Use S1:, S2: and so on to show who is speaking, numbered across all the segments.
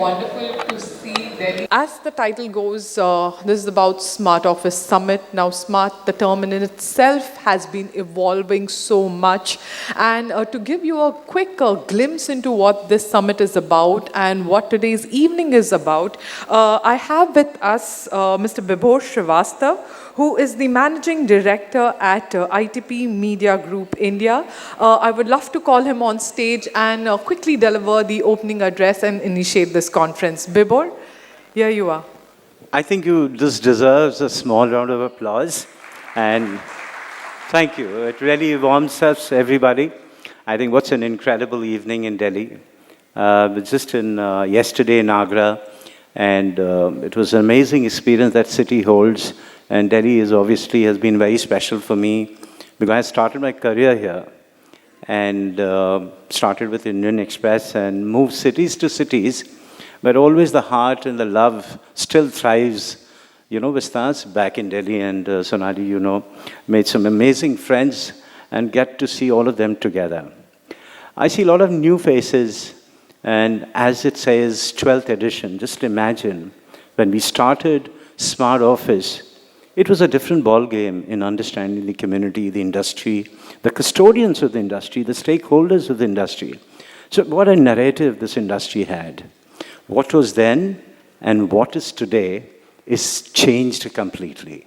S1: wonderful to see Delhi. As the title goes, this is about Smart Office Summit. Now, smart, the term in itself has been evolving so much. And to give you a quick glimpse into what this summit is about and what today's evening is about, I have with us Mr. Bibhor Srivastava, who is the Managing Director at ITP Media Group India. I would love to call him on stage and quickly deliver the opening address and initiate this conference. Bibhor, here you are.
S2: I think this deserves a small round of applause. And thank you. It really warms us, everybody. I think what's an incredible evening in Delhi. Just yesterday in Agra, and it was an amazing experience that city holds. And Delhi has been very special for me because I started my career here and started with Indian Express and moved cities to cities, but always the heart and the love still thrives. You know, Vistas back in Delhi, and Sonali, made some amazing friends and get to see all of them together. I see a lot of new faces, and as it says, 12th edition, just imagine when we started Smart Office, it was a different ball game in understanding the community, the industry, the custodians of the industry, the stakeholders of the industry. So what a narrative this industry had. What was then and what is today is changed completely.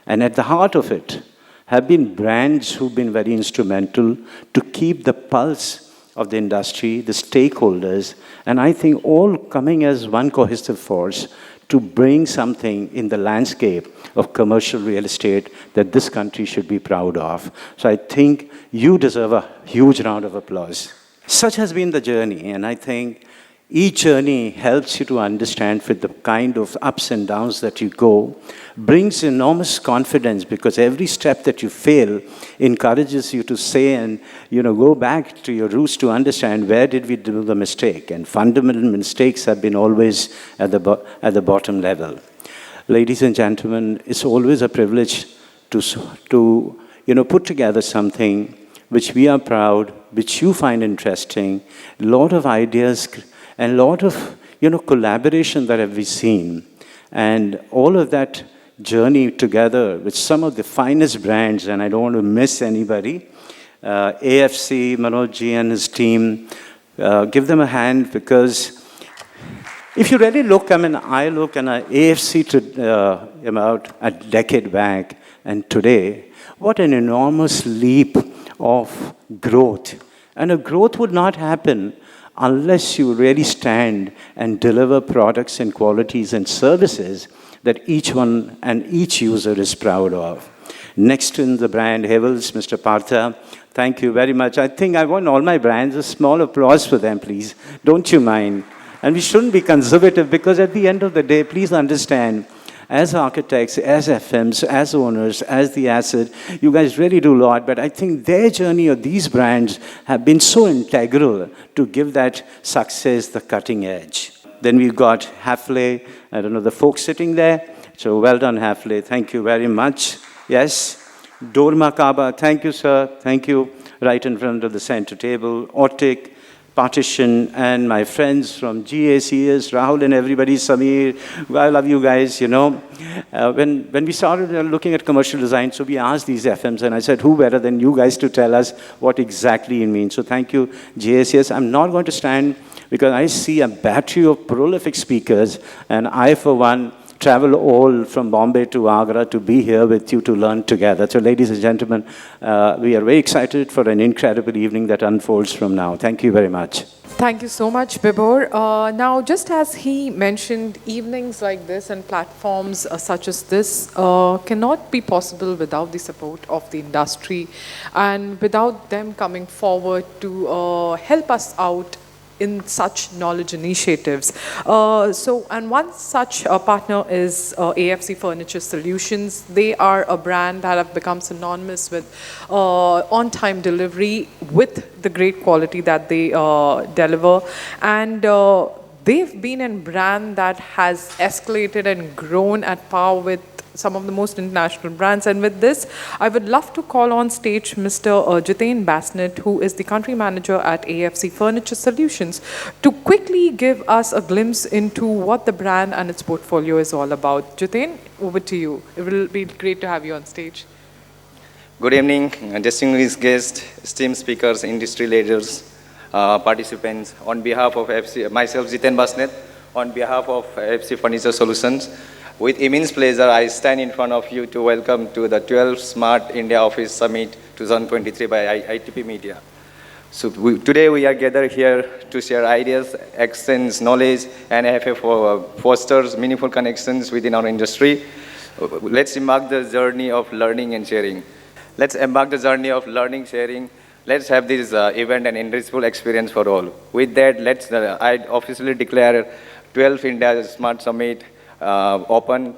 S2: And at the heart of it have been brands who've been very instrumental to keep the pulse of the industry, the stakeholders, and I think all coming as one cohesive force to bring something in the landscape of commercial real estate that this country should be proud of. So I think you deserve a huge round of applause. Such has been the journey, and I think each journey helps you to understand with the kind of ups and downs that you go, brings enormous confidence because every step that you fail encourages you to say and go back to your roots to understand where did we do the mistake. And fundamental mistakes have been always at the bottom level. Ladies and gentlemen, it's always a privilege to put together something which we are proud, which you find interesting, a lot of ideas and a lot of collaboration that have been seen. And all of that journey together with some of the finest brands, and I don't want to miss anybody, AFC, Manoj and his team, give them a hand because if you really look, I look at AFC about a decade back and today, what an enormous leap of growth. And a growth would not happen unless you really stand and deliver products and qualities and services that each one and each user is proud of. Next in the brand, Havells, Mr. Partha, thank you very much. I think I want all my brands a small applause for them, please. Don't you mind? And we shouldn't be conservative because at the end of the day, please understand, as architects, as FMs, as owners, as the asset, you guys really do a lot, but I think their journey of these brands have been so integral to give that success the cutting edge. Then we've got Hafele, I don't know, the folks sitting there. So well done, Hafele. Thank you very much. Yes. Dorma Kaba, thank you, sir. Thank you. Right in front of the center table. Autic, Partition, and my friends from GACS, Rahul and everybody, Samir, I love you guys, When we started looking at commercial design, so we asked these FMs, and I said, who better than you guys to tell us what exactly it means? So thank you, GACS. I'm not going to stand because I see a battery of prolific speakers, and I, for one, travel all from Bombay to Agra to be here with you to learn together. So ladies and gentlemen, we are very excited for an incredible evening that unfolds from now. Thank you very much.
S1: Thank you so much, Bibhor. Now, just as he mentioned, evenings like this and platforms such as this cannot be possible without the support of the industry and without them coming forward to help us out in such knowledge initiatives. And one such partner is AFC Furniture Solutions. They are a brand that have become synonymous with on-time delivery with the great quality that they deliver. And they've been a brand that has escalated and grown at par with some of the most international brands. And with this, I would love to call on stage Mr. Jiten Basnet, who is the country manager at AFC Furniture Solutions, to quickly give us a glimpse into what the brand and its portfolio is all about. Jiten, over to you. It will be great to have you on stage.
S3: Good evening, distinguished guests, esteemed speakers, industry leaders, participants. On behalf of myself, Jiten Basnet, on behalf of AFC Furniture Solutions, with immense pleasure, I stand in front of you to welcome to the 12th Smart India Office Summit 2023 by ITP Media. So today we are gathered here to share ideas, exchange knowledge, and fosters meaningful connections within our industry. Let's embark the journey of learning and sharing. Let's embark the journey of learning, sharing. Let's have this event an enrichful experience for all. With that, I officially declare 12th India Smart Summit open.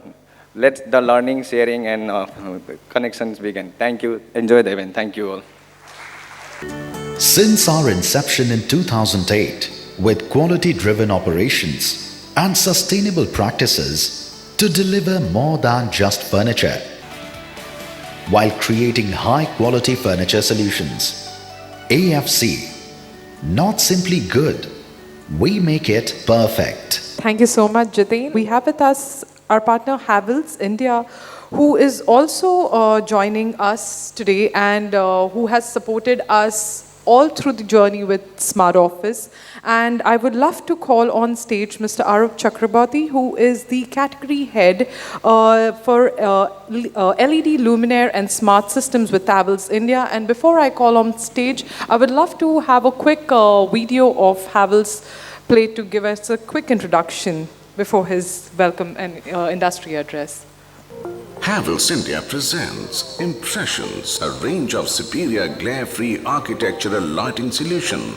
S3: Let the learning, sharing, and connections begin. Thank you. Enjoy the event. Thank you all.
S4: Since our inception in 2008, with quality-driven operations and sustainable practices to deliver more than just furniture, while creating high-quality furniture solutions, AFC, not simply good, we make it perfect.
S1: Thank you so much, Jiten. We have with us our partner Havells India, who is also joining us today and who has supported us all through the journey with Smart Office. And I would love to call on stage Mr. Arup Chakrabarti, who is the category head for LED luminaire and smart systems with Havells India. And before I call on stage, I would love to have a quick video of Havells played to give us a quick introduction before his welcome and industry address.
S5: Havells India presents Impressions, a range of superior glare-free architectural lighting solution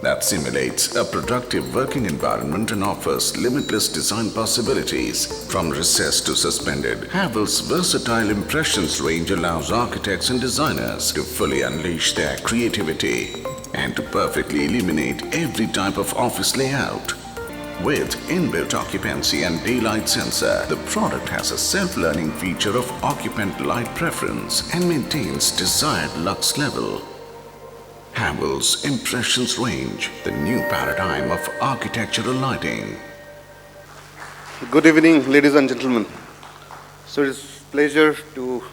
S5: that simulates a productive working environment and offers limitless design possibilities. From recessed to suspended, Havells' versatile Impressions range allows architects and designers to fully unleash their creativity and to perfectly illuminate every type of office layout. With inbuilt occupancy and daylight sensor, the product has a self-learning feature of occupant light preference and maintains desired lux level. Havells Impressions range, the new paradigm of architectural lighting.
S6: Good evening, ladies and gentlemen. So it's a pleasure to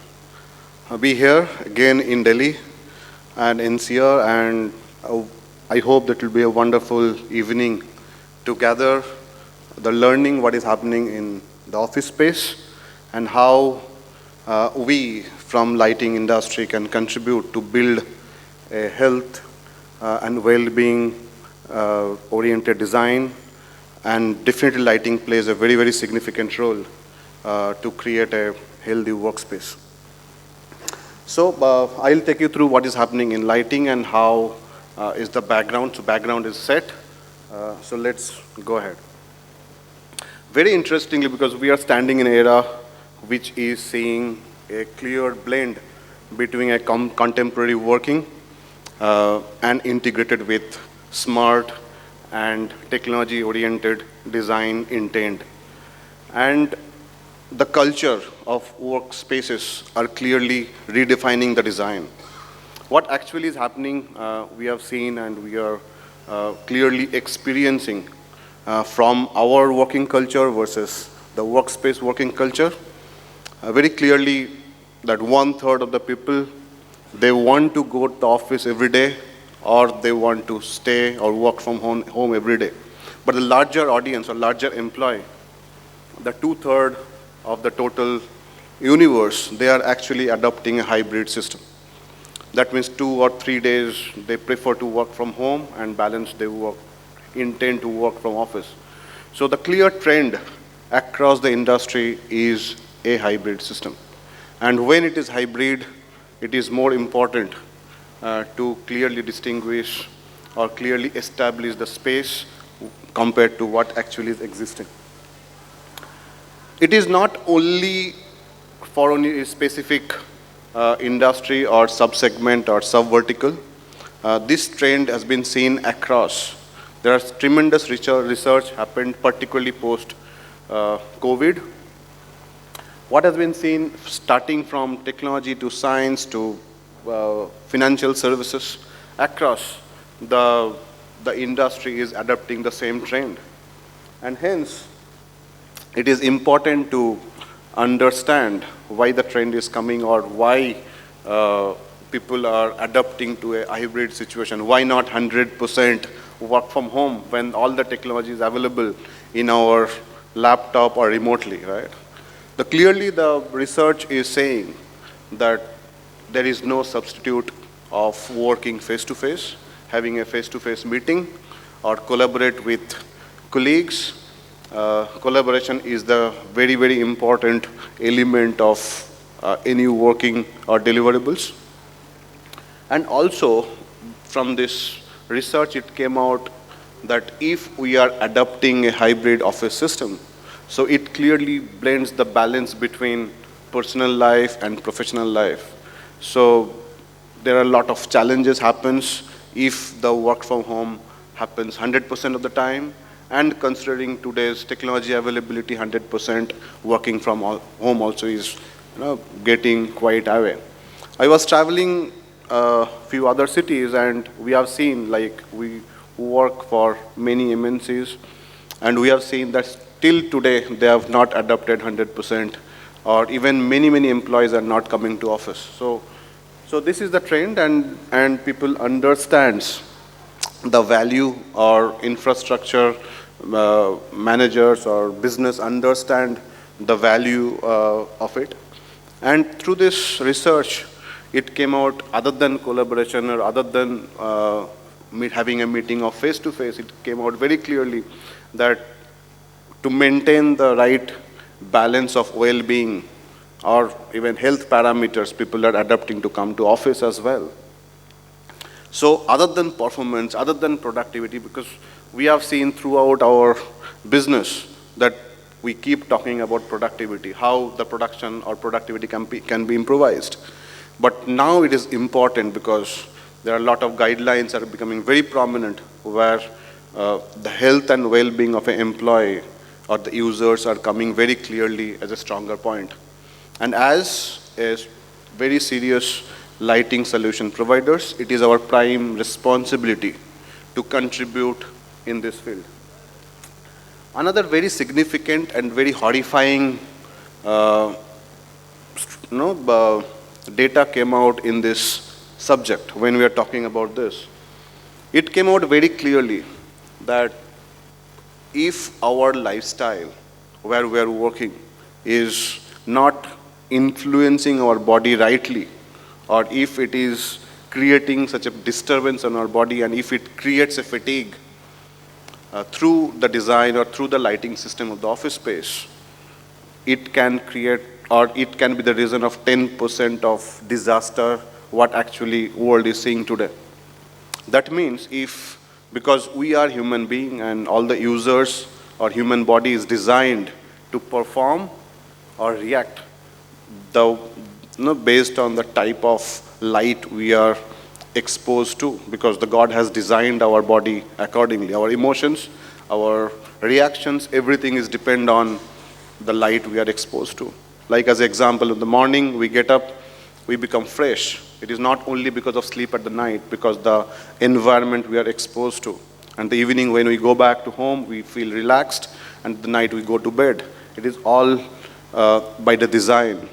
S6: be here again in Delhi and NCR, and I hope that it will be a wonderful evening to gather the learning what is happening in the office space and how we from lighting industry can contribute to build a health and well-being oriented design, and definitely lighting plays a very, very significant role to create a healthy workspace. So I'll take you through what is happening in lighting and how is the background. So background is set. So let's go ahead. Very interestingly, because we are standing in an era which is seeing a clear blend between a contemporary working and integrated with smart and technology-oriented design intent. And the culture of workspaces are clearly redefining the design. What actually is happening, we have seen and we are clearly experiencing from our working culture versus the workspace working culture. Very clearly that 1/3 of the people, they want to go to the office every day or they want to stay or work from home every day. But the larger audience or larger employee, the 2/3 of the total universe, they are actually adopting a hybrid system. That means 2 or 3 days they prefer to work from home and balance their work, intend to work from office. So the clear trend across the industry is a hybrid system. And when it is hybrid, it is more important to clearly distinguish or clearly establish the space compared to what actually is existing. It is not only for only a specific industry or sub-segment or sub-vertical. This trend has been seen across. There is tremendous research happened, particularly post-COVID. what has been seen starting from technology to science to financial services across the industry is adopting the same trend. And hence, it is important to understand why the trend is coming or why people are adapting to a hybrid situation. Why not 100% work from home when all the technology is available in our laptop or remotely, right? Clearly, the research is saying that there is no substitute of working face-to-face, having a face-to-face meeting, or collaborate with colleagues. Collaboration is the very, very important element of any working or deliverables. And also, from this research, it came out that if we are adopting a hybrid office system, so it clearly blends the balance between personal life and professional life. So there are a lot of challenges happens if the work from home happens 100% of the time, and considering today's technology availability, 100% working from home also is getting quite away. I was traveling a few other cities, and we have seen, like, we work for many MNCs, and we have seen that till today they have not adopted 100%, or even many employees are not coming to office. So this is the trend, and people understands the value, or infrastructure managers or business understand the value of it. And through this research, it came out, other than collaboration or other than having a meeting of face-to-face, it came out very clearly that to maintain the right balance of well-being or even health parameters, people are adapting to come to office as well. So other than performance, other than productivity, because we have seen throughout our business that we keep talking about productivity, how the production or productivity can be improvised. But now it is important because there are a lot of guidelines that are becoming very prominent where the health and well-being of an employee or the users are coming very clearly as a stronger point. And as a very serious lighting solution providers, it is our prime responsibility to contribute in this field. Another very significant and very horrifying data came out in this subject when we are talking about this. It came out very clearly that if our lifestyle where we are working is not influencing our body rightly, or if it is creating such a disturbance on our body, and if it creates a fatigue through the design or through the lighting system of the office space, it can create, or it can be the reason of 10% of disaster what actually world is seeing today. That means because we are human being and all the users or human body is designed to perform or react based on the type of light we are exposed to, because the God has designed our body accordingly. Our emotions, our reactions, everything is depend on the light we are exposed to. Like as an example, in the morning we get up, we become fresh. It is not only because of sleep at the night, because the environment we are exposed to. And the evening when we go back to home, we feel relaxed, and the night we go to bed. It is all by the design.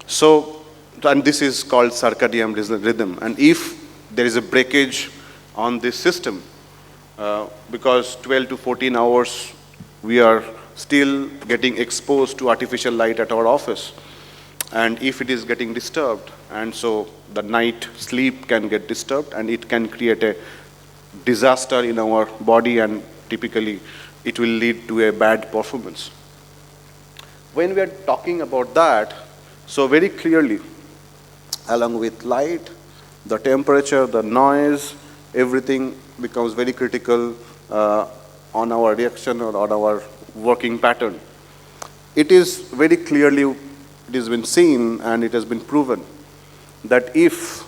S6: So, and this is called circadian rhythm. And if there is a breakage on this system, because 12 to 14 hours we are still getting exposed to artificial light at our office, and if it is getting disturbed, and so the night sleep can get disturbed, and it can create a disaster in our body, and typically it will lead to a bad performance. When we are talking about that, so very clearly, along with light, the temperature, the noise, everything becomes very critical on our reaction or on our working pattern. It is very clearly, it has been seen and it has been proven that if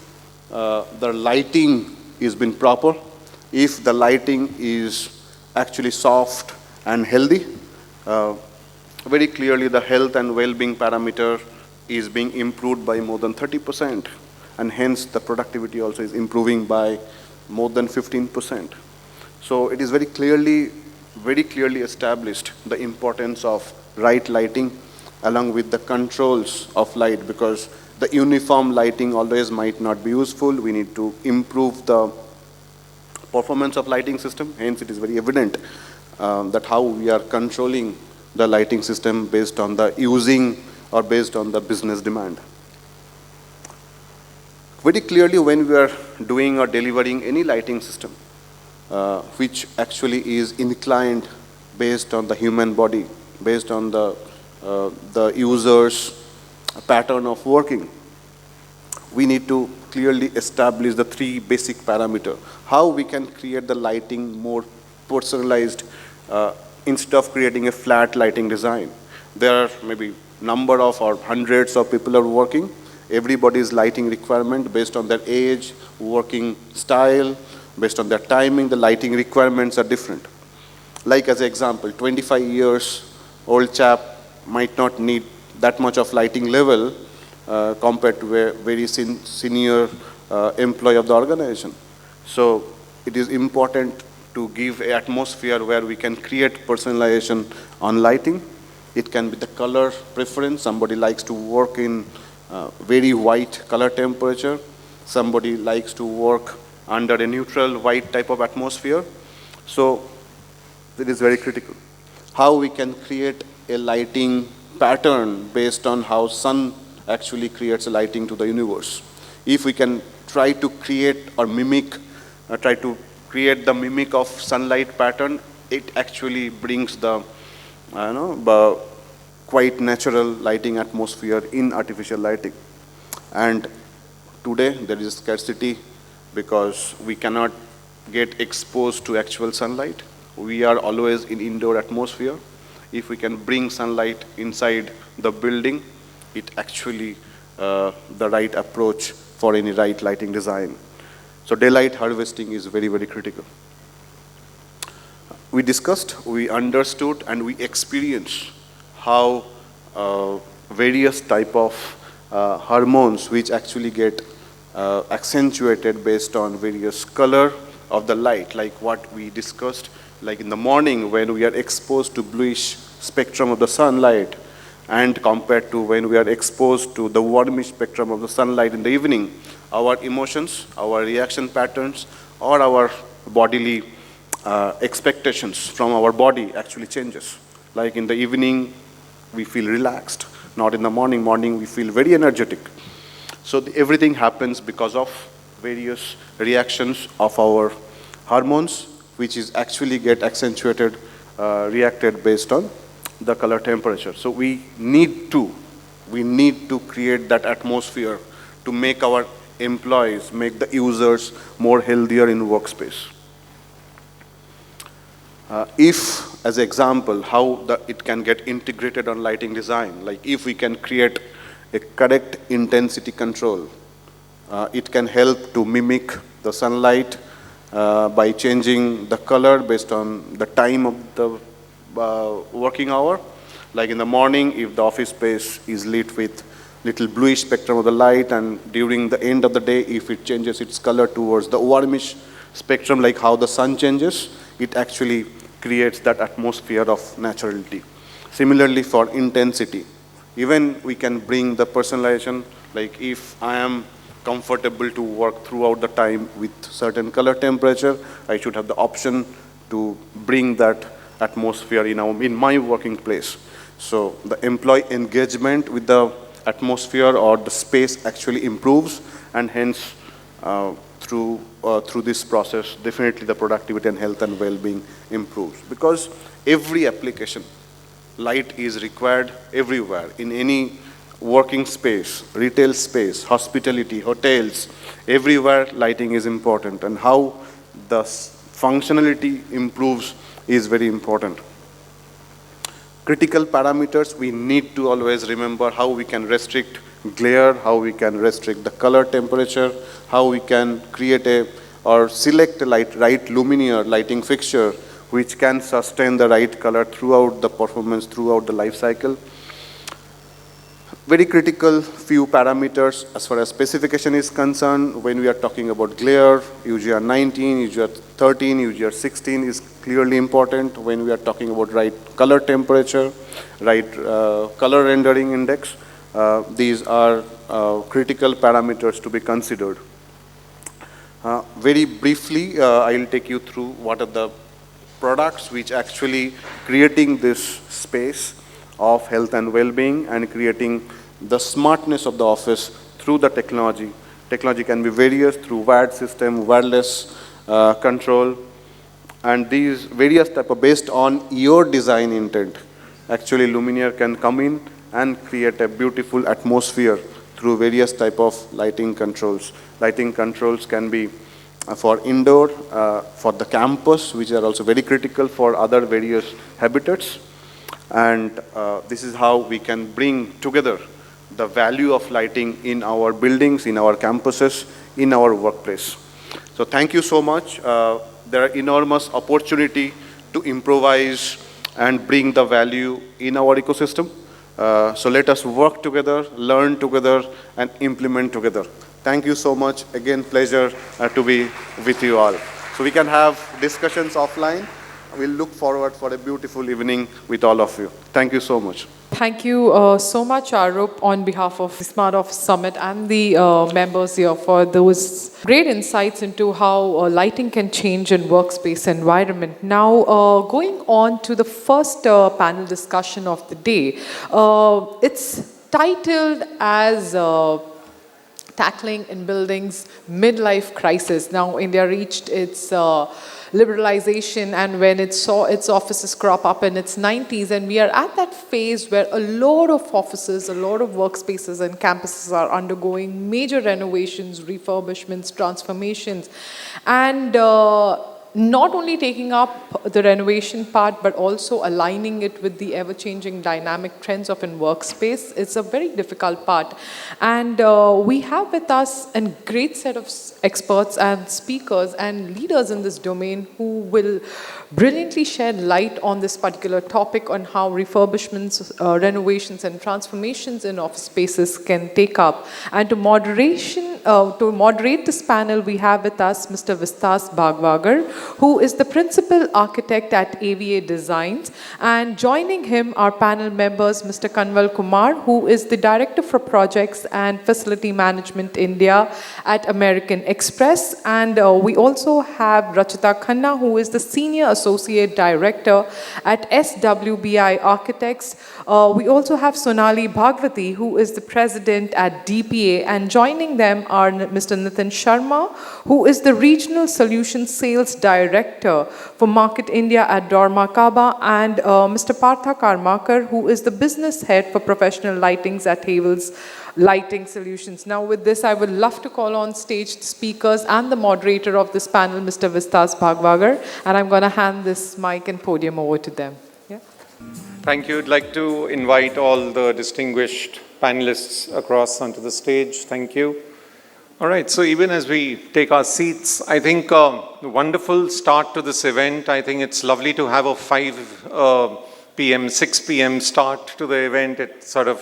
S6: the lighting is been proper, if the lighting is actually soft and healthy, very clearly the health and well-being parameter is being improved by more than 30%, and hence the productivity also is improving by more than 15%. So it is very clearly established the importance of right lighting along with the controls of light, because the uniform lighting always might not be useful. We need to improve the performance of lighting system. Hence, it is very evident that how we are controlling the lighting system based on the using or based on the business demand. Very clearly, when we are doing or delivering any lighting system, which actually is inclined based on the human body, based on the user's pattern of working, we need to clearly establish the three basic parameters. How we can create the lighting more personalized instead of creating a flat lighting design. There are maybe number of or hundreds of people are working. Everybody's lighting requirement based on their age, working style, based on their timing, the lighting requirements are different. Like as an example, 25 years old chap might not need that much of lighting level compared to a very senior employee of the organization. So it is important to give an atmosphere where we can create personalization on lighting. It can be the color preference. Somebody likes to work in very white color temperature. Somebody likes to work under a neutral white type of atmosphere. So it is very critical. How we can create a lighting pattern based on how sun actually creates a lighting to the universe. If we can try to create or mimic, try to create the mimic of sunlight pattern, it actually brings the quite natural lighting atmosphere in artificial lighting. And today there is scarcity because we cannot get exposed to actual sunlight. We are always in indoor atmosphere. If we can bring sunlight inside the building, it actually the right approach for any right lighting design. So daylight harvesting is very, very critical. We discussed, we understood, and we experienced how various type of hormones which actually get accentuated based on various color of the light, like what we discussed, like in the morning when we are exposed to bluish spectrum of the sunlight, and compared to when we are exposed to the warmish spectrum of the sunlight in the evening, our emotions, our reaction patterns, or our bodily expectations from our body actually changes. Like in the evening, we feel relaxed. Not in the morning. Morning, we feel very energetic. So everything happens because of various reactions of our hormones, which is actually get accentuated, reacted based on the color temperature. So we need to create that atmosphere to make our employees, make the users more healthier in workspace. If, as an example, how it can get integrated on lighting design, like if we can create a correct intensity control, it can help to mimic the sunlight by changing the color based on the time of the working hour. Like in the morning, if the office space is lit with little bluish spectrum of the light, and during the end of the day, if it changes its color towards the warmish spectrum, like how the sun changes, it actually creates that atmosphere of naturality. Similarly for intensity, even we can bring the personalization, like if I am comfortable to work throughout the time with certain color temperature, I should have the option to bring that atmosphere in my working place. So the employee engagement with the atmosphere or the space actually improves, and hence through this process, definitely the productivity and health and well-being improves. Because every application, light is required everywhere, in any working space, retail space, hospitality, hotels, everywhere lighting is important, and how the functionality improves is very important. Critical parameters, we need to always remember how we can restrict glare, how we can restrict the color temperature, how we can create or select a right luminaire lighting fixture which can sustain the right color throughout the performance, throughout the life cycle. Very critical few parameters as far as specification is concerned. When we are talking about glare, UGR 19, UGR 13, UGR 16 is clearly important. When we are talking about right color temperature, right color rendering index, these are critical parameters to be considered. Very briefly, I'll take you through what are the products which actually creating this space of health and well-being and creating the smartness of the office through the technology. Technology can be various through wired system, wireless control, and these various type of based on your design intent. Actually, Luminaire can come in and create a beautiful atmosphere through various type of lighting controls. Lighting controls can be for indoor, for the campus, which are also very critical for other various habitats. And this is how we can bring together the value of lighting in our buildings, in our campuses, in our workplace. So thank you so much. There are enormous opportunity to improvise and bring the value in our ecosystem. So let us work together, learn together, and implement together. Thank you so much. Again, pleasure to be with you all. So we can have discussions offline. We'll look forward for a beautiful evening with all of you. Thank you so much.
S1: Thank you so much, Arup, on behalf of the Smart Office Summit and the members here for those great insights into how lighting can change in workspace environment. Now, going on to the first panel discussion of the day. It's titled as Tackling in Buildings Midlife Crisis. Now, India reached its liberalization, and when it saw its offices crop up in its 90s, and we are at that phase where a lot of offices, a lot of workspaces and campuses are undergoing major renovations, refurbishments, transformations, and not only taking up the renovation part, but also aligning it with the ever-changing dynamic trends of in workspace. It's a very difficult part. And we have with us a great set of experts and speakers and leaders in this domain who will brilliantly shed light on this particular topic on how refurbishments, renovations, and transformations in office spaces can take up. And to moderate this panel, we have with us Mr. Vistas Bhagwagar, who is the principal architect at AVA Designs. And joining him are panel members, Mr. Kanwal Kumar, who is the Director for Projects and Facility Management India at American Express. And we also have Rachita Khanna, who is the Senior Associate Director at SWBI Architects. We also have Sonali Bhagwati, who is the President at DPA. And joining them are Mr. Nitin Sharma, who is the Regional Solution Sales Director for Market India at Dormakaba, and Mr. Partha Karmakar, who is the Business Head for Professional Lightings at Havels Lighting Solutions. Now with this, I would love to call on stage the speakers and the moderator of this panel, Mr. Vistas Bhagwagar, and I'm going to hand this mic and podium over to them. Yeah.
S7: Thank you. I'd like to invite all the distinguished panelists across onto the stage. Thank you. All right, so even as we take our seats, I think a wonderful start to this event. I think it's lovely to have a 5 p.m., 6 p.m. start to the event. It sort of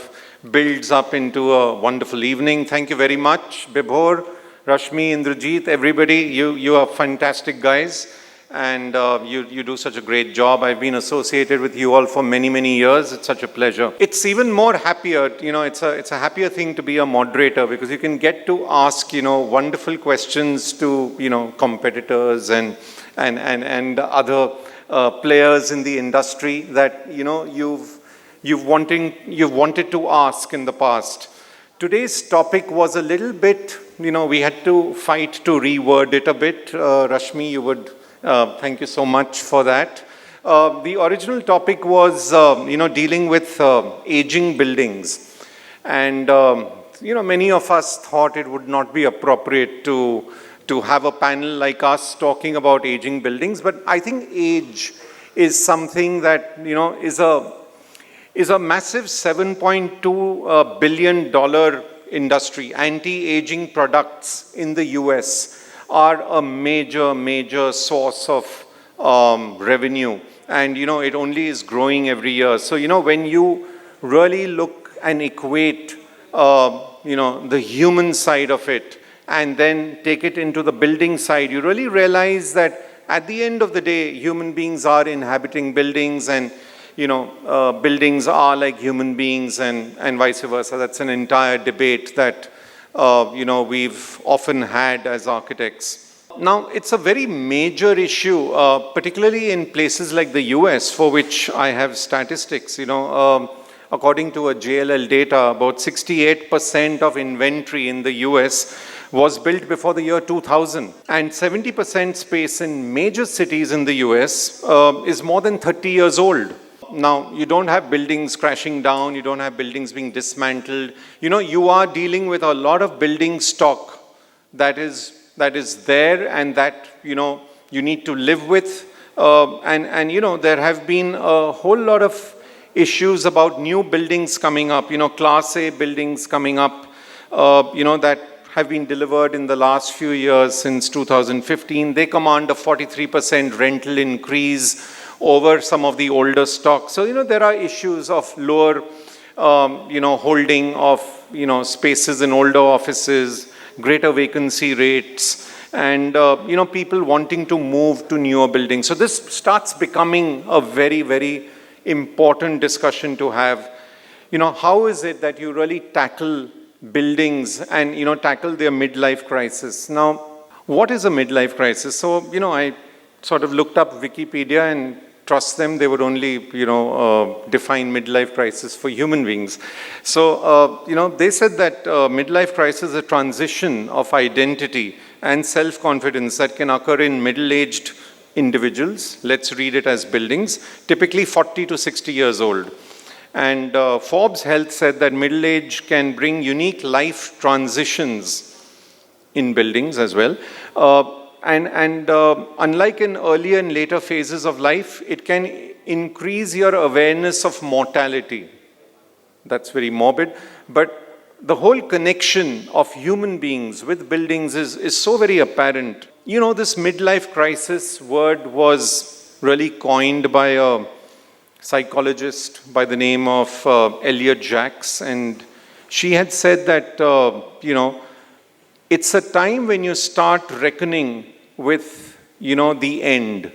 S7: builds up into a wonderful evening. Thank you very much, Bibhor, Rashmi, Indrajit, everybody. You are fantastic guys, and you do such a great job. I've been associated with you all for many, many years. It's such a pleasure. It's even more happier, you know, it's a happier thing to be a moderator, because you can get to ask, you know, wonderful questions to, you know, competitors and other players in the industry that, you know, you've wanted to ask in the past. Today's topic was a little bit, you know, we had to fight to reword it a bit. Rashmi, you would, thank you so much for that. The original topic was, you know, dealing with aging buildings. And, you know, many of us thought it would not be appropriate to have a panel like us talking about aging buildings. But I think age is something that, you know, is a massive $7.2 billion industry. Anti-aging products in the US are a major source of revenue, and it only is growing every year. So when you really look and equate the human side of it and then take it into the building side, you really realize that at the end of the day, human beings are inhabiting buildings, and buildings are like human beings, and vice versa. That's an entire debate that we've often had as architects. Now, it's a very major issue, particularly in places like the US, for which I have statistics. According to a JLL data, about 68% of inventory in the US was built before the year 2000. And 70% space in major cities in the US is more than 30 years old. Now, you don't have buildings crashing down, you don't have buildings being dismantled. You are dealing with a lot of building stock that is there, and that, you need to live with. There have been a whole lot of issues about new buildings coming up, Class A buildings coming up, that have been delivered in the last few years since 2015. They command a 43% rental increase over some of the older stock. So, there are issues of lower, holding of, spaces in older offices, greater vacancy rates, and, people wanting to move to newer buildings. So this starts becoming a very, very important discussion to have. How is it that you really tackle buildings and, tackle their midlife crisis? Now, what is a midlife crisis? So, I sort of looked up Wikipedia, and trust them, they would only, define midlife crisis for human beings. So, they said that midlife crisis is a transition of identity and self-confidence that can occur in middle-aged individuals. Let's read it as buildings, typically 40 to 60 years old. And Forbes Health said that middle age can bring unique life transitions in buildings as well. Unlike in earlier and later phases of life, it can increase your awareness of mortality. That's very morbid. But the whole connection of human beings with buildings is so very apparent. This midlife crisis word was really coined by a psychologist by the name of Elliot Jacks. And she had said that, it's a time when you start reckoning with, the end.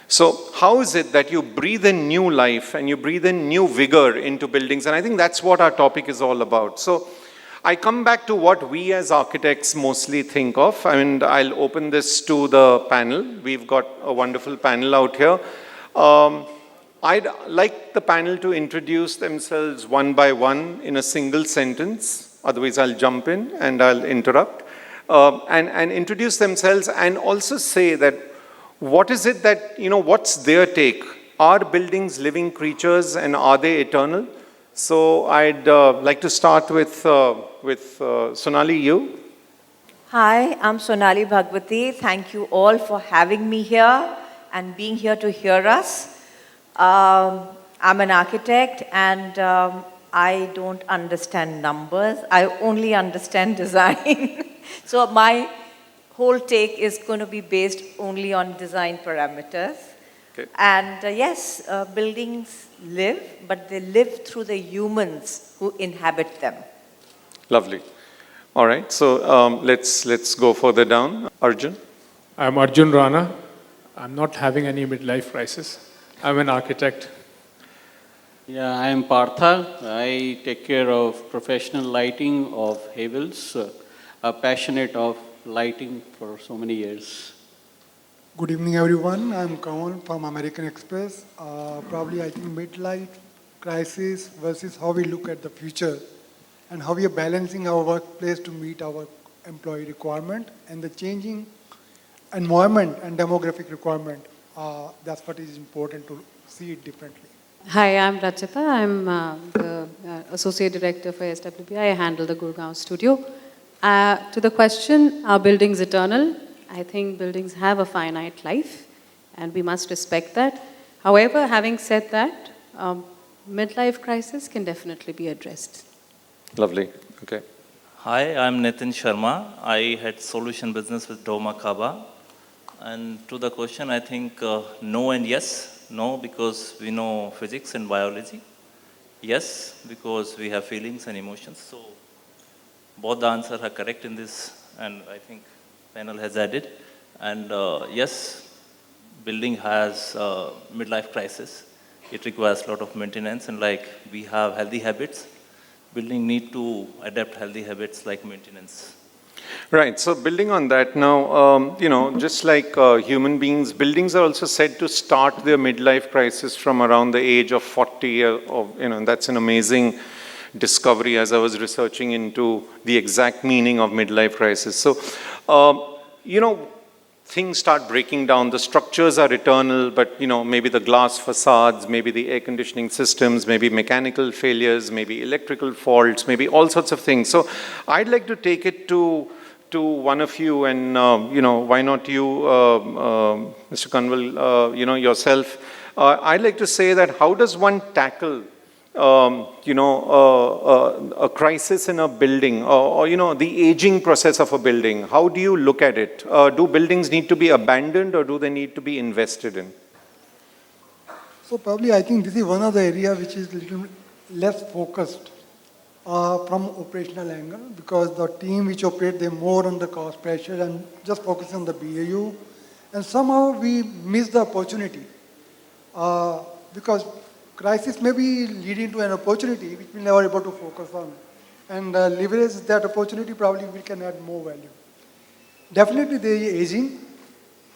S7: So how is it that you breathe in new life and you breathe in new vigor into buildings? And I think that's what our topic is all about. So I come back to what we as architects mostly think of, and I'll open this to the panel. We've got a wonderful panel out here. I'd like the panel to introduce themselves one by one in a single sentence. Otherwise, I'll jump in and I'll interrupt. And introduce themselves, and also say that what is it that, what's their take? Are buildings living creatures, and are they eternal? So I'd like to start with Sonali, you.
S8: Hi, I'm Sonali Bhagwati. Thank you all for having me here and being here to hear us. I'm an architect, and I don't understand numbers. I only understand design. So my whole take is going to be based only on design parameters. Okay. And yes, buildings live, but they live through the humans who inhabit them.
S7: Lovely. All right, so let's go further down. Arjun?
S9: I'm Arjun Rana. I'm not having any midlife crisis. I'm an architect.
S10: Yeah, I am Partha. I take care of professional lighting of Havels, passionate of lighting for so many years.
S11: Good evening, everyone. I'm Kamal from American Express. Probably, I think midlife crisis versus how we look at the future and how we are balancing our workplace to meet our employee requirement and the changing environment and demographic requirement. That's what is important to see it differently.
S12: Hi, I'm Rachita. I'm the Associate Director for SWP. I handle the Gurgaon studio. To the question, are buildings eternal? I think buildings have a finite life, and we must respect that. However, having said that, midlife crisis can definitely be addressed.
S7: Lovely. Okay.
S13: Hi, I'm Nitin Sharma. I had solution business with Doma Kaba. And to the question, I think no and yes. No, because we know physics and biology. Yes, because we have feelings and emotions. So both the answers are correct in this, and I think panel has added. And yes, building has midlife crisis. It requires a lot of maintenance, and like we have healthy habits, building need to adapt healthy habits like maintenance.
S7: Right, so building on that now, just like human beings, buildings are also said to start their midlife crisis from around the age of 40, that's an amazing discovery as I was researching into the exact meaning of midlife crisis. So, things start breaking down, the structures are eternal, but maybe the glass facades, maybe the air conditioning systems, maybe mechanical failures, maybe electrical faults, maybe all sorts of things. So I'd like to take it to one of you, and why not you, Mr. Kanwal, yourself. I'd like to say that how does one tackle a crisis in a building, or the aging process of a building? How do you look at it? Do buildings need to be abandoned, or do they need to be invested in?
S11: So probably I think this is one of the areas which is little less focused from operational angle, because the team which operate, they more on the cost pressure and just focus on the BAU, and somehow we miss the opportunity because crisis may be leading to an opportunity which we're never able to focus on, and leverage that opportunity. Probably we can add more value. Definitely there is aging.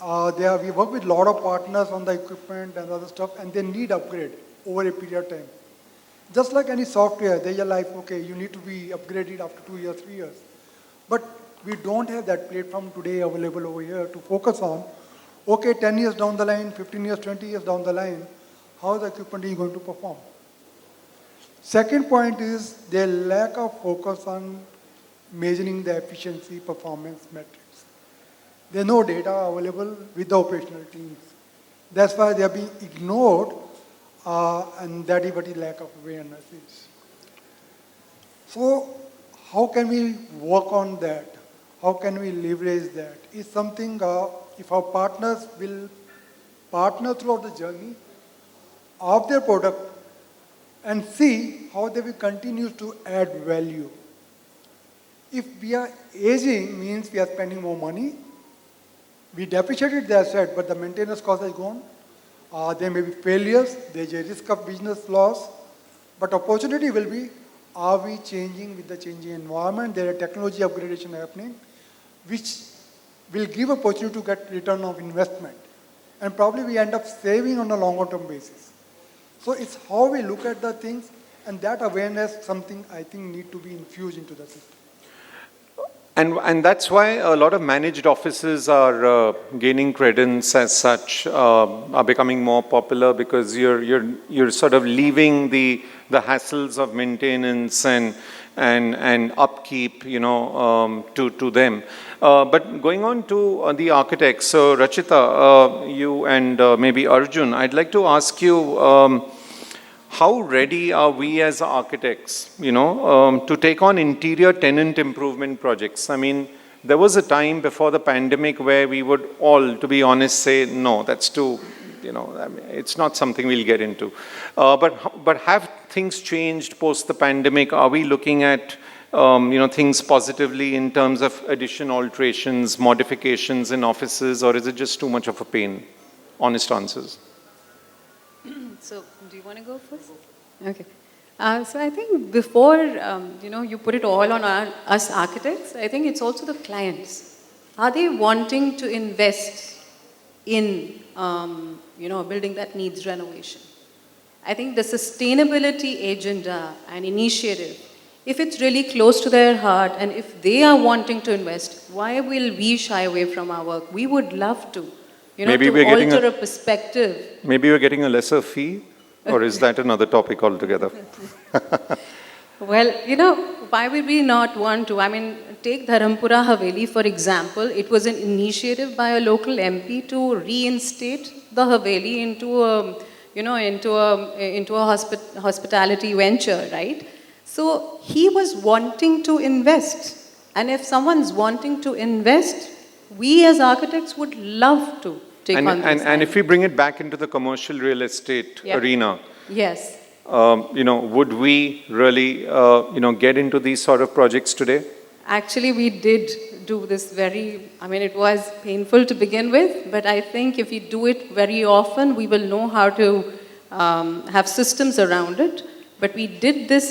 S11: We work with a lot of partners on the equipment and other stuff, and they need upgrade over a period of time. Just like any software, there's a life, okay, you need to be upgraded after 2 years, 3 years. But we don't have that platform today available over here to focus on, okay, 10 years down the line, 15 years, 20 years down the line, how the equipment is going to perform. Second point is their lack of focus on measuring the efficiency performance metrics. There are no data available with the operational teams. That's why they are being ignored, and that is what the lack of awareness is. So how can we work on that? How can we leverage that? It's something, if our partners will partner throughout the journey of their product and see how they will continue to add value. If we are aging, means we are spending more money. We depreciated the asset, but the maintenance cost is gone. There may be failures, there's a risk of business loss, but opportunity will be, are we changing with the changing environment? There is technology upgradation happening, which will give opportunity to get return of investment. And probably we end up saving on a longer term basis. So it's how we look at the things, and that awareness, something I think need to be infused into the system.
S7: And that's why a lot of managed offices are gaining credence as such, are becoming more popular, because you're sort of leaving the hassles of maintenance and upkeep, to them. But going on to the architects, so Rachita, you and maybe Arjun, I'd like to ask you, how ready are we as architects, to take on interior tenant improvement projects? I mean, there was a time before the pandemic where we would all, to be honest, say, no, that's too, it's not something we'll get into. But have things changed post the pandemic? Are we looking at, things positively in terms of addition, alterations, modifications in offices, or is it just too much of a pain? Honest answers.
S12: So, do you want to go first? Okay. So I think before, you put it all on us architects, I think it's also the clients. Are they wanting to invest in, a building that needs renovation? I think the sustainability agenda and initiative, if it's really close to their heart, and if they are wanting to invest, why will we shy away from our work? We would love to.
S7: Maybe
S12: to alter a perspective.
S7: Maybe we're getting a lesser fee, or is that another topic altogether?
S12: Well, why would we not want to? I mean, take Dharampura Haveli, for example. It was an initiative by a local MP to reinstate the Haveli into a hospitality venture, right? So he was wanting to invest. And if someone's wanting to invest, we as architects would love to take on this.
S7: And if we bring it back into the commercial real estate arena,
S12: yes.
S7: Would we really, get into these sort of projects today?
S12: Actually, we did do this it was painful to begin with, but I think if we do it very often, we will know how to have systems around it. But we did this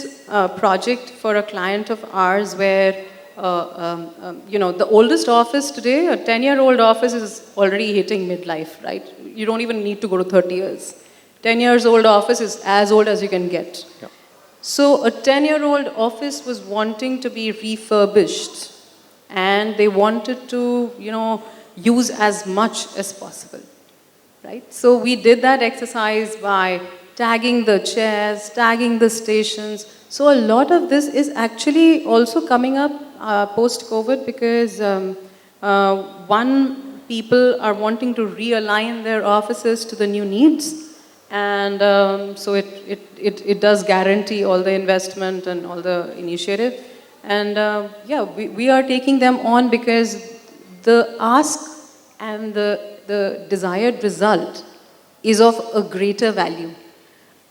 S12: project for a client of ours where, the oldest office today, a 10-year-old office is already hitting midlife, right? You don't even need to go to 30 years. 10 years old office is as old as you can get.
S7: Yeah.
S12: So a 10-year-old office was wanting to be refurbished and they wanted to, use as much as possible, right? So we did that exercise by tagging the chairs, tagging the stations. So a lot of this is actually also coming up post-COVID because people are wanting to realign their offices to the new needs. And so it does guarantee all the investment and all the initiative. And we are taking them on because the ask and the desired result is of a greater value.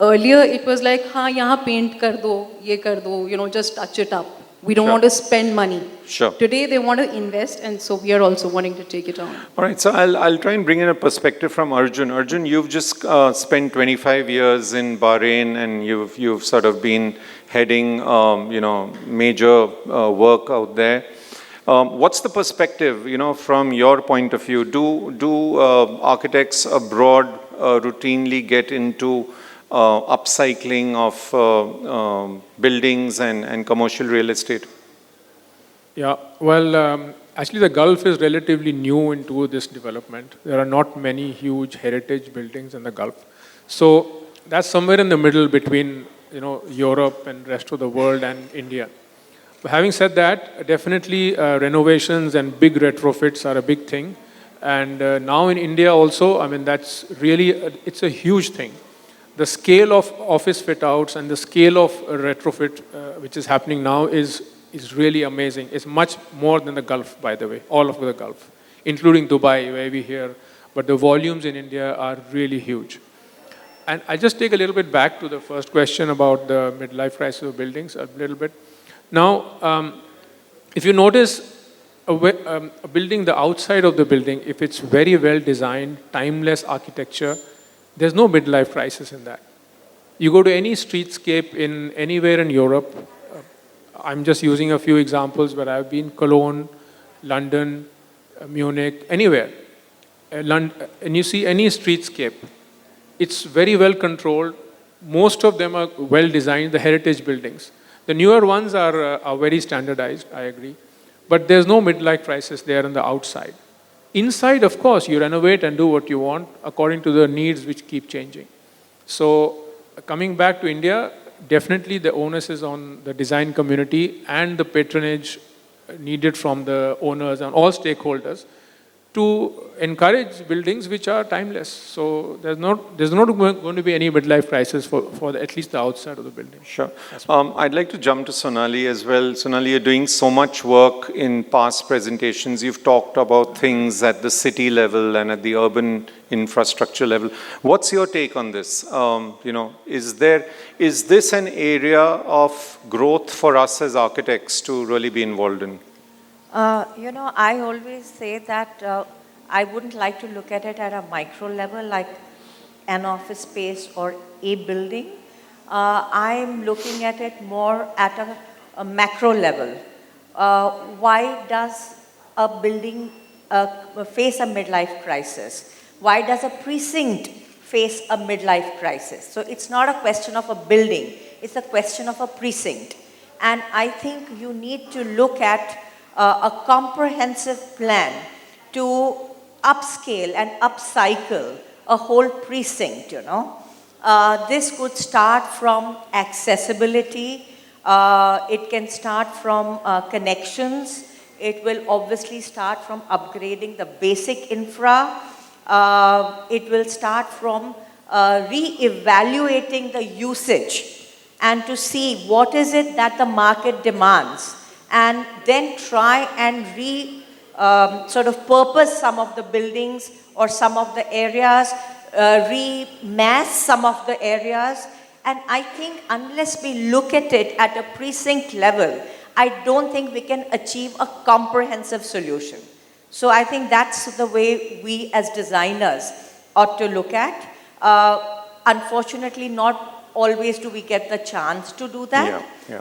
S12: Earlier it was like, yahan paint kar do, ye kar do, just touch it up. We don't want to spend money.
S7: Sure.
S12: Today they want to invest, and so we are also wanting to take it on.
S7: All right, so I'll try and bring in a perspective from Arjun. Arjun, you've just spent 25 years in Bahrain, and you've sort of been heading, major work out there. What's the perspective, from your point of view? Do architects abroad routinely get into upcycling of buildings and commercial real estate?
S9: Yeah, well, actually the Gulf is relatively new into this development. There are not many huge heritage buildings in the Gulf. So that's somewhere in the middle between, Europe and rest of the world and India. But having said that, definitely renovations and big retrofits are a big thing. And now in India also, that's really, it's a huge thing. The scale of office fit-outs and the scale of retrofit which is happening now is really amazing. It's much more than the Gulf, by the way, all over the Gulf, including Dubai, where we hear. But the volumes in India are really huge. And I just take a little bit back to the first question about the midlife crisis of buildings a little bit. Now, if you notice a building, the outside of the building, if it's very well designed, timeless architecture, there's no midlife crisis in that. You go to any streetscape in anywhere in Europe, I'm just using a few examples where I've been, Cologne, London, Munich, anywhere. And you see any streetscape, it's very well controlled. Most of them are well designed, the heritage buildings. The newer ones are very standardized, I agree. But there's no midlife crisis there on the outside. Inside, of course, you renovate and do what you want according to the needs which keep changing. So coming back to India, definitely the onus is on the design community and the patronage needed from the owners and all stakeholders to encourage buildings which are timeless. So there's not going to be any midlife crisis for at least the outside of the building.
S7: Sure. I'd like to jump to Sonali as well. Sonali, you're doing so much work in past presentations. You've talked about things at the city level and at the urban infrastructure level. What's your take on this? Is this an area of growth for us as architects to really be involved in?
S8: I always say that I wouldn't like to look at it at a micro level, like an office space or a building. I'm looking at it more at a macro level. Why does a building face a midlife crisis? Why does a precinct face a midlife crisis? So it's not a question of a building, it's a question of a precinct. And I think you need to look at a comprehensive plan to upscale and upcycle a whole precinct, This could start from accessibility. It can start from connections. It will obviously start from upgrading the basic infra. It will start from re-evaluating the usage and to see what is it that the market demands, and then try and sort of purpose some of the buildings or some of the areas, remass some of the areas. And I think unless we look at it at a precinct level, I don't think we can achieve a comprehensive solution. So I think that's the way we as designers ought to look at. Unfortunately, not always do we get the chance to do that.
S7: Yeah.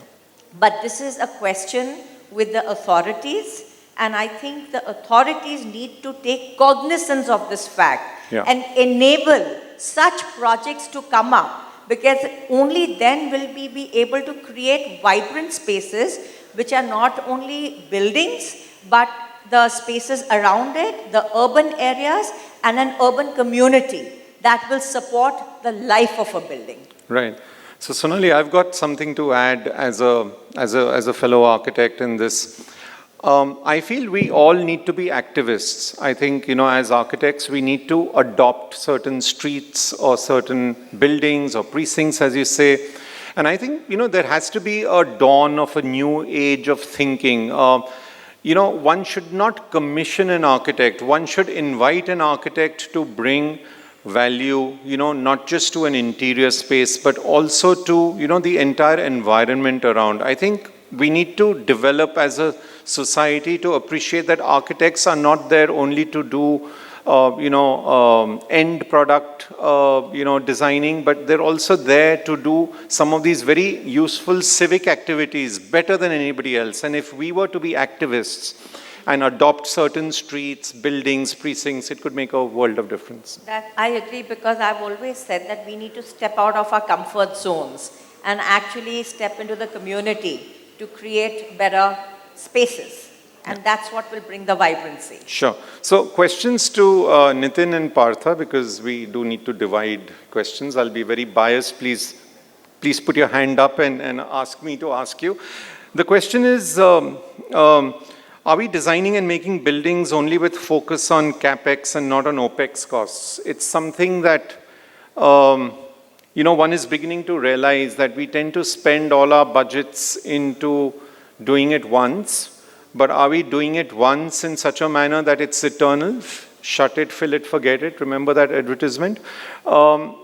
S8: But this is a question with the authorities, and I think the authorities need to take cognizance of this fact and enable such projects to come up, because only then will we be able to create vibrant spaces which are not only buildings but the spaces around it, the urban areas, and an urban community that will support the life of a building.
S7: Right. So Sonali, I've got something to add as a fellow architect in this. I feel we all need to be activists. I think, as architects, we need to adopt certain streets or certain buildings or precincts, as you say. And I think, there has to be a dawn of a new age of thinking. One should not commission an architect. One should invite an architect to bring value, not just to an interior space, but also to, the entire environment around. I think we need to develop as a society to appreciate that architects are not there only to do, end product, designing, but they're also there to do some of these very useful civic activities better than anybody else. And if we were to be activists and adopt certain streets, buildings, precincts, it could make a world of difference.
S8: That I agree, because I've always said that we need to step out of our comfort zones and actually step into the community to create better spaces. And that's what will bring the vibrancy.
S7: Sure. So questions to Nitin and Partha, because we do need to divide questions. I'll be very biased. Please put your hand up and ask me to ask you. The question is, are we designing and making buildings only with focus on CapEx and not on OpEx costs? It's something that, one is beginning to realize that we tend to spend all our budgets into doing it once, but are we doing it once in such a manner that it's eternal? Shut it, fill it, forget it. Remember that advertisement? Or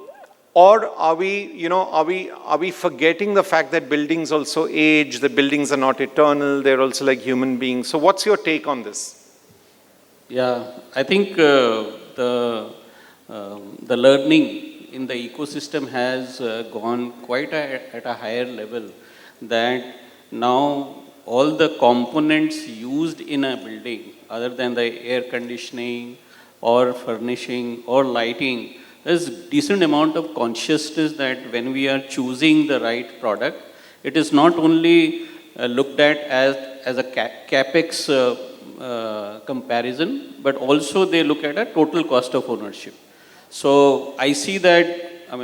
S7: are we forgetting the fact that buildings also age, the buildings are not eternal, they're also like human beings. So what's your take on this?
S10: Yeah, I think the learning in the ecosystem has gone quite at a higher level, that now all the components used in a building, other than the air conditioning or furnishing or lighting, there's decent amount of consciousness that when we are choosing the right product, it is not only looked at as a capex comparison, but also they look at a total cost of ownership. So I see that, a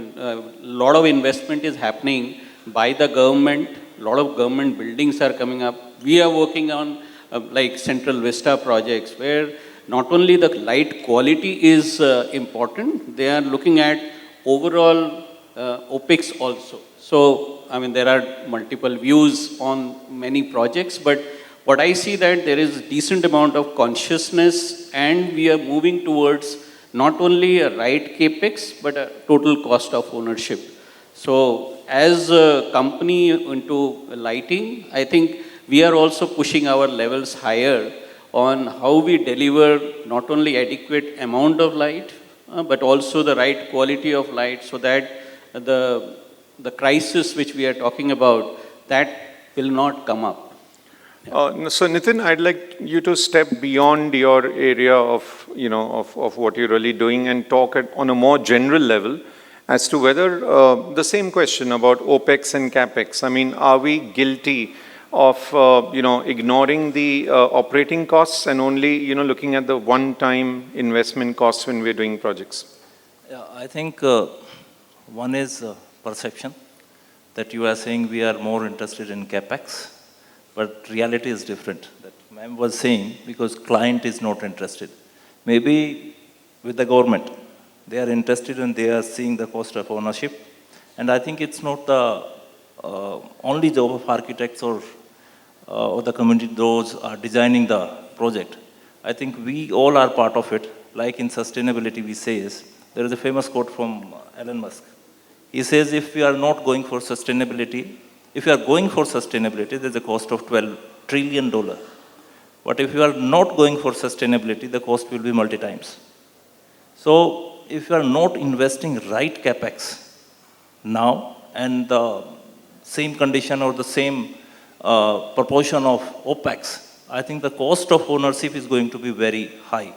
S10: lot of investment is happening by the government. A lot of government buildings are coming up. We are working on like Central Vista projects, where not only the light quality is important, they are looking at overall OpEx also. So, there are multiple views on many projects, but what I see that there is decent amount of consciousness, and we are moving towards not only a right capex, but a total cost of ownership. So, as a company into lighting, I think we are also pushing our levels higher on how we deliver not only adequate amount of light, but also the right quality of light, so that the crisis which we are talking about, that will not come up.
S7: So Nitin, I'd like you to step beyond your area of what you're really doing and talk on a more general level as to whether the same question about OpEx and CapEx. Are we guilty of ignoring the operating costs and only looking at the one-time investment costs when we're doing projects?
S13: Yeah, I think one is perception, that you are saying we are more interested in CapEx, but reality is different. That ma'am was saying because client is not interested. Maybe with the government, they are interested and they are seeing the cost of ownership. And I think it's not the only job of architects or the community, those are designing the project. I think we all are part of it. Like in sustainability, we say is, there is a famous quote from Elon Musk. He says, if we are not going for sustainability, if you are going for sustainability, there's a cost of $12 trillion. But if you are not going for sustainability, the cost will be multi-times. So if you are not investing right capex now, and the same condition or the same proportion of OPEX, I think the cost of ownership is going to be very high.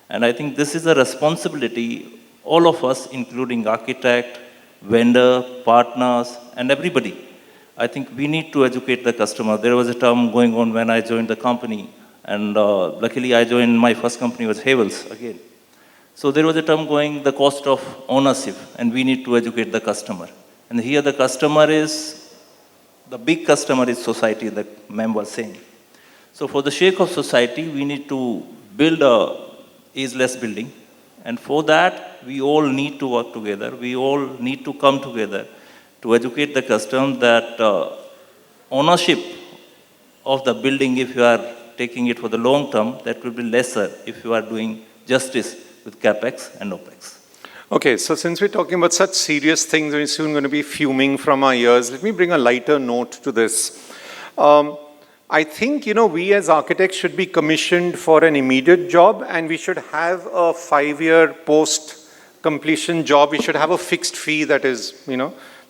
S13: And I think this is a responsibility, all of us, including architect, vendor, partners, and everybody. I think we need to educate the customer. There was a term going on when I joined the company, and luckily I joined, my first company was Havels again. So there was a term going, the cost of ownership, and we need to educate the customer. And here the customer is, the big customer is society, the ma'am was saying. So for the sake of society, we need to build a ageless building. And for that, we all need to work together. We all need to come together to educate the customer that ownership of the building, if you are taking it for the long term, that will be lesser if you are doing justice with CapEx and OPEX.
S7: Okay, so since we're talking about such serious things, we're soon going to be fuming from our ears. Let me bring a lighter note to this. I think, we as architects should be commissioned for an immediate job, and we should have a 5-year post-completion job. We should have a fixed fee that is,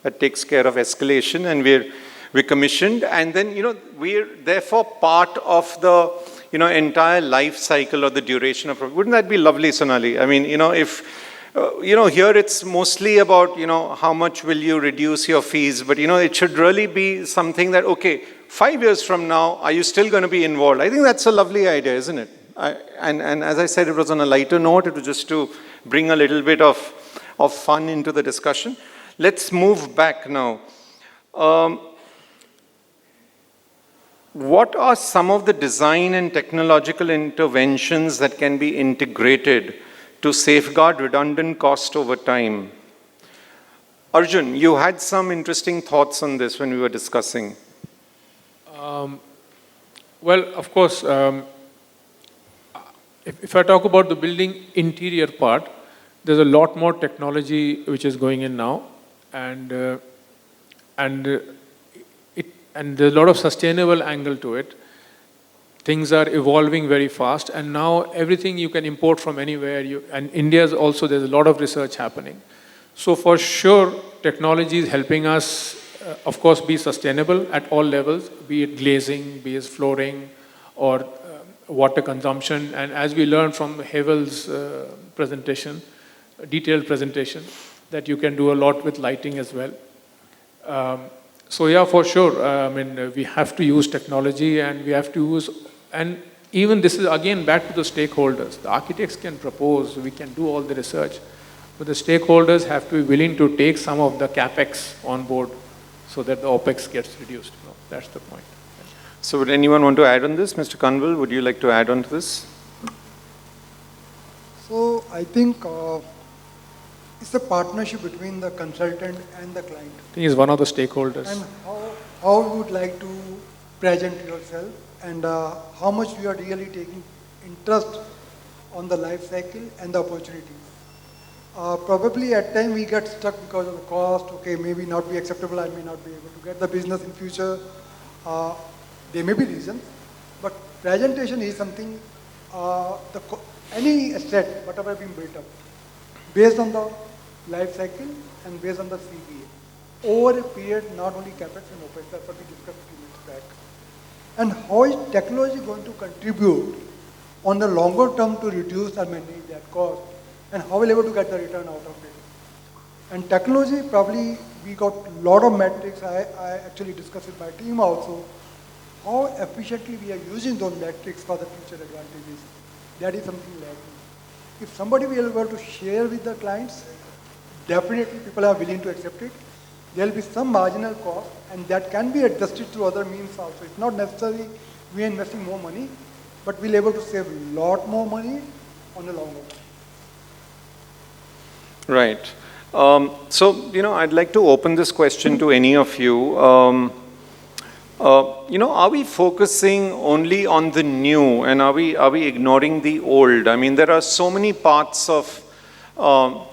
S7: that takes care of escalation, and we're commissioned. And then, we're therefore part of the, entire life cycle or the duration of, wouldn't that be lovely, Sonali? I mean, if, here it's mostly about, how much will you reduce your fees, but, it should really be something that, okay, 5 years from now, are you still going to be involved? I think that's a lovely idea, isn't it? And as I said, it was on a lighter note. It was just to bring a little bit of fun into the discussion. Let's move back now. What are some of the design and technological interventions that can be integrated to safeguard redundant cost over time? Arjun, you had some interesting thoughts on this when we were discussing.
S9: Well, of course, if I talk about the building interior part, there's a lot more technology which is going in now, and there's a lot of sustainable angle to it. Things are evolving very fast, and now everything you can import from anywhere. And India's also, there's a lot of research happening. So for sure, technology is helping us, of course, be sustainable at all levels, be it glazing, be it flooring, or water consumption. And as we learned from Havel's presentation, detailed presentation, that you can do a lot with lighting as well. So yeah, for sure, we have to use technology, and we have to use, and even this is again back to the stakeholders. The architects can propose, we can do all the research, but the stakeholders have to be willing to take some of the CapEx on board so that the OPEX gets reduced. That's the point.
S7: So would anyone want to add on this? Mr. Kanwal, would you like to add on to this?
S11: So I think it's a partnership between the consultant and the client.
S9: I think he's one of the stakeholders.
S11: And how you would like to present yourself, and how much you are really taking interest on the life cycle and the opportunities. Probably at times we get stuck because of the cost. Okay, maybe not be acceptable. I may not be able to get the business in future. There may be reasons, but presentation is something. Any asset, whatever being built up, based on the life cycle and based on the CBA, over a period, not only CapEx and OPEX. That's what we discussed a few minutes back. And how is technology going to contribute on the longer term to reduce or manage that cost, and how we'll able to get the return out of it. And technology, probably we got a lot of metrics. I actually discussed with my team also, how efficiently we are using those metrics for the future advantages. That is something lacking. If somebody will be able to share with the clients, definitely people are willing to accept it. There will be some marginal cost, and that can be adjusted through other means also. It's not necessarily we are investing more money, but we'll be able to save a lot more money on the long run.
S7: Right. So, I'd like to open this question to any of you. Are we focusing only on the new and are we ignoring the old? I mean, there are so many parts of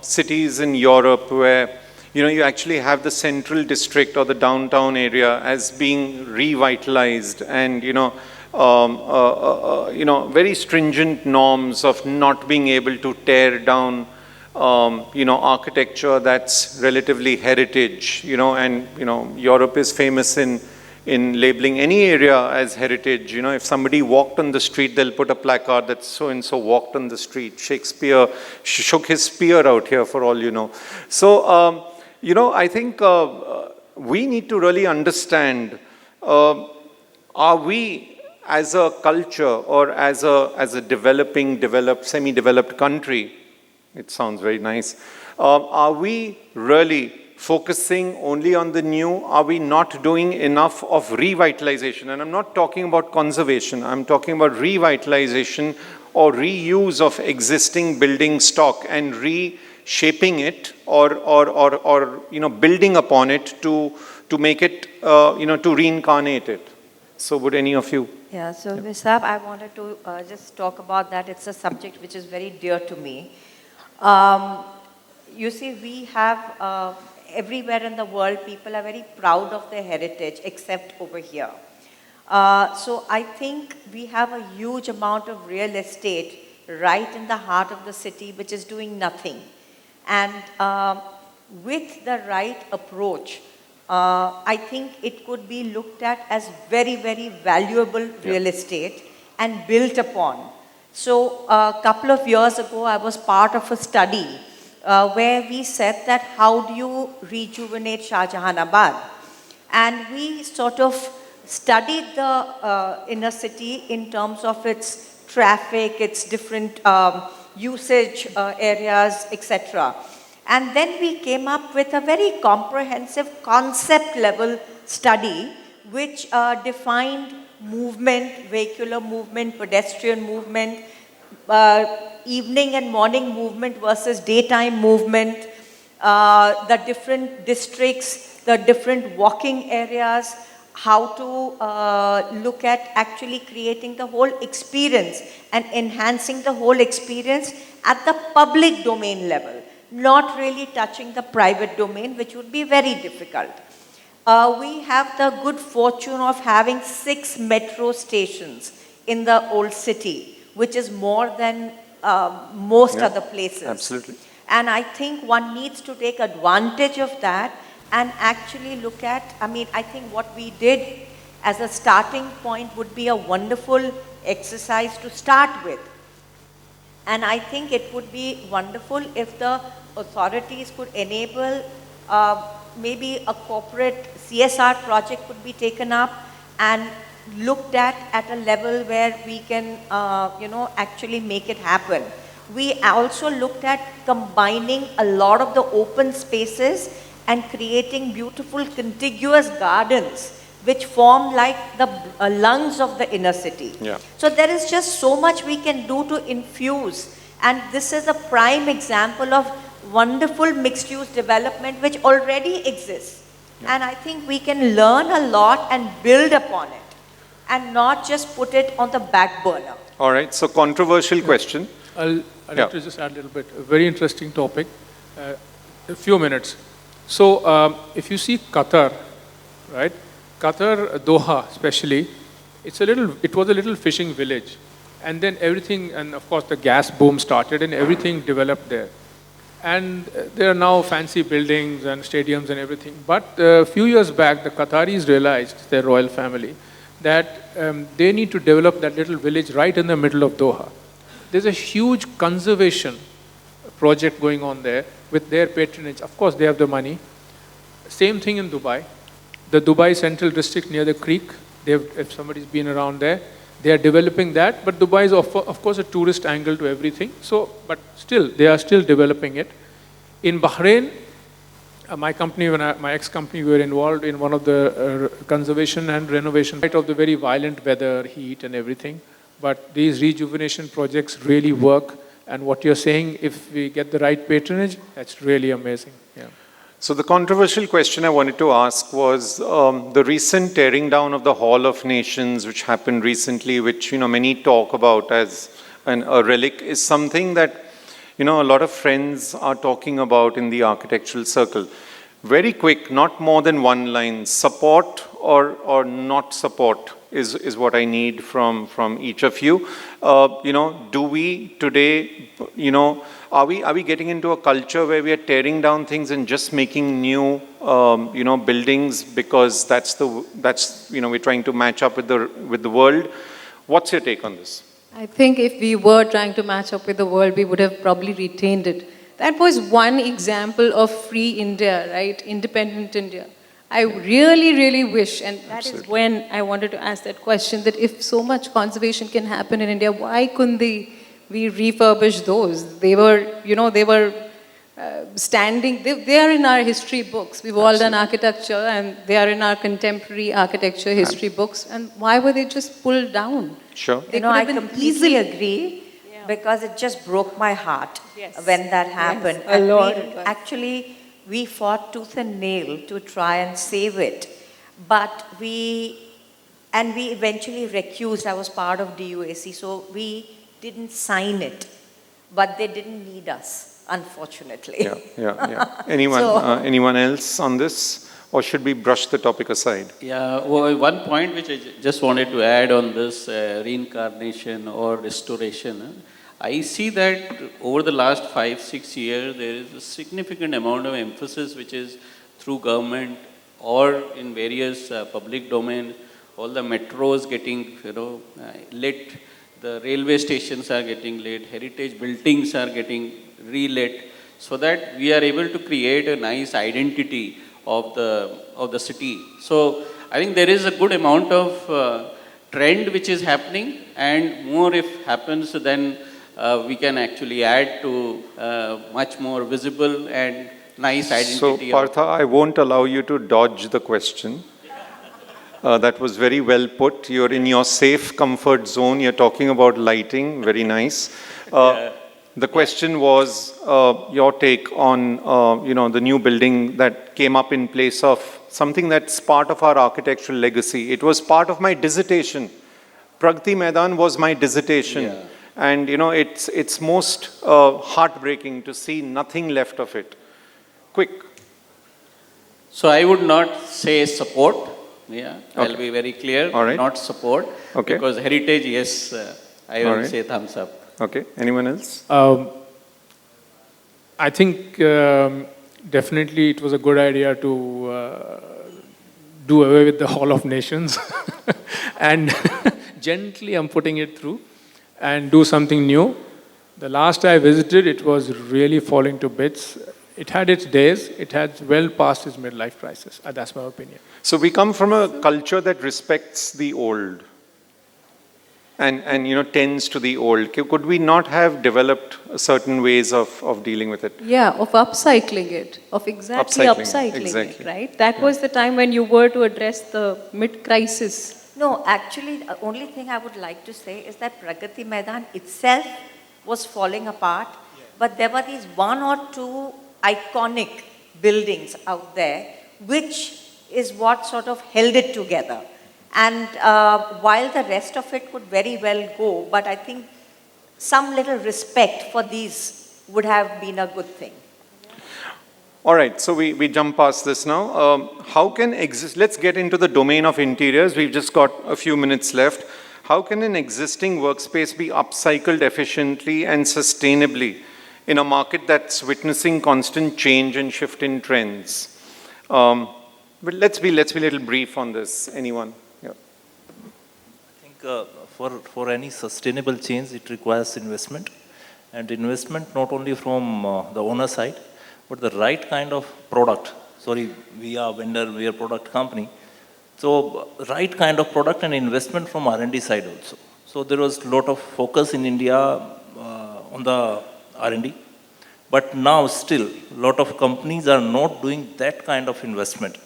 S7: cities in Europe where, you actually have the central district or the downtown area as being revitalized and, very stringent norms of not being able to tear down, architecture that's relatively heritage, and, Europe is famous in labeling any area as heritage. If somebody walked on the street, they'll put a placard that so-and-so walked on the street. Shakespeare shook his spear out here, for all you know. So, I think we need to really understand, are we as a culture or as a developed, semi-developed country, it sounds very nice, are we really focusing only on the new? Are we not doing enough of revitalization? And I'm not talking about conservation, I'm talking about revitalization or reuse of existing building stock and reshaping it or building upon it to make it, to reincarnate it. So would any of you?
S8: Yeah, so Visab, I wanted to just talk about that. It's a subject which is very dear to me. You see, we have, everywhere in the world, people are very proud of their heritage, except over here. So I think we have a huge amount of real estate right in the heart of the city, which is doing nothing. And with the right approach, I think it could be looked at as very, very valuable real estate and built upon. So a couple of years ago, I was part of a study where we said that how do you rejuvenate Shahjahanabad? And we sort of studied the inner city in terms of its traffic, its different usage areas, etc. And then we came up with a very comprehensive concept level study which defined movement, vehicular movement, pedestrian movement, evening and morning movement versus daytime movement, the different districts, the different walking areas, how to look at actually creating the whole experience and enhancing the whole experience at the public domain level, not really touching the private domain, which would be very difficult. We have the good fortune of having 6 metro stations in the old city, which is more than most other places.
S7: Absolutely.
S8: And I think one needs to take advantage of that and actually look at, I think what we did as a starting point would be a wonderful exercise to start with. And I think it would be wonderful if the authorities could enable maybe a corporate CSR project could be taken up and looked at a level where we can, actually make it happen. We also looked at combining a lot of the open spaces and creating beautiful contiguous gardens which form like the lungs of the inner city.
S7: Yeah.
S8: So there is just so much we can do to infuse, and this is a prime example of wonderful mixed-use development which already exists. Yeah. And I think we can learn a lot and build upon it and not just put it on the back burner.
S7: All right, so controversial question.
S9: I'd like to just add a little bit. A very interesting topic. A few minutes. So if you see Qatar, right? Qatar, Doha especially, it was a little fishing village. And then everything, and of course the gas boom started and everything developed there. And there are now fancy buildings and stadiums and everything. But a few years back, the Qataris realized, their royal family, that they need to develop that little village right in the middle of Doha. There's a huge conservation project going on there with their patronage. Of course, they have the money. Same thing in Dubai. The Dubai Central District near the creek, if somebody's been around there, they are developing that. But Dubai is, of course, a tourist angle to everything. So, but still, they are still developing it. In Bahrain, my company, my ex-company, we were involved in one of the conservation and renovation of the very violent weather, heat and everything. But these rejuvenation projects really work. And what you're saying, if we get the right patronage, that's really amazing. Yeah.
S7: So the controversial question I wanted to ask was the recent tearing down of the Hall of Nations, which happened recently, which many talk about as a relic, is something that a lot of friends are talking about in the architectural circle. Very quick, not more than one line. Support or not support is what I need from each of you. Do we today, are we getting into a culture where we are tearing down things and just making new, buildings because we're trying to match up with the world? What's your take on this?
S12: I think if we were trying to match up with the world, we would have probably retained it. That was one example of free India, right? Independent India. I really, really wish, and that is when I wanted to ask that question, that if so much conservation can happen in India, why couldn't we refurbish those? They were standing, they are in our history books. We've all done architecture, and they are in our contemporary architecture history books. And why were they just pulled down?
S7: Sure.
S8: I completely agree, because it just broke my heart when that happened.
S12: Yes,
S8: we fought tooth and nail to try and save it, but we eventually recused. I was part of DUAC, so we didn't sign it, but they didn't need us, unfortunately.
S7: Yeah. Anyone else on this? Or should we brush the topic aside?
S10: Yeah, well, one point which I just wanted to add on this reincarnation or restoration. I see that over the last 5-6 years, there is a significant amount of emphasis which is through government or in various public domain. All the metros getting lit, the railway stations are getting lit, heritage buildings are getting relit, so that we are able to create a nice identity of the city. So I think there is a good amount of trend which is happening, and more if happens, then we can actually add to much more visible and nice identity.
S7: So Partha, I won't allow you to dodge the question. That was very well put. You're in your safe comfort zone. You're talking about lighting. Very nice. The question was your take on the new building that came up in place of something that's part of our architectural legacy. It was part of my dissertation. Pragati Maidan was my dissertation.
S10: Yeah.
S7: And it's most heartbreaking to see nothing left of it. Quick.
S10: So I would not say support. Yeah,
S7: Okay.
S10: I'll be very clear.
S7: All right.
S10: Not support.
S7: Okay.
S10: Because heritage, yes, I
S7: All
S10: will
S7: right.
S10: say thumbs up.
S7: Okay. Anyone else?
S9: I think definitely it was a good idea to do away with the Hall of Nations and gently I'm putting it through and do something new. The last I visited, it was really falling to bits. It had its days. It had well past its midlife crisis. That's my opinion.
S7: So we come from a culture that respects the old and tends to the old. Could we not have developed certain ways of dealing with it?
S12: Yeah, of upcycling it, of exactly upcycling it, right? That was the time when you were to address the mid-crisis.
S8: No, actually, the only thing I would like to say is that Pragati Maidan itself was falling apart, but there were these one or two iconic buildings out there, which is what sort of held it together. And while the rest of it could very well go, but I think some little respect for these would have been a good thing.
S7: All right, so we jump past this now. Let's get into the domain of interiors. We've just got a few minutes left. How can an existing workspace be upcycled efficiently and sustainably in a market that's witnessing constant change and shift in trends? But let's be a little brief on this. Anyone? Yeah.
S13: I think for any sustainable change, it requires investment. And investment not only from the owner side, but the right kind of product. Sorry, we are vendor, we are product company. So right kind of product and investment from R&D side also. So there was a lot of focus in India on the R&D. But now still, a lot of companies are not doing that kind of investment.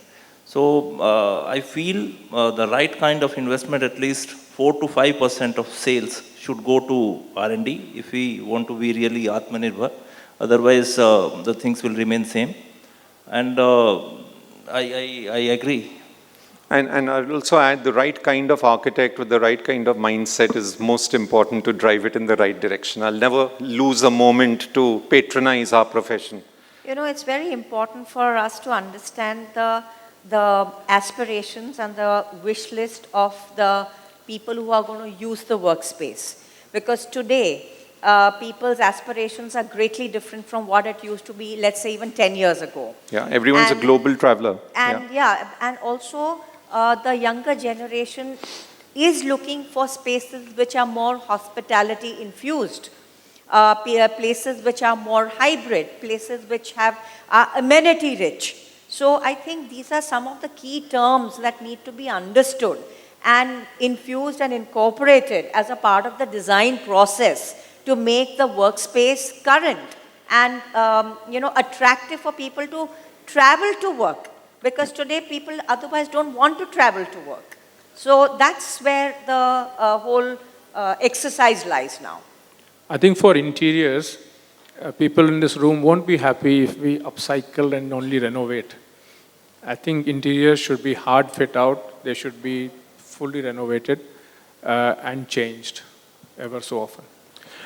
S13: So I feel the right kind of investment, at least 4 to 5% of sales should go to R&D if we want to be really Atmanirbhar. Otherwise, the things will remain same. And I agree.
S7: And I'll also add the right kind of architect with the right kind of mindset is most important to drive it in the right direction. I'll never lose a moment to patronize our profession.
S8: You know, it's very important for us to understand the aspirations and the wish list of the people who are going to use the workspace. Because today, people's aspirations are greatly different from what it used to be, let's say, even 10 years ago.
S7: Yeah, everyone's a global traveler.
S8: And and also the younger generation is looking for spaces which are more hospitality infused, places which are more hybrid, places which have amenity rich. So I think these are some of the key terms that need to be understood and infused and incorporated as a part of the design process to make the workspace current and attractive for people to travel to work. Because today people otherwise don't want to travel to work. So that's where the whole exercise lies now.
S9: I think for interiors, people in this room won't be happy if we upcycle and only renovate. I think interiors should be hard fit out. They should be fully renovated and changed ever so often.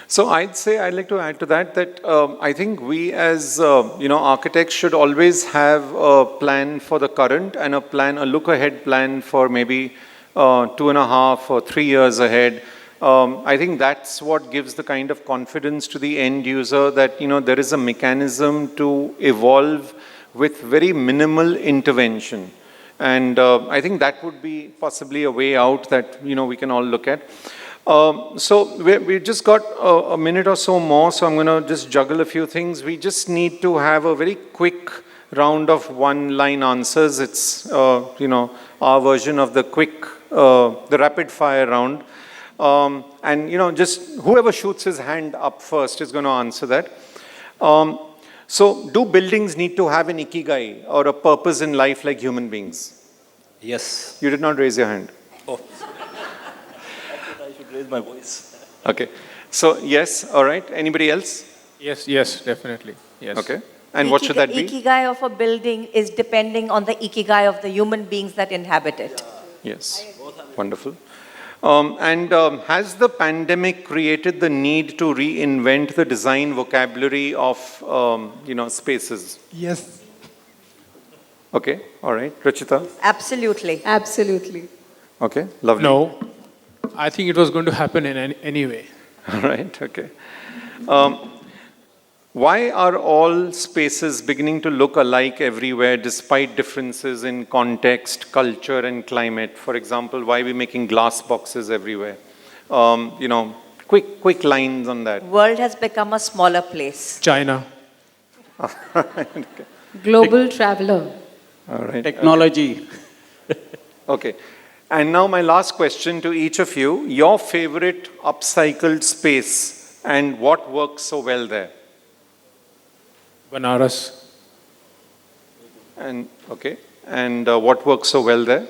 S7: So I'd like to add to that I think we as architects should always have a plan for the current and a look ahead plan for maybe 2.5 or 3 years ahead. I think that's what gives the kind of confidence to the end user that there is a mechanism to evolve with very minimal intervention. And I think that would be possibly a way out that we can all look at. So we've just got a minute or so more, so I'm going to just juggle a few things. We just need to have a very quick round of one-line answers. It's, our version of the the rapid-fire round. And, just whoever shoots his hand up first is going to answer that. So do buildings need to have an ikigai or a purpose in life like human beings?
S13: Yes.
S7: You did not raise your hand.
S13: Oh. I should raise my voice.
S7: Okay. So, yes, all right. Anybody else?
S9: Yes, definitely. Yes.
S7: Okay. And what should that be?
S8: Ikigai of a building is depending on the ikigai of the human beings that inhabit it.
S7: Yes. Wonderful. Has the pandemic created the need to reinvent the design vocabulary of, spaces?
S11: Yes.
S7: Okay. All right. Rachita?
S8: Absolutely.
S12: Absolutely.
S7: Okay. Lovely.
S9: No. I think it was going to happen in any way.
S7: All right. Okay. Why are all spaces beginning to look alike everywhere despite differences in context, culture, and climate? For example, why are we making glass boxes everywhere? Quick lines on that.
S8: World has become a smaller place.
S9: China.
S7: Okay.
S12: Global traveler.
S7: All right.
S10: Technology.
S7: Okay. And now my last question to each of you. Your favorite upcycled space and what works so well there?
S9: Banaras.
S7: And okay, and what works so well there?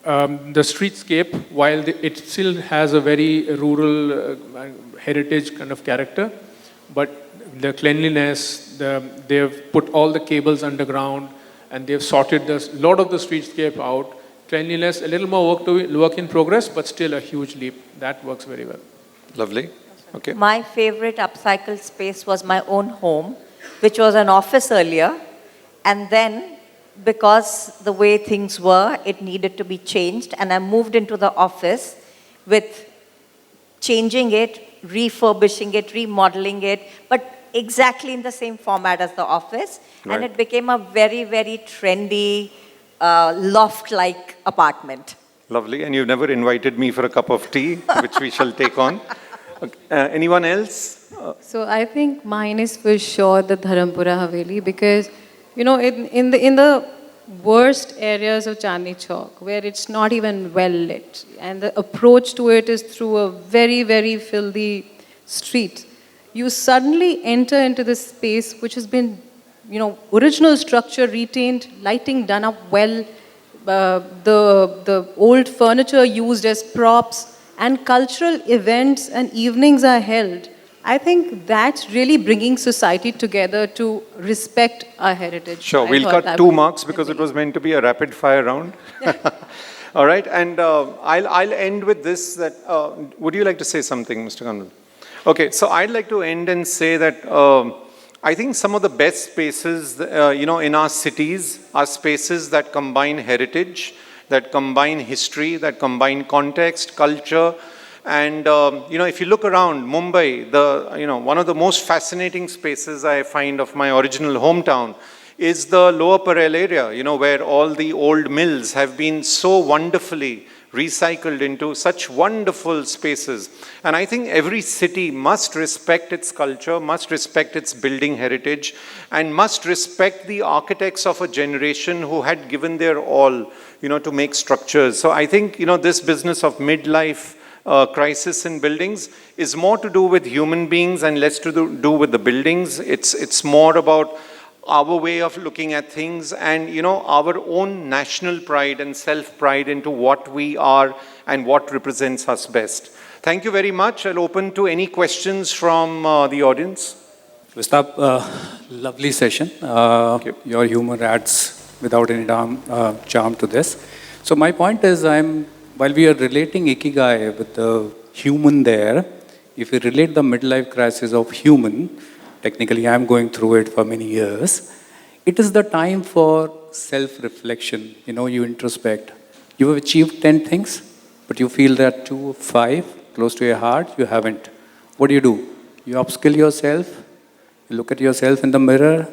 S9: The streetscape, while it still has a very rural heritage kind of character, but the cleanliness, they've put all the cables underground and they've sorted a lot of the streetscape out. Cleanliness, a little more work in progress, but still a huge leap. That works very well.
S7: Lovely. Okay.
S8: My favorite upcycled space was my own home, which was an office earlier. And then, because the way things were, it needed to be changed. And I moved into the office with changing it, refurbishing it, remodeling it, but exactly in the same format as the office. Right. And it became a very, very trendy, loft-like apartment.
S7: Lovely. And you've never invited me for a cup of tea, which we shall take on. Okay. Anyone else?
S12: So I think mine is for sure the Dharampura Haveli because, in the worst areas of Chandni Chowk, where it's not even well lit, and the approach to it is through a very, very filthy street, you suddenly enter into this space which has been, original structure retained, lighting done up well, the old furniture used as props, and cultural events and evenings are held. I think that's really bringing society together to respect our heritage.
S7: Sure,
S12: I
S7: we'll
S12: thought
S7: cut
S12: that
S7: 2
S12: was
S7: marks because it was meant to be a rapid fire round. All right, and I'll end with this, that, would you like to say something, Mr. Kanwal? Okay, so I'd like to end and say that I think some of the best spaces, in our cities are spaces that combine heritage, that combine history, that combine context, culture. And, if you look around Mumbai, one of the most fascinating spaces I find of my original hometown is the Lower Parel area, where all the old mills have been so wonderfully recycled into such wonderful spaces. And I think every city must respect its culture, must respect its building heritage, and must respect the architects of a generation who had given their all, to make structures. So I think, this business of midlife crisis in buildings is more to do with human beings and less to do with the buildings. It's more about our way of looking at things and, our own national pride and self-pride into what we are and what represents us best. Thank you very much. I'll open to any questions from the audience.
S14: Vistap, lovely session. Your humor adds without any charm to this. So my point is, while we are relating Ikigai with the human there, if we relate the midlife crisis of human, technically I'm going through it for many years, it is the time for self-reflection. You introspect. You have achieved 10 things, but you feel that 2 or 5 close to your heart, you haven't. What do? You upskill yourself, you look at yourself in the mirror,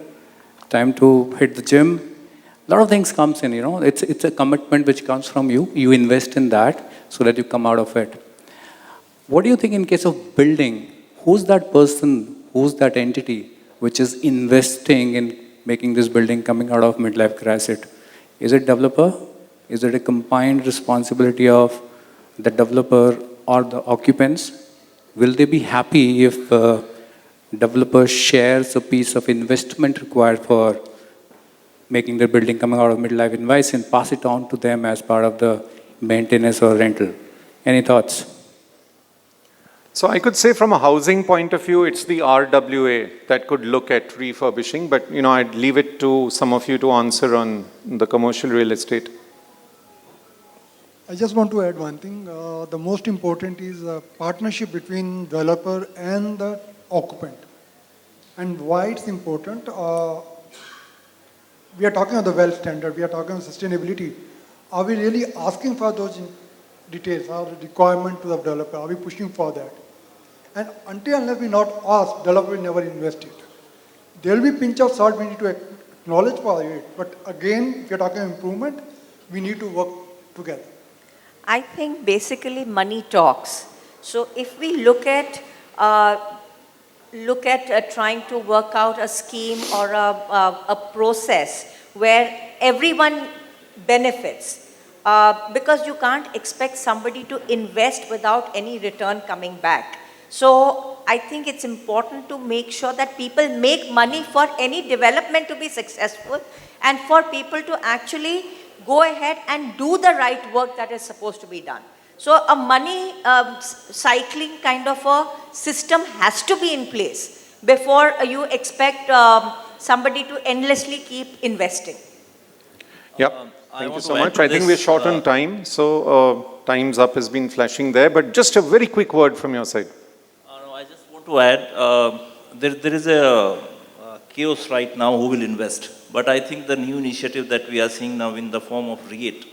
S14: time to hit the gym. A lot of things comes in, It's a commitment which comes from you. You invest in that so that you come out of it. What do you think in case of building? Who's that person, who's that entity which is investing in making this building coming out of midlife crisis? Is it developer? Is it a combined responsibility of the developer or the occupants? Will they be happy if developer shares a piece of investment required for making the building coming out of midlife crisis and pass it on to them as part of the maintenance or rental? Any thoughts?
S7: So I could say from a housing point of view, it's the RWA that could look at refurbishing, but I'd leave it to some of you to answer on the commercial real estate.
S11: I just want to add one thing. The most important is a partnership between developer and the occupant. And why it's important, we are talking about the wealth standard, we are talking about sustainability. Are we really asking for those details or requirement to the developer? Are we pushing for that? And until unless we not ask, developer will never invest it. There will be pinch of salt we need to acknowledge for it. But again, if you're talking improvement, we need to work together.
S8: I think basically money talks. So if we look at trying to work out a scheme or a process where everyone benefits, because you can't expect somebody to invest without any return coming back. So I think it's important to make sure that people make money for any development to be successful and for people to actually go ahead and do the right work that is supposed to be done. So a money cycling kind of a system has to be in place before you expect somebody to endlessly keep investing.
S7: Yep. Thank you so much. I think we're short on time, so time's up has been flashing there, but just a very quick word from your side.
S13: I just want to add, there is a chaos right now who will invest. But I think the new initiative that we are seeing now in the form of REIT,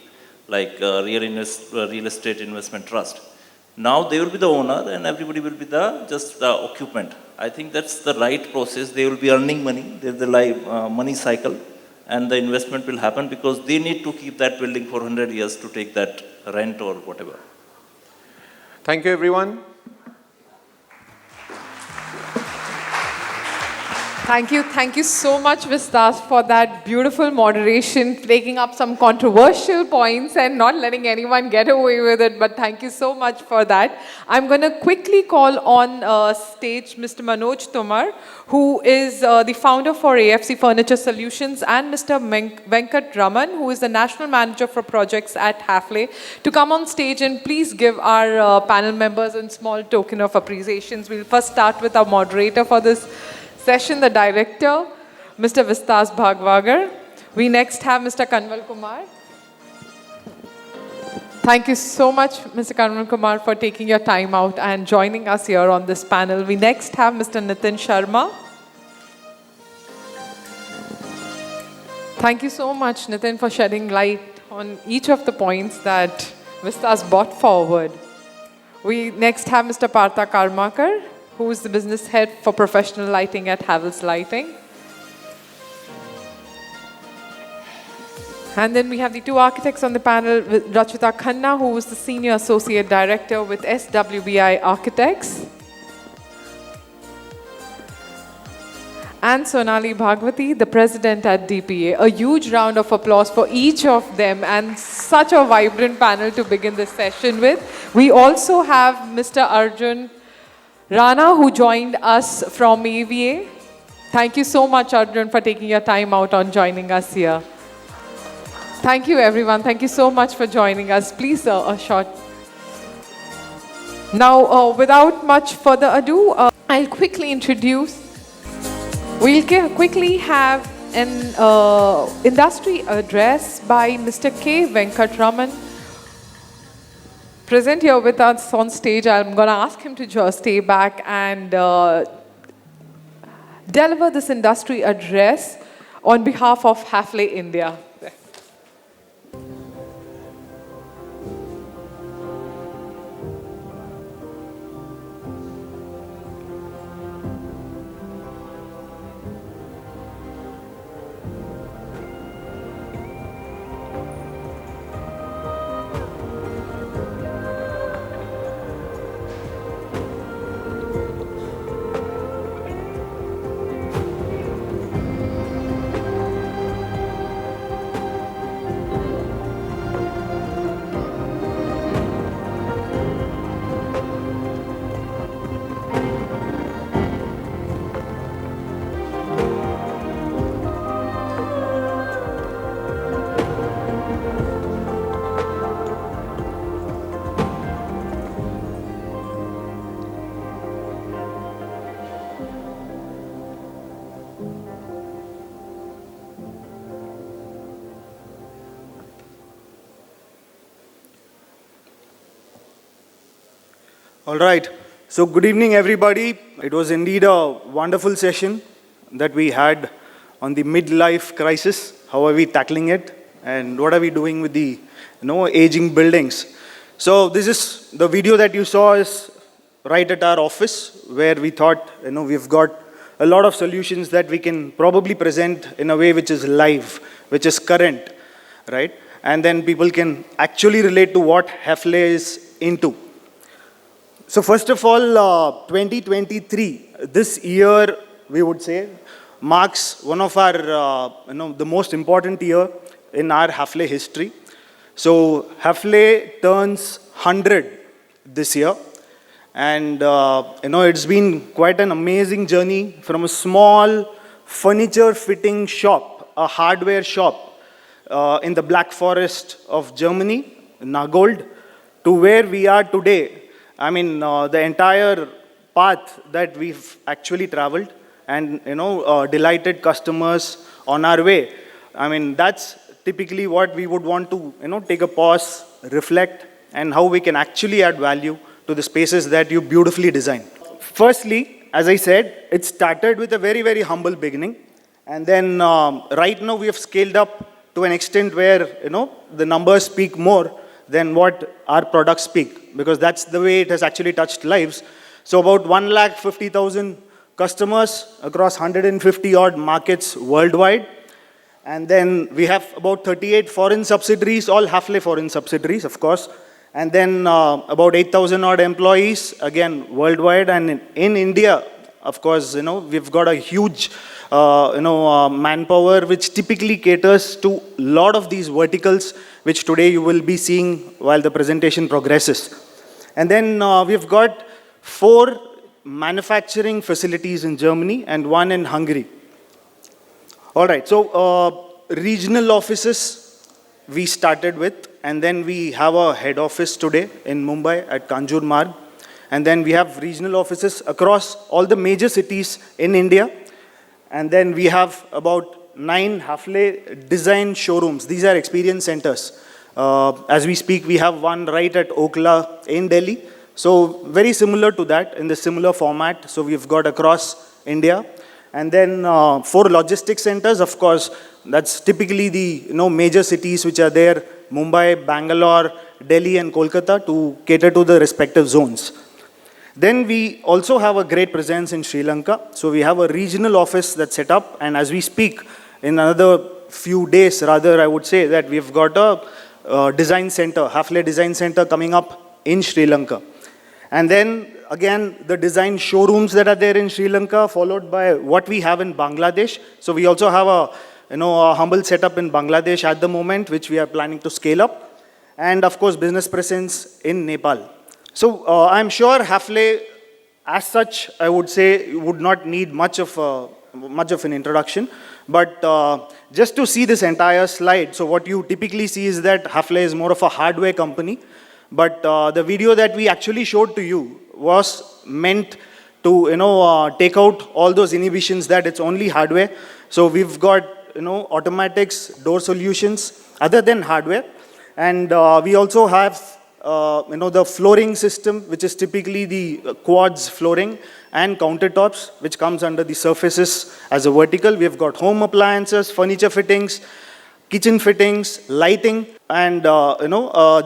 S13: like Real Estate Investment Trust, now they will be the owner and everybody will be just the occupant. I think that's the right process. They will be earning money. There's the money cycle and the investment will happen because they need to keep that building for 100 years to take that rent or whatever.
S7: Thank you, everyone.
S1: Thank you so much, Vistas, for that beautiful moderation, taking up some controversial points and not letting anyone get away with it. But thank you so much for that. I'm going to quickly call on stage Mr. Manoj Tomar, who is the founder for AFC Furniture Solutions, and Mr. Venkat Raman, who is the National Manager for Projects at Hafele, to come on stage and please give our panel members a small token of appreciations. We'll first start with our moderator for this session, the director, Mr. Vistas Bhagwagar. We next have Mr. Kanwal Kumar. Thank you so much, Mr. Kanwal Kumar, for taking your time out and joining us here on this panel. We next have Mr. Nitin Sharma. Thank you so much, Nitin, for shedding light on each of the points that Vistas brought forward. We next have Mr. Partha Karmakar, who is the business head for professional lighting at Havells Lighting. And then we have the two architects on the panel, Rachita Khanna, who is the senior associate director with SWBI Architects, and Sonali Bhagwati, the president at DPA. A huge round of applause for each of them, and such a vibrant panel to begin this session with. We also have Mr. Arjun Rana, who joined us from AVA. Thank you so much, Arjun, for taking your time out on joining us here. Thank you, everyone. Thank you so much for joining us. Please, a short. Now, without much further ado, I'll quickly introduce. We'll quickly have an industry address by Mr. K. Venkatraman, present here with us on stage. I'm going to ask him to just stay back and deliver this industry address on behalf of Hafele India.
S15: All right. So good evening, everybody. It was indeed a wonderful session that we had on the midlife crisis. How are we tackling it? And what are we doing with the aging buildings? So this is the video that you saw is right at our office, where we thought, we've got a lot of solutions that we can probably present in a way which is live, which is current, right? And then people can actually relate to what Hafele is into. So first of all, 2023, this year, we would say, marks one of our, the most important year in our Hafele history. So Hafele turns 100 this year. And, it's been quite an amazing journey from a small furniture fitting shop, a hardware shop in the Black Forest of Germany, Nagold, to where we are today. I mean, the entire path that we've actually traveled and, delighted customers on our way. I mean, that's typically what we would want to, take a pause, reflect, and how we can actually add value to the spaces that you beautifully design. Firstly, as I said, it started with a very, very humble beginning. And then right now we have scaled up to an extent where, the numbers speak more than what our products speak, because that's the way it has actually touched lives. So about 150,000 customers across 150 odd markets worldwide. And then we have about 38 foreign subsidiaries, all Hafele foreign subsidiaries, of course. And then about 8,000 odd employees, again, worldwide. And in India, of course, we've got a huge manpower, which typically caters to a lot of these verticals, which today you will be seeing while the presentation progresses. And then we've got 4 manufacturing facilities in Germany and 1 in Hungary. All right, so regional offices we started with, and then we have a head office today in Mumbai at Kanjur Marg. And then we have regional offices across all the major cities in India. And then we have about 9 Hafele design showrooms. These are experience centers. As we speak, we have one right at Okla in Delhi. So very similar to that, in the similar format. So we've got across India. And then 4 logistics centers, of course, that's typically the major cities which are there, Mumbai, Bangalore, Delhi and Kolkata, to cater to the respective zones. Then we also have a great presence in Sri Lanka. So we have a regional office that's set up, and as we speak, in another few days, rather, I would say that we've got a design center, Hafele Design Center coming up in Sri Lanka. And then again, the design showrooms that are there in Sri Lanka, followed by what we have in Bangladesh. So we also have a humble setup in Bangladesh at the moment, which we are planning to scale up. And of course, business presence in Nepal. So I'm sure Hafele, as such, I would say, would not need much of an introduction. But just to see this entire slide, so what you typically see is that Hafele is more of a hardware company. But the video that we actually showed to you was meant to take out all those inhibitions that it's only hardware. So we've got automatics, door solutions other than hardware, and we also have the flooring system, which is typically the quartz flooring, and countertops, which comes under the surfaces as a vertical. We've got home appliances, furniture fittings, kitchen fittings, lighting, and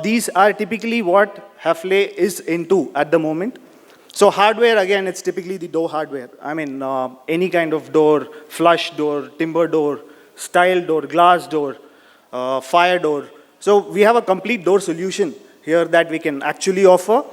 S15: these are typically what Hafele is into at the moment. So hardware, again, it's typically the door hardware. I mean, any kind of door, flush door, timber door, style door, glass door, fire door. So we have a complete door solution here that we can actually offer.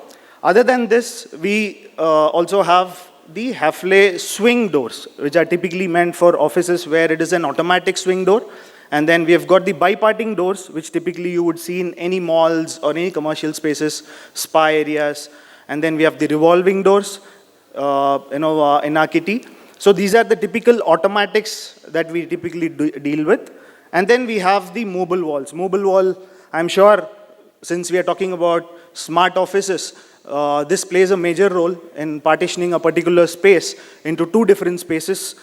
S15: Other than this, we also have the Hafele swing doors, which are typically meant for offices where it is an automatic swing door. And then we have got the biparting doors, which typically you would see in any malls or any commercial spaces, spa areas. And then we have the revolving doors, in our kitty. So these are the typical automatics that we typically deal with. And then we have the mobile walls. Mobile wall, I'm sure, since we are talking about smart offices, this plays a major role in partitioning a particular space into 2 different spaces,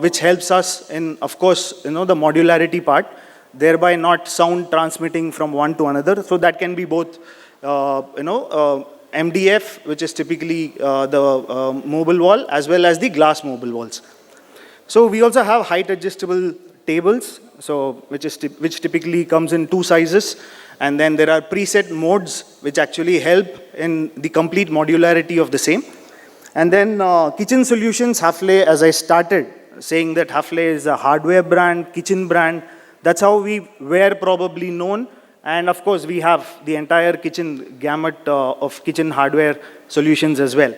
S15: which helps us in, of course, the modularity part, thereby not sound transmitting from one to another. So that can be both, MDF, which is typically the mobile wall, as well as the glass mobile walls. So we also have height adjustable tables, so which typically comes in 2 sizes. And then there are preset modes, which actually help in the complete modularity of the same. And then kitchen solutions, Hafele, as I started saying that Hafele is a hardware brand, kitchen brand. That's how we were probably known. And of course, we have the entire kitchen gamut of kitchen hardware solutions as well.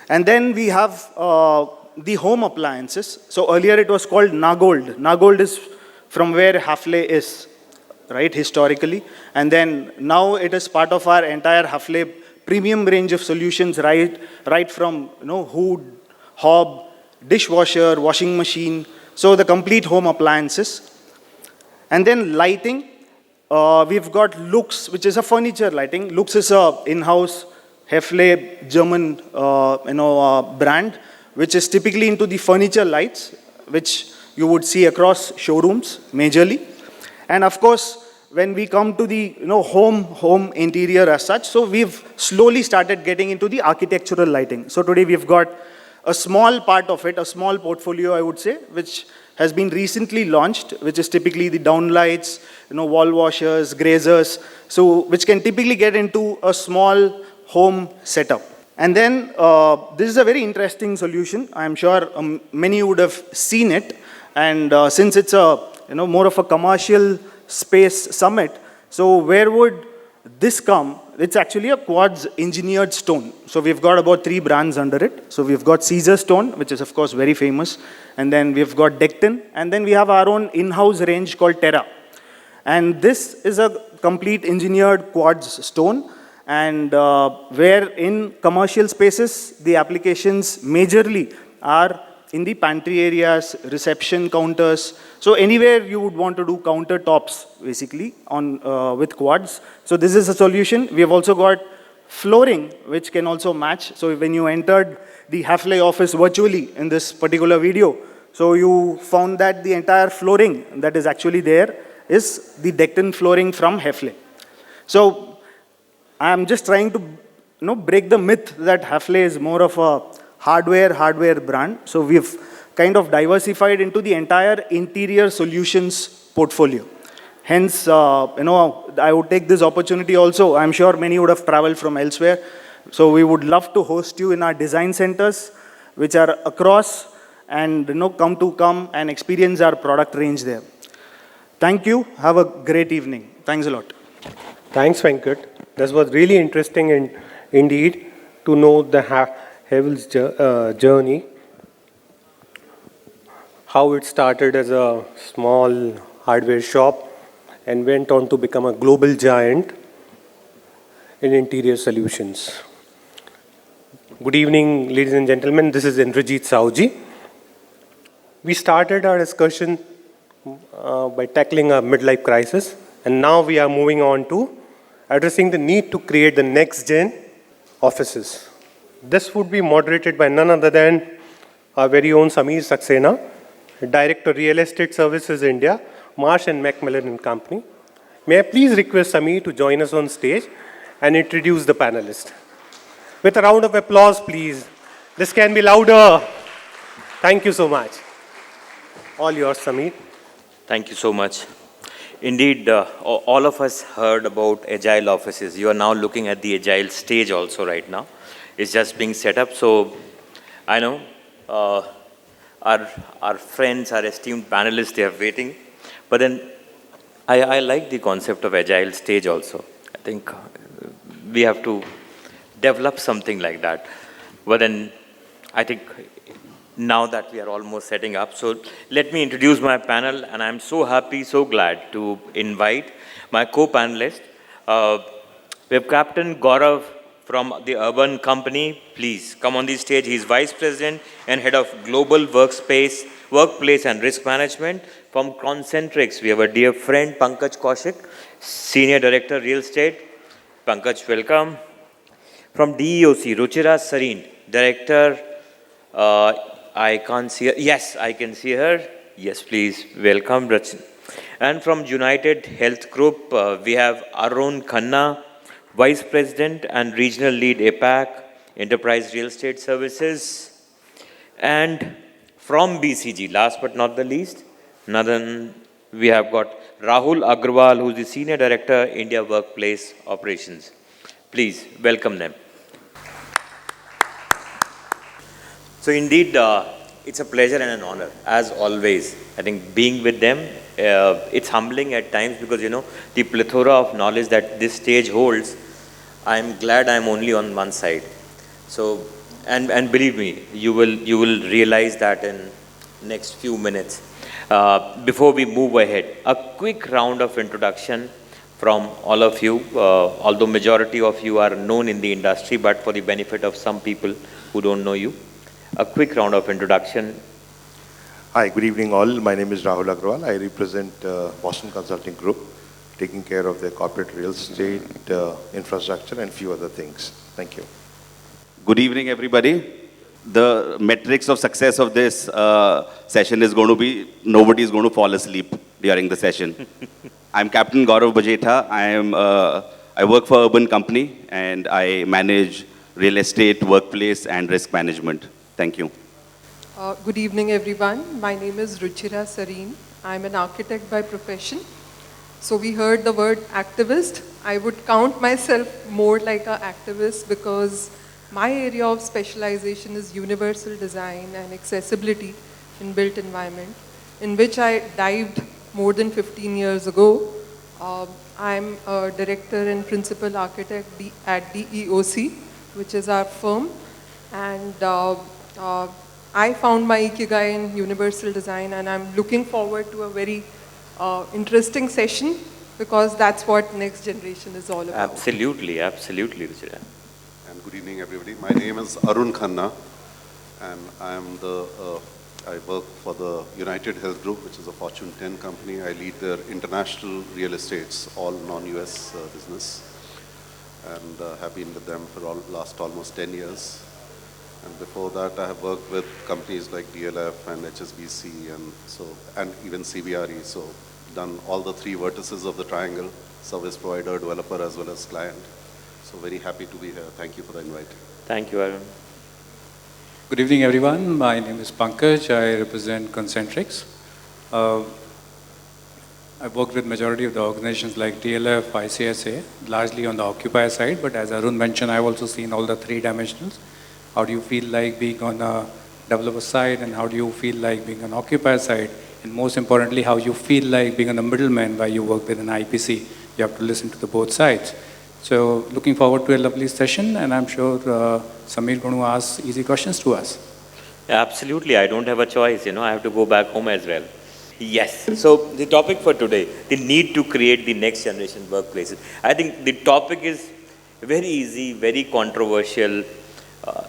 S15: And then we have the home appliances. So earlier it was called Nagold. Nagold is from where Hafele is, right, historically. And then now it is part of our entire Hafele premium range of solutions, right from hood, hob, dishwasher, washing machine. So the complete home appliances. And then lighting. We've got Lux, which is a furniture lighting. Lux is a in-house Hafele German brand, which is typically into the furniture lights, which you would see across showrooms majorly. And of course, when we come to the home interior as such, so we've slowly started getting into the architectural lighting. So today we've got a small part of it, a small portfolio, I would say, which has been recently launched, which is typically the downlights, wall washers, grazers, so which can typically get into a small home setup. And then this is a very interesting solution. I'm sure many would have seen it. And since it's a more of a commercial space summit, so where would this come? it's actually a quartz engineered stone. So we've got about 3 brands under it. So we've got Caesar stone, which is of course very famous. And then we've got Decton. And then we have our own in-house range called Terra. And this is a complete engineered quartz stone. And where in commercial spaces, the applications majorly are in the pantry areas, reception counters. So anywhere you would want to do countertops, basically, on with quartz. So this is a solution. We have also got flooring, which can also match. So when you entered the Hafele office virtually in this particular video, so you found that the entire flooring that is actually there is the Decton flooring from Hafele. So I'm just trying to break the myth that Hafele is more of a hardware brand. So we've kind of diversified into the entire interior solutions portfolio. Hence, I would take this opportunity also. I'm sure many would have traveled from elsewhere. So we would love to host you in our design centers, which are across, and come and experience our product range there. Thank you. Have a great evening. Thanks a lot.
S16: Thanks, Venkat. This was really interesting and indeed to know the Havel's journey, how it started as a small hardware shop and went on to become a global giant in interior solutions. Good evening, ladies and gentlemen. This is Indrajit Sahuji. We started our discussion by tackling a midlife crisis, and now we are moving on to addressing the need to create the next-gen offices. This would be moderated by none other than our very own Sameer Saxena, Director Real Estate Services India, Marsh & Macmillan & Company. May I please request Sameer to join us on stage and introduce the panelists. With a round of applause, please. This can be louder. Thank you so much. All yours, Sameer.
S17: Thank you so much. Indeed, all of us heard about agile offices. You are now looking at the agile stage also right now. It's just being set up. So I know our friends, our esteemed panelists, they are waiting. But then I like the concept of agile stage also. I think we have to develop something like that. But then I think now that we are almost setting up, so let me introduce my panel, and I'm so happy, so glad to invite my co-panelist. We have Captain Gaurav from the Urban Company. Please come on the stage. He's Vice President and Head of Global Workplace and Risk Management. From Concentrix, we have a dear friend, Pankaj Kaushik, Senior Director, Real Estate. Pankaj, welcome. From DEOC, Ruchira Sareen, Director, I can't see her. Yes, I can see her. Yes, please, welcome, Rachin. And from United Health Group, we have Arun Khanna, Vice President and Regional Lead APAC, Enterprise Real Estate Services. And from BCG, last but not the least, we have got Rahul Agrawal, who is the Senior Director, India Workplace Operations. Please, welcome them. So indeed, it's a pleasure and an honor, as always. I think being with them, it's humbling at times because, the plethora of knowledge that this stage holds, I'm glad I'm only on one side. So, and believe me, you will realize that in next few minutes. Before we move ahead, a quick round of introduction from all of you, although majority of you are known in the industry, but for the benefit of some people who don't know you. A quick round of introduction.
S18: Hi, good evening all. My name is Rahul Agrawal. I represent Boston Consulting Group, taking care of their corporate real estate, infrastructure, and few other things. Thank you.
S19: Good evening, everybody. The metrics of success of this session is going to be nobody is going to fall asleep during the session. I'm Captain Gaurav Bajeta. I work for Urban Company, and I manage real estate, workplace, and risk management. Thank you.
S20: Good evening, everyone. My name is Ruchira Sareen. I'm an architect by profession. So we heard the word activist. I would count myself more like an activist because my area of specialization is universal design and accessibility in built environment, in which I dived more than 15 years ago. I'm a director and principal architect at DEOC, which is our firm. And I found my Ikigai in universal design, and I'm looking forward to a very interesting session, because that's what next generation is all about.
S17: Absolutely, absolutely, Ruchira.
S21: And good evening, everybody. My name is Arun Khanna, and I work for the United Health Group, which is a Fortune 10 company. I lead their international real estates, all non-US business, and have been with them for last almost 10 years. And before that, I have worked with companies like DLF and HSBC and even CBRE. So done all the three vertices of the triangle: service provider, developer, as well as client. So very happy to be here. Thank you for the invite.
S17: Thank you, Arun.
S14: Good evening, everyone. My name is Pankaj. I represent Concentrix. I've worked with majority of the organizations like DLF, ICSA, largely on the occupier side, but as Arun mentioned, I've also seen all the three dimensions. How do you feel like being on a developer side, and how do you feel like being on occupier side? And most importantly, how you feel like being a middleman while you work with an IPC. You have to listen to the both sides. So looking forward to a lovely session, and I'm sure Samir is going to ask easy questions to us.
S17: Absolutely, I don't have a choice, I have to go back home as well. Yes, so the topic for today, the need to create the next generation workplaces. I think the topic is very easy, very controversial,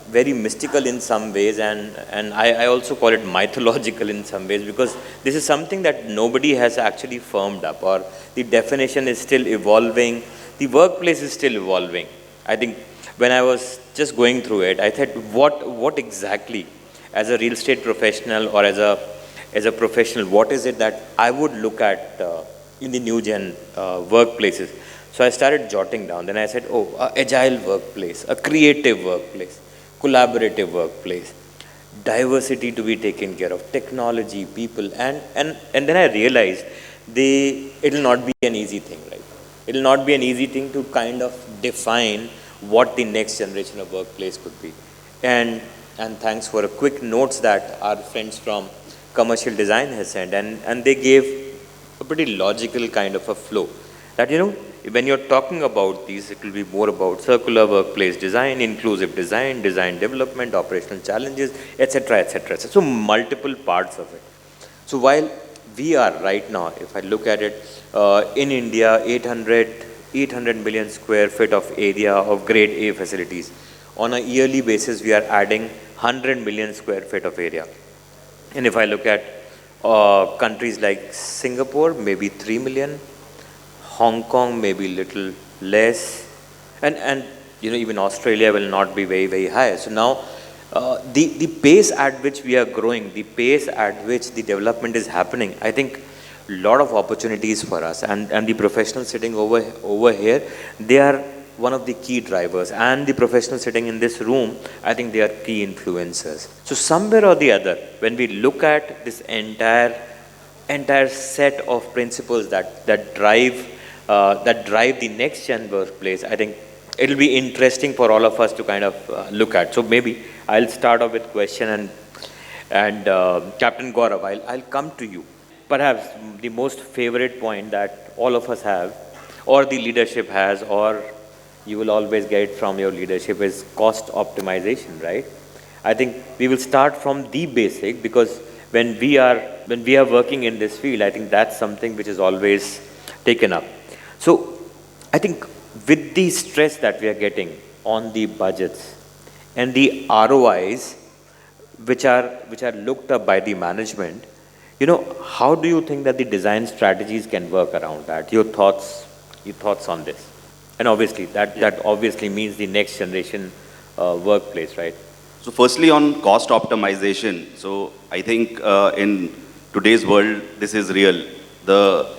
S17: very mystical in some ways, and I also call it mythological in some ways, because this is something that nobody has actually firmed up, or the definition is still evolving. The workplace is still evolving. I think when I was just going through it, I thought, what exactly, as a real estate professional or as a professional, what is it that I would look at in the new gen workplaces? So I started jotting down. Then I said, agile workplace, a creative workplace, collaborative workplace, diversity to be taken care of, technology, people, and then I realized it will not be an easy thing, right? It will not be an easy thing to kind of define what the next generation of workplace could be. And thanks for a quick notes that our friends from commercial design has sent, and they gave a pretty logical kind of a flow. That, when you're talking about these, it will be more about circular workplace design, inclusive design, design development, operational challenges, etc., etc., etc. So multiple parts of it. So while we are right now, if I look at it, in India, 800 million square feet of area of grade A facilities. On a yearly basis, we are adding 100 million square feet of area. And if I look at countries like Singapore, maybe 3 million, Hong Kong maybe little less, and even Australia will not be very, very high. So now the pace at which we are growing, the pace at which the development is happening, I think a lot of opportunities for us, and the professionals sitting over here, they are one of the key drivers, and the professionals sitting in this room, I think they are key influencers. So somewhere or the other, when we look at this entire set of principles that drive the next gen workplace, I think it'll be interesting for all of us to kind of look at. So maybe I'll start off with question, and Captain Gaurav, I'll come to you. Perhaps the most favorite point that all of us have, or the leadership has, or you will always get it from your leadership, is cost optimization, right? I think we will start from the basic, because when we are working in this field, I think that's something which is always taken up. So I think with the stress that we are getting on the budgets and the ROIs, which are looked up by the management, how do you think that the design strategies can work around that? Your thoughts on this? And obviously, that obviously means the next generation workplace, right?
S19: So firstly, on cost optimization, so I think in today's world, this is real. The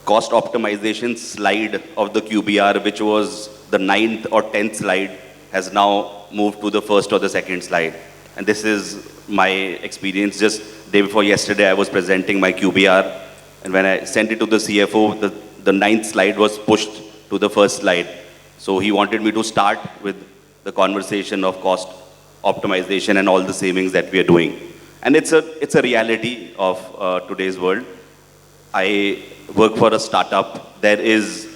S19: cost optimization slide of the QBR, which was the 9th or 10th slide, has now moved to the first or the second slide. And this is my experience. Just day before yesterday, I was presenting my QBR, and when I sent it to the CFO, the 9th slide was pushed to the first slide. So he wanted me to start with the conversation of cost optimization and all the savings that we are doing. And it's a reality of today's world. I work for a startup, there is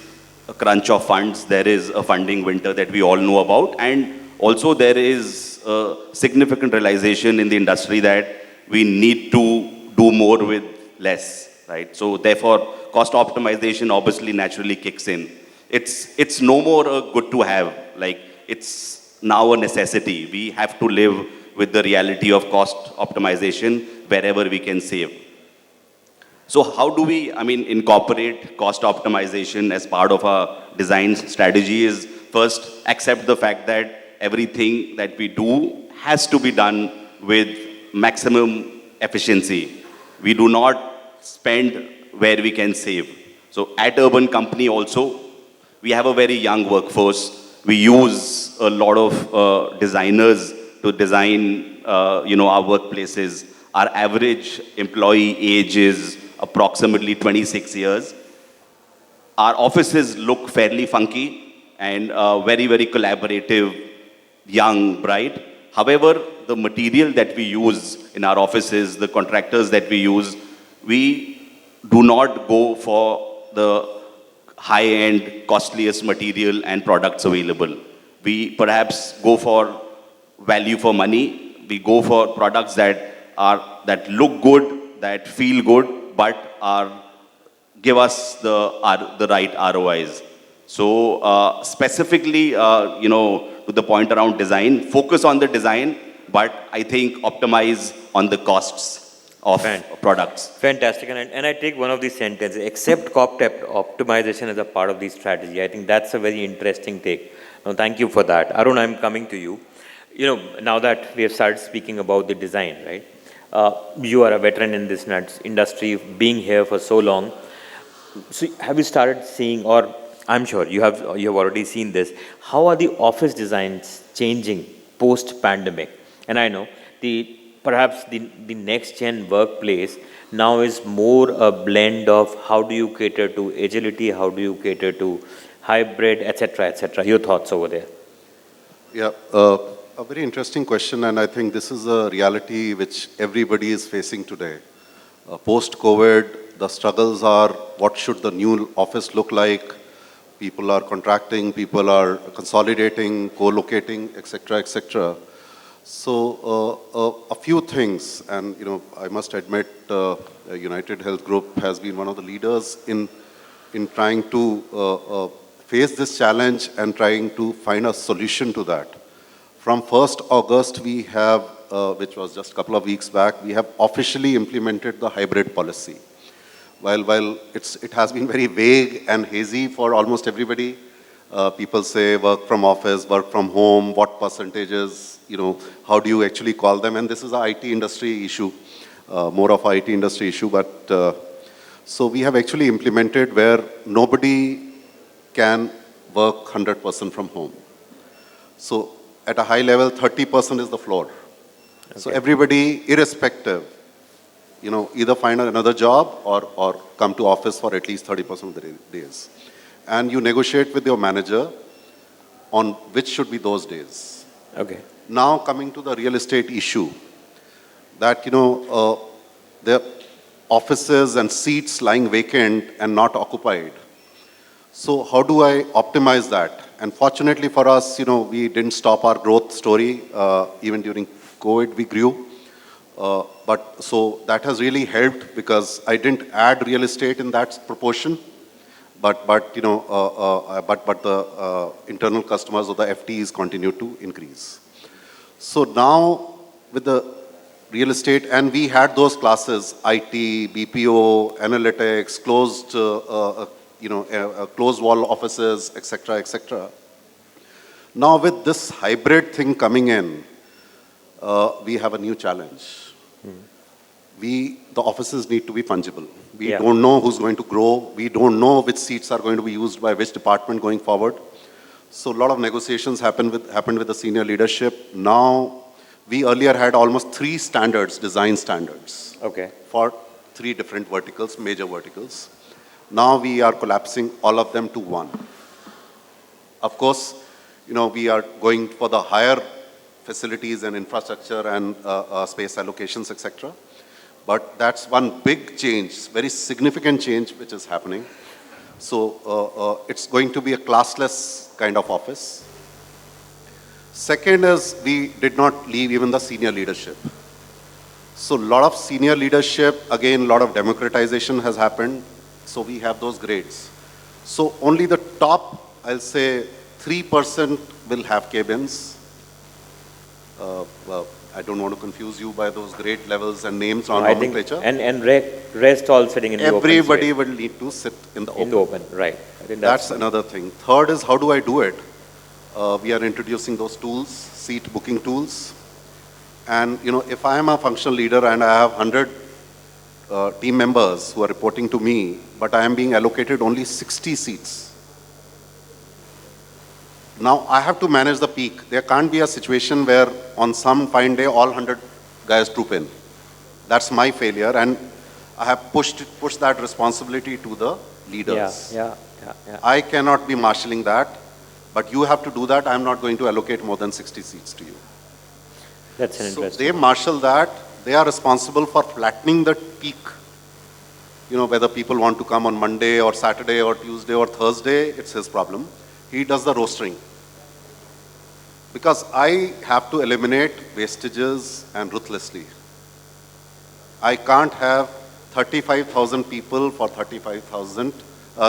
S19: a crunch of funds, there is a funding winter that we all know about, and also there is a significant realization in the industry that we need to do more with less, right? So therefore, cost optimization obviously naturally kicks in. It's no more a good to have, like it's now a necessity. We have to live with the reality of cost optimization wherever we can save. So how do we, incorporate cost optimization as part of our design strategy is first accept the fact that everything that we do has to be done with maximum efficiency. We do not spend where we can save. So at Urban Company also, we have a very young workforce. We use a lot of designers to design, our workplaces. Our average employee age is approximately 26 years. Our offices look fairly funky and very, very collaborative, young, bright. However, the material that we use in our offices, the contractors that we use, we do not go for the high-end, costliest material and products available. We perhaps go for value for money. We go for products that look good, that feel good, but give us the right ROIs. So specifically, to the point around design, focus on the design, but I think optimize on the costs of products.
S17: Fantastic. And I take one of these sentences, accept cost optimization as a part of the strategy. I think that's a very interesting take. Now, thank you for that. Arun, I'm coming to you. Now that we have started speaking about the design, right? You are a veteran in this industry, being here for so long. So have you started seeing, or I'm sure you have already seen this, how are the office designs changing post-pandemic? And I know perhaps the next gen workplace now is more a blend of how do you cater to agility, how do you cater to hybrid, etc., etc. Your thoughts over there?
S21: Yeah, a very interesting question, and I think this is a reality which everybody is facing today. Post-COVID, the struggles are what should the new office look like? People are contracting, people are consolidating, co-locating, etc., etc. So a few things, and I must admit, United Health Group has been one of the leaders in trying to face this challenge and trying to find a solution to that. From 1st August, we have, which was just a couple of weeks back, we have officially implemented the hybrid policy. While it has been very vague and hazy for almost everybody, people say work from office, work from home, what percentages, how do you actually call them? And this is an IT industry issue, more of an IT industry issue. But so we have actually implemented where nobody can work 100% from home. So at a high level, 30% is the floor. Okay. So everybody, irrespective, either find another job or come to office for at least 30% of the days. And you negotiate with your manager on which should be those days.
S17: Okay.
S21: Now coming to the real estate issue, that, the offices and seats lying vacant and not occupied. So how do I optimize that? And fortunately for us, we didn't stop our growth story. Even during COVID, we grew. But so that has really helped because I didn't add real estate in that proportion. But the internal customers or the FTEs continue to increase. So now with the real estate, and we had those classes, IT, BPO, analytics, closed wall offices, etc., etc. Now with this hybrid thing coming in, we have a new challenge. The offices need to be fungible. We don't know who's going to grow. We don't know which seats are going to be used by which department going forward. So a lot of negotiations happened with the senior leadership. Now, we earlier had almost 3 standards, design standards.
S17: Okay.
S21: For 3 different verticals, major verticals. Now we are collapsing all of them to one. Of course, we are going for the higher facilities and infrastructure and space allocations, etc. but that's one big change, very significant change which is happening. So it's going to be a classless kind of office. Second is we did not leave even the senior leadership. So a lot of senior leadership, again, a lot of democratization has happened. So we have those grades. So only the top, I'll say, 3% will have cabins. I don't want to confuse you by those grade levels and names on nomenclature.
S17: And rest all sitting in the open space.
S21: Everybody will need to sit in the open.
S17: In the open, right. I think
S21: that's another thing. Third is, how do I do it? We are introducing those tools, seat booking tools. And, you know, if I am a functional leader and I have 100 team members who are reporting to me, but I am being allocated only 60 seats. Now I have to manage the peak. There can't be a situation where on some fine day all 100 guys troop in. That's my failure, and I have pushed that responsibility to the leaders.
S17: Yeah.
S21: I cannot be marshalling that, but you have to do that. I'm not going to allocate more than 60 seats to you.
S17: That's an interesting.
S21: So they marshal that. They are responsible for flattening the peak. You know, whether people want to come on Monday or Saturday or Tuesday or Thursday, it's his problem. He does the rostering. Because I have to eliminate wastages and ruthlessly. I can't have 35,000 people for 35,000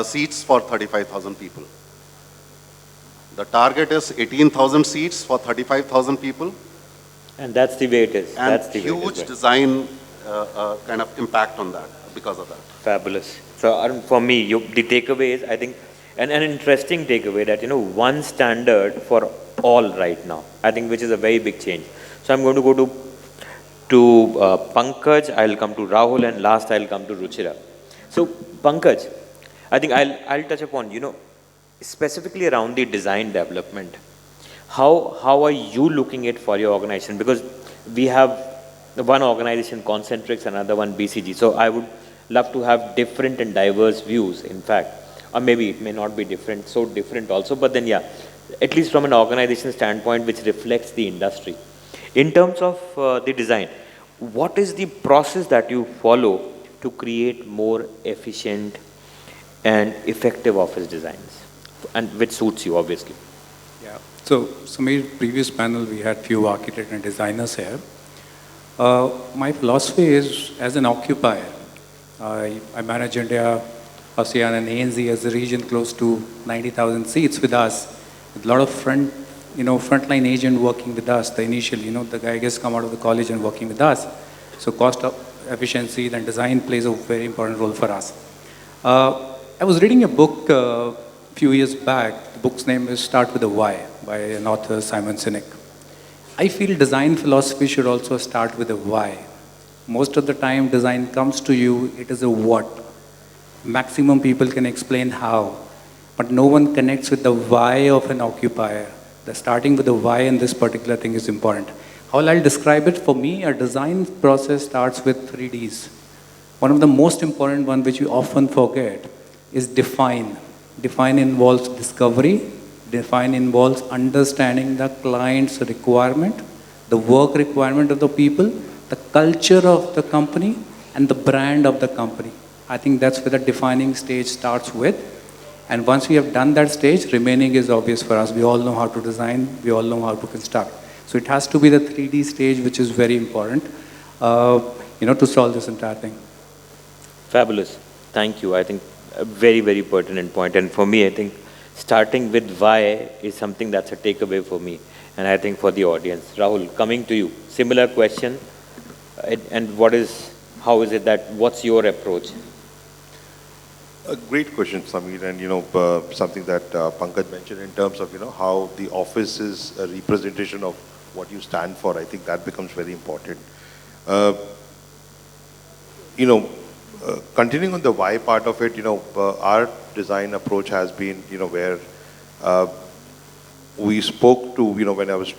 S21: seats for 35,000 people. The target is 18,000 seats for 35,000 people.
S17: And that's the way it is.
S21: And
S17: that's the
S21: huge
S17: way it is, right.
S21: design kind of impact on that because of that.
S17: Fabulous. So Arun, for me, the takeaway is, I think, an interesting takeaway that, you know, one standard for all right now, I think, which is a very big change. So I'm going to go to Pankaj, I'll come to Rahul, and last I'll come to Ruchira. So Pankaj, I think I'll touch upon, you know, specifically around the design development. How are you looking at for your organization? Because we have one organization, Concentrix, another one, BCG. So I would love to have different and diverse views, in fact. Or maybe it may not be different, so different also. But then, yeah, at least from an organization standpoint, which reflects the industry. In terms of the design, what is the process that you follow to create more efficient and effective office designs? And which suits you, obviously.
S14: Yeah. So Samir, previous panel, we had few architects and designers here. My philosophy is, as an occupier, I manage India, ASEAN and ANZ as a region close to 90,000 seats with us, with a lot of frontline agent working with us, the initial, the guys come out of the college and working with us. So cost of efficiency and design plays a very important role for us. I was reading a book a few years back. The book's name is Start with a Why by an author, Simon Sinek. I feel design philosophy should also start with a why. Most of the time design comes to you, it is a what. Maximum people can explain how, but no one connects with the why of an occupier. The starting with the why in this particular thing is important. How I'll describe it, for me, a design process starts with 3Ds. One of the most important one which we often forget is define. Define involves discovery. Define involves understanding the client's requirement, the work requirement of the people, the culture of the company, and the brand of the company. I think that's where the defining stage starts with. And once we have done that stage, remaining is obvious for us. We all know how to design, we all know how to construct. So it has to be the 3D stage, which is very important, to solve this entire thing.
S17: Fabulous. Thank you. I think a very, very pertinent point. And for me, I think starting with why is something that's a takeaway for me. And I think for the audience. Rahul, coming to you, similar question. And how is it that, what's your approach?
S18: A great question, Samir, and something that Pankaj mentioned in terms of how the office is a representation of what you stand for. I think that becomes very important. Continuing on the why part of it, our design approach has been where we spoke to when I was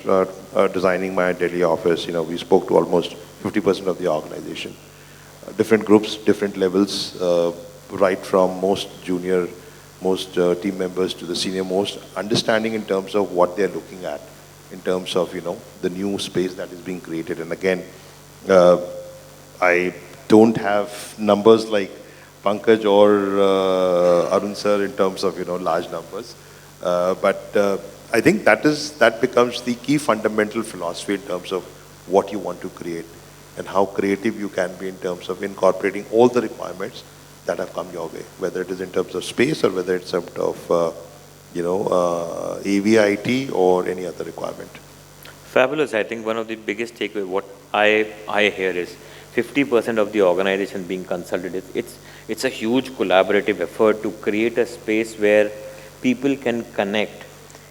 S18: designing my Delhi office. We spoke to almost 50% of the organization, different groups, different levels. Right from most junior, most team members to the senior most, understanding in terms of what they're looking at, in terms of, the new space that is being created. And again, I don't have numbers like Pankaj or Arun sir in terms of, large numbers. But I think that becomes the key fundamental philosophy in terms of what you want to create and how creative you can be in terms of incorporating all the requirements that have come your way, whether it is in terms of space or whether it's in terms of, AVIT or any other requirement.
S17: Fabulous. I think one of the biggest takeaway, what I hear is 50% of the organization being consulted. It's a huge collaborative effort to create a space where people can connect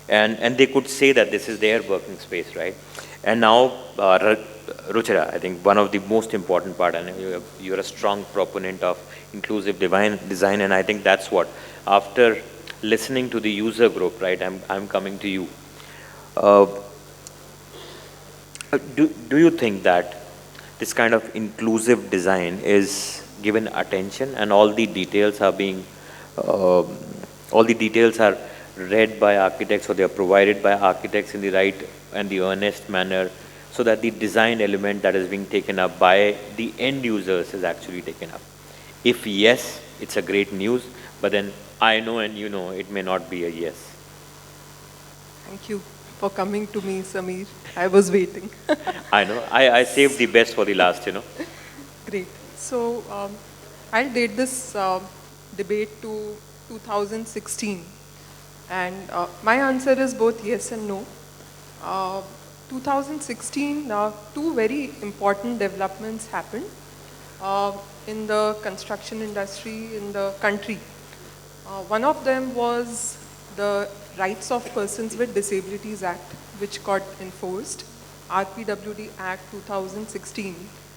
S17: and they could say that this is their working space, right? And now, Ruchira, I think one of the most important part, and you're a strong proponent of inclusive design, and I think that's what, after listening to the user group, right, I'm coming to you. Do you think that this kind of inclusive design is given attention and all the details are being, all the details are read by architects or they are provided by architects in the right and the earnest manner so that the design element that is being taken up by the end users is actually taken up? If yes, it's a great news, but then I know and you know it may not be a yes.
S20: Thank you for coming to me, Samir. I was waiting.
S17: I know. I saved the best for the last,
S20: Great. So I'll date this debate to 2016. And my answer is both yes and no. 2016, two very important developments happened in the construction industry in the country. One of them was the Rights of Persons with Disabilities Act, which got enforced, RPWD Act 2016.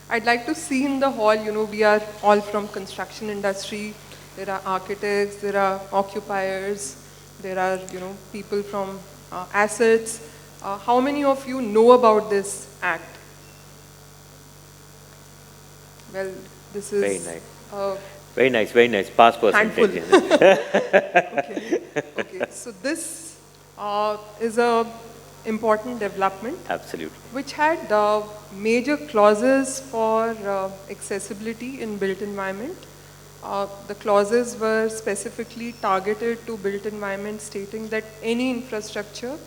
S20: I'd like to see in the hall, we are all from construction industry. There are architects, there are occupiers, there are, people from assets. How many of you know about this act? Well, this is
S17: very nice. Very nice, very nice. Pass percentage.
S20: Okay. So this is a important development.
S17: Absolutely.
S20: Which had major clauses for accessibility in built environment. The clauses were specifically targeted to built environment, stating that any infrastructure,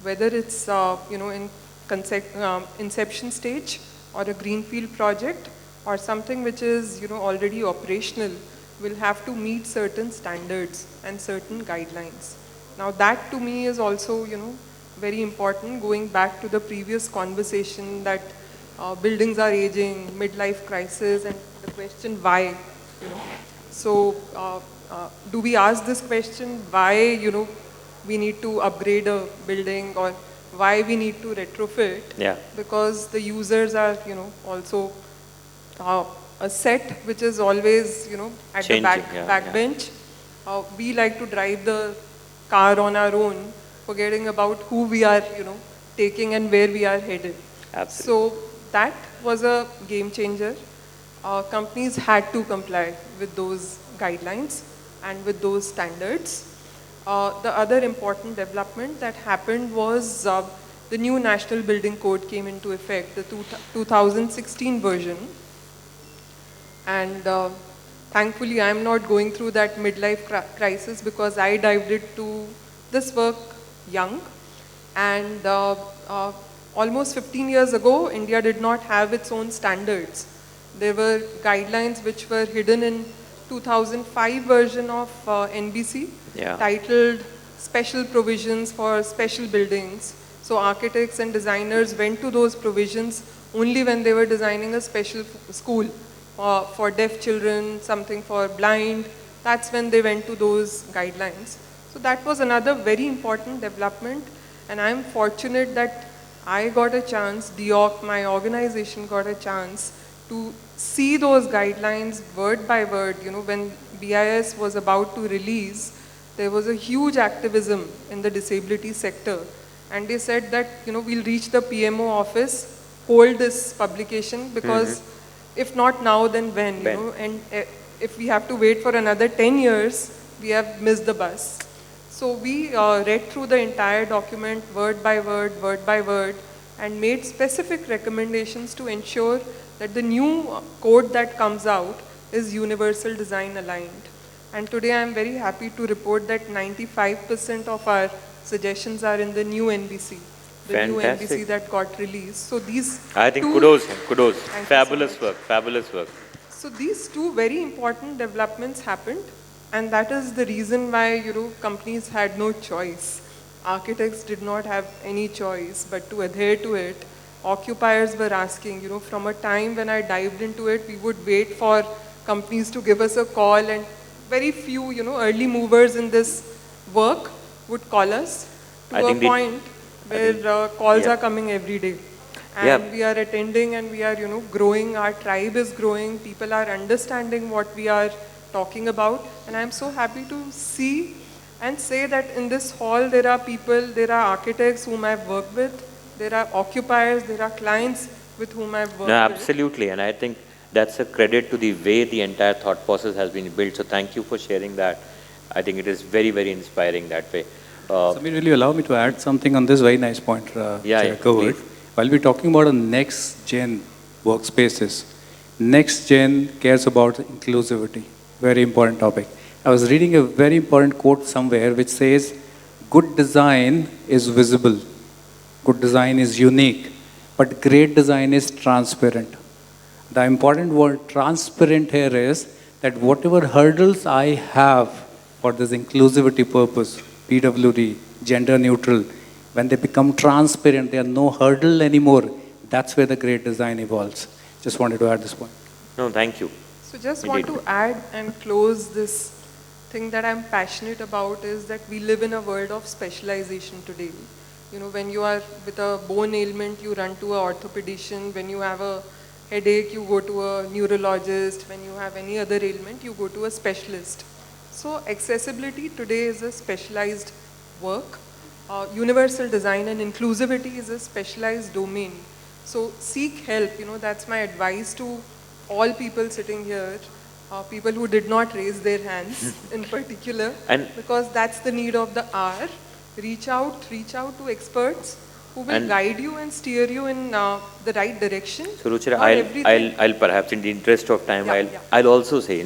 S20: whether it's in inception stage or a greenfield project or something which is already operational, will have to meet certain standards and certain guidelines. Now that to me is also very important, going back to the previous conversation that buildings are aging, midlife crisis, and the question why. So do we ask this question, why we need to upgrade a building or why we need to retrofit?
S17: Yeah.
S20: Because the users are also a set which is always at
S17: changing,
S20: the back bench. We like to drive the car on our own, forgetting about who we are taking and where we are headed.
S17: Absolutely.
S20: So that was a game changer. Companies had to comply with those guidelines and with those standards. The other important development that happened was the new National Building Code came into effect, the 2016 version. And thankfully, I'm not going through that midlife crisis because I dived into this work young. And almost 15 years ago, India did not have its own standards. There were guidelines which were hidden in 2005 version of NBC, titled Special Provisions for Special Buildings. So architects and designers went to those provisions only when they were designing a special school for deaf children, something for blind. That's when they went to those guidelines. So that was another very important development, and I'm fortunate that I got a chance, DEOC, my organization got a chance to see those guidelines word by word. When BIS was about to release, there was a huge activism in the disability sector. And they said that, we'll reach the PMO office, hold this publication, because if not now, then when? And if we have to wait for another 10 years, we have missed the bus. So we read through the entire document word by word, and made specific recommendations to ensure that the new code that comes out is universal design aligned. And today I am very happy to report that 95% of our suggestions are in the new NBC. The new
S17: Fantastic.
S20: NBC that got released. So these
S17: I think
S20: two-
S17: kudos.
S20: Thank you so
S17: Fabulous
S20: much.
S17: work, fabulous work.
S20: So these two very important developments happened, and that is the reason why companies had no choice. Architects did not have any choice but to adhere to it. Occupiers were asking, from a time when I dived into it, we would wait for companies to give us a call, and very few, early movers in this work would call us to
S17: I
S20: a
S17: think the-
S20: point where calls
S17: yeah.
S20: are coming every day. And
S17: Yeah.
S20: we are attending and we are, growing. Our tribe is growing. People are understanding what we are talking about. And I'm so happy to see and say that in this hall there are people, there are architects whom I've worked with, there are occupiers, there are clients with whom I've worked
S17: No,
S20: with.
S17: absolutely, and I think that's a credit to the way the entire thought process has been built. So thank you for sharing that. I think it is very, very inspiring that way.
S14: Samir, will you allow me to add something on this very nice point
S17: Yeah,
S14: Chair
S17: yeah,
S14: covered? While we're talking about a next gen workspaces, next gen cares about inclusivity. Very important topic. I was reading a very important quote somewhere which says, good design is visible, good design is unique, but great design is transparent. The important word transparent here is that whatever hurdles I have for this inclusivity purpose, PWD, gender neutral, when they become transparent, they are no hurdle anymore. That's where the great design evolves. Just wanted to add this point.
S17: No, thank you.
S20: So just
S17: Indeed.
S20: want to add and close this thing that I'm passionate about is that we live in a world of specialization today. When you are with a bone ailment, you run to an orthopedician. When you have a headache, you go to a neurologist. When you have any other ailment, you go to a specialist. So accessibility today is a specialized work. Universal design and inclusivity is a specialized domain. So seek help. That's my advice to all people sitting here, people who did not raise their hands in particular,
S17: And-
S20: because that's the need of the hour. Reach out to experts who will
S17: And-
S20: guide you and steer you in the right direction.
S17: So Ruchira,
S20: Not
S17: I'll
S20: everything.
S17: perhaps in the interest of time, I'll also say,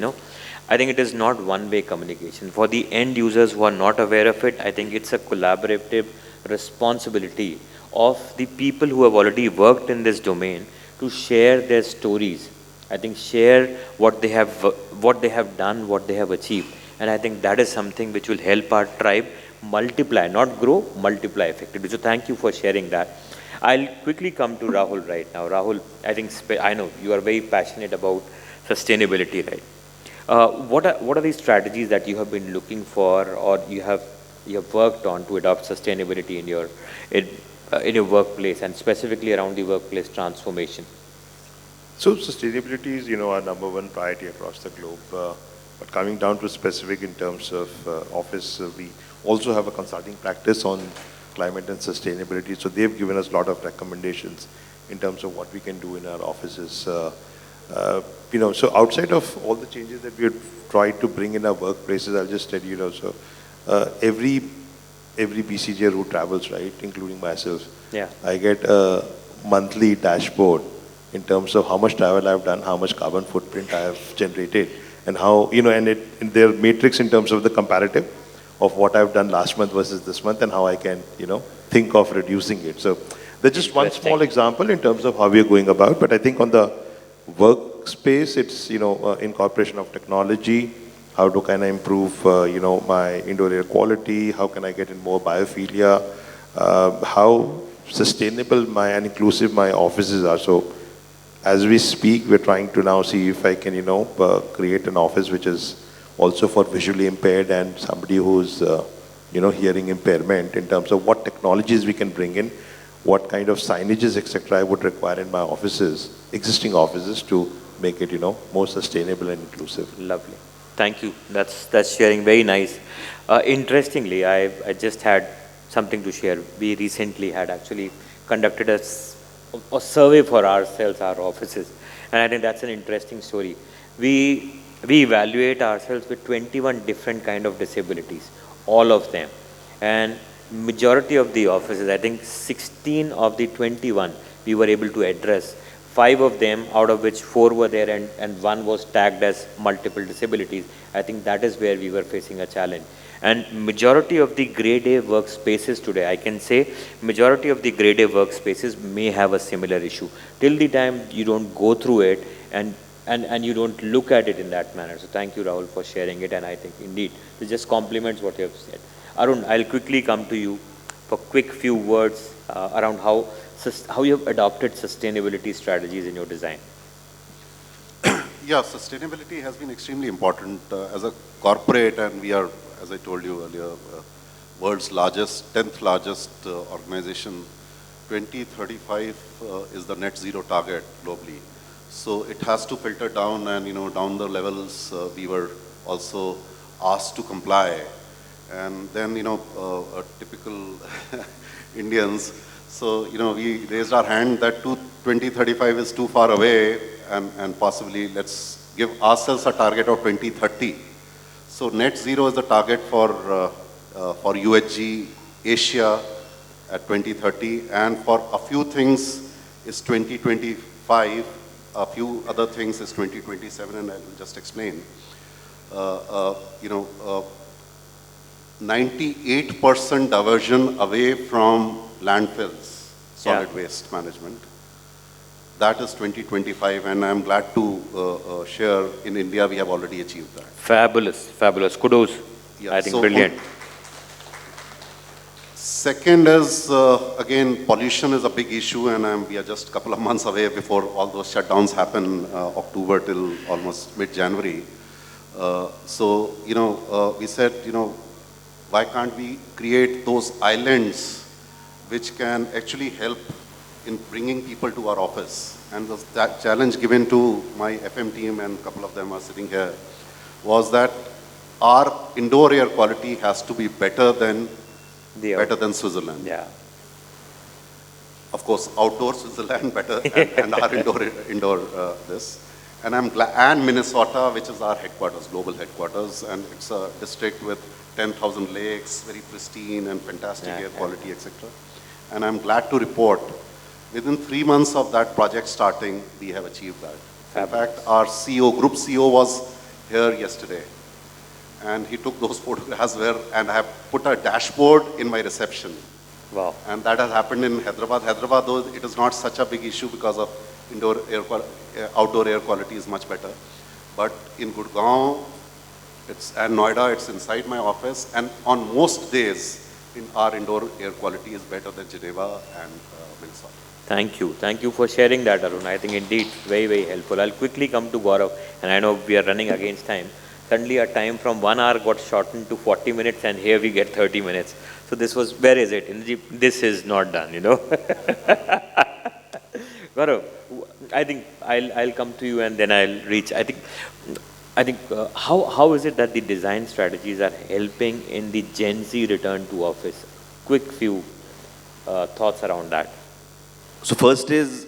S17: I think it is not one-way communication. For the end users who are not aware of it, I think it's a collaborative responsibility of the people who have already worked in this domain to share their stories. I think share what they have done, what they have achieved. And I think that is something which will help our tribe multiply, not grow, multiply effectively. So thank you for sharing that. I'll quickly come to Rahul right now. Rahul, I think I know you are very passionate about sustainability, right? What are the strategies that you have been looking for, or you have worked on to adopt sustainability in your workplace, and specifically around the workplace transformation?
S18: So sustainability is, our number one priority across the globe. But coming down to specific in terms of office, we also have a consulting practice on climate and sustainability. So they've given us a lot of recommendations in terms of what we can do in our offices. So outside of all the changes that we have tried to bring in our workplaces, I'll just tell you, every BCJ who travels, right, including myself, I get a monthly dashboard in terms of how much travel I've done, how much carbon footprint I have generated, and how, and their matrix in terms of the comparative of what I've done last month versus this month, and how I can, think of reducing it. So that's just one small example in terms of how we are going about. But I think on the workspace, it's, incorporation of technology. How can I improve, my indoor air quality? How can I get in more biophilia? How sustainable and inclusive my offices are. So as we speak, we're trying to now see if I can, create an office which is also for visually impaired and somebody who's, hearing impairment, in terms of what technologies we can bring in, what kind of signages, etc. I would require in my offices, existing offices, to make it, more sustainable and inclusive.
S17: Lovely. Thank you. That's sharing. Very nice. Interestingly, I just had something to share. We recently had actually conducted a survey for ourselves, our offices, and I think that's an interesting story. We evaluate ourselves with 21 different kind of disabilities, all of them, and majority of the offices, I think 16 of the 21, we were able to address 5 of them, out of which 4 were there and 1 was tagged as multiple disabilities. I think that is where we were facing a challenge. And majority of the grade A workspaces today, I can say, majority of the grade A workspaces may have a similar issue. Till the time you don't go through it and you don't look at it in that manner. So thank you, Rahul, for sharing it. And I think indeed, it just complements what you have said. Arun, I'll quickly come to you for quick few words around how you have adopted sustainability strategies in your design.
S21: Yeah, sustainability has been extremely important as a corporate, and we are, as I told you earlier, world's largest, 10th largest organization. 2035 is the net zero target globally. So it has to filter down, and down the levels we were also asked to comply. And then typical Indians, so we raised our hand that 2035 is too far away, and possibly let's give ourselves a target of 2030. So net zero is the target for UHG Asia at 2030, and for a few things is 2025, a few other things is 2027, and I will just explain. 98% diversion away from landfills, solid waste management. That is 2025, and I'm glad to share in India we have already achieved that.
S17: Fabulous, fabulous. Kudos.
S21: Yeah,
S17: I think
S21: so
S17: brilliant.
S21: Second is, again, pollution is a big issue, and we are just a couple of months away before all those shutdowns happen, October till almost mid-January. We said, why can't we create those islands which can actually help in bringing people to our office? And that challenge given to my FM team, and a couple of them are sitting here, was that our indoor air quality has to be better than Switzerland.
S17: Yeah.
S21: Of course, outdoor Switzerland better, and our indoor this. And I'm glad, and Minnesota, which is our headquarters, global headquarters, and it's a district with 10,000 lakes, very pristine and fantastic air quality, etc. And I'm glad to report, within 3 months of that project starting, we have achieved that. In fact, our CEO, group CEO was here yesterday, and he took those photographs and I have put a dashboard in my reception.
S17: Wow.
S21: And that has happened in Hyderabad. Hyderabad, though, it is not such a big issue because of outdoor air quality is much better. But in Gurgaon and Noida, it's inside my office, and on most days, our indoor air quality is better than Geneva and Minnesota.
S17: Thank you. Thank you for sharing that, Arun. I think indeed very, very helpful. I'll quickly come to Gaurav, and I know we are running against time. Suddenly our time from 1 hour got shortened to 40 minutes, and here we get 30 minutes. So this was, where is it? This is not done, Gaurav, I think I'll come to you and then I'll reach. I think how is it that the design strategies are helping in the Gen Z return to office? Quick few thoughts around that.
S19: So first is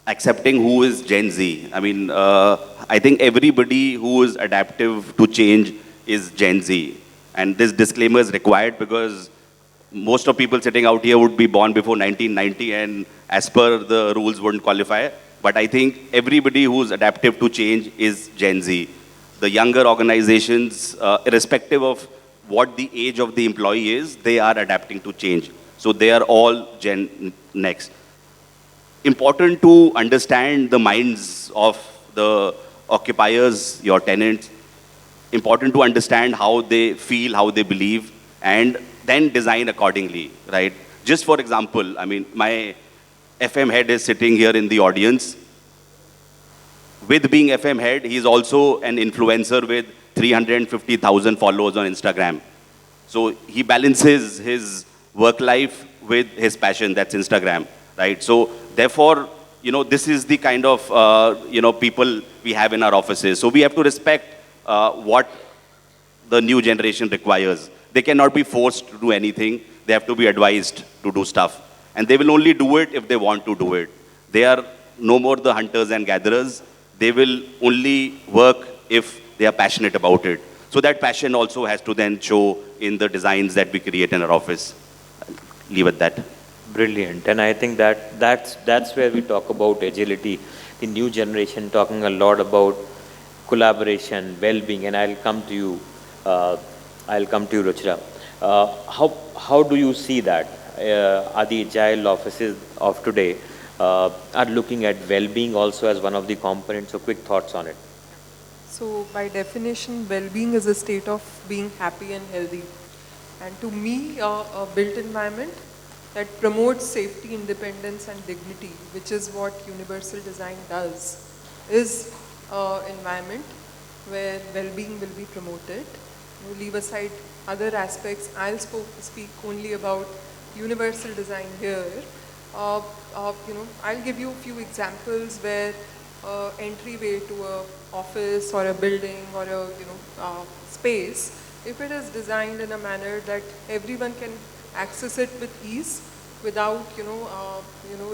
S19: accepting who is Gen Z. I mean, I think everybody who is adaptive to change is Gen Z. And this disclaimer is required because most of people sitting out here would be born before 1990, and as per the rules wouldn't qualify. But I think everybody who's adaptive to change is Gen Z. The younger organizations, irrespective of what the age of the employee is, they are adapting to change. So they are all Gen Next. Important to understand the minds of the occupiers, your tenants. Important to understand how they feel, how they believe, and then design accordingly, right? Just for example, I mean, my FM head is sitting here in the audience. With being FM head, he's also an influencer with 350,000 followers on Instagram. So he balances his work life with his passion, that's Instagram, right? So therefore, this is the kind of, people we have in our offices. So we have to respect what the new generation requires. They cannot be forced to do anything. They have to be advised to do stuff. And they will only do it if they want to do it. They are no more the hunters and gatherers. They will only work if they are passionate about it. So that passion also has to then show in the designs that we create in our office. I'll leave at that.
S17: Brilliant. And I think that's where we talk about agility. The new generation talking a lot about collaboration, well-being, and I'll come to you, Ruchira. How do you see that? Are the agile offices of today are looking at well-being also as one of the components? So quick thoughts on it.
S20: So by definition, well-being is a state of being happy and healthy. And to me, a built environment that promotes safety, independence and dignity, which is what universal design does, is an environment where well-being will be promoted. You leave aside other aspects. I'll speak only about universal design here. I'll give you a few examples where entryway to a office or a building or a space, if it is designed in a manner that everyone can access it with ease, without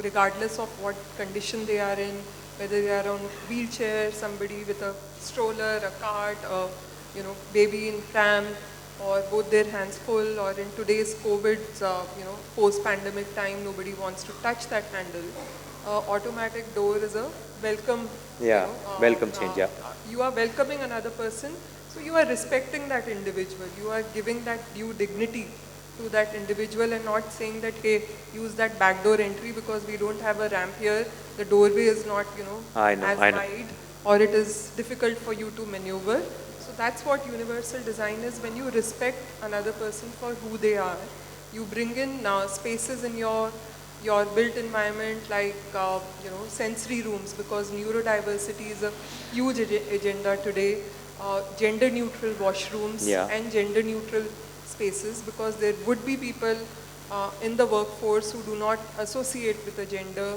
S20: regardless of what condition they are in, whether they are on wheelchair, somebody with a stroller, a cart, a baby in pram, or both their hands full, or in today's COVID, post-pandemic time, nobody wants to touch that handle. Automatic door is a welcome.
S17: Welcome change.
S20: You are welcoming another person, so you are respecting that individual. You are giving that due dignity to that individual and not saying that, hey, use that back door entry because we don't have a ramp here. The doorway is not, as wide, or it is difficult for you to maneuver. So that's what universal design is. When you respect another person for who they are, you bring in spaces in your built environment like sensory rooms, because neurodiversity is a huge agenda today. Gender neutral washrooms and gender neutral spaces, because there would be people in the workforce who do not associate with a gender,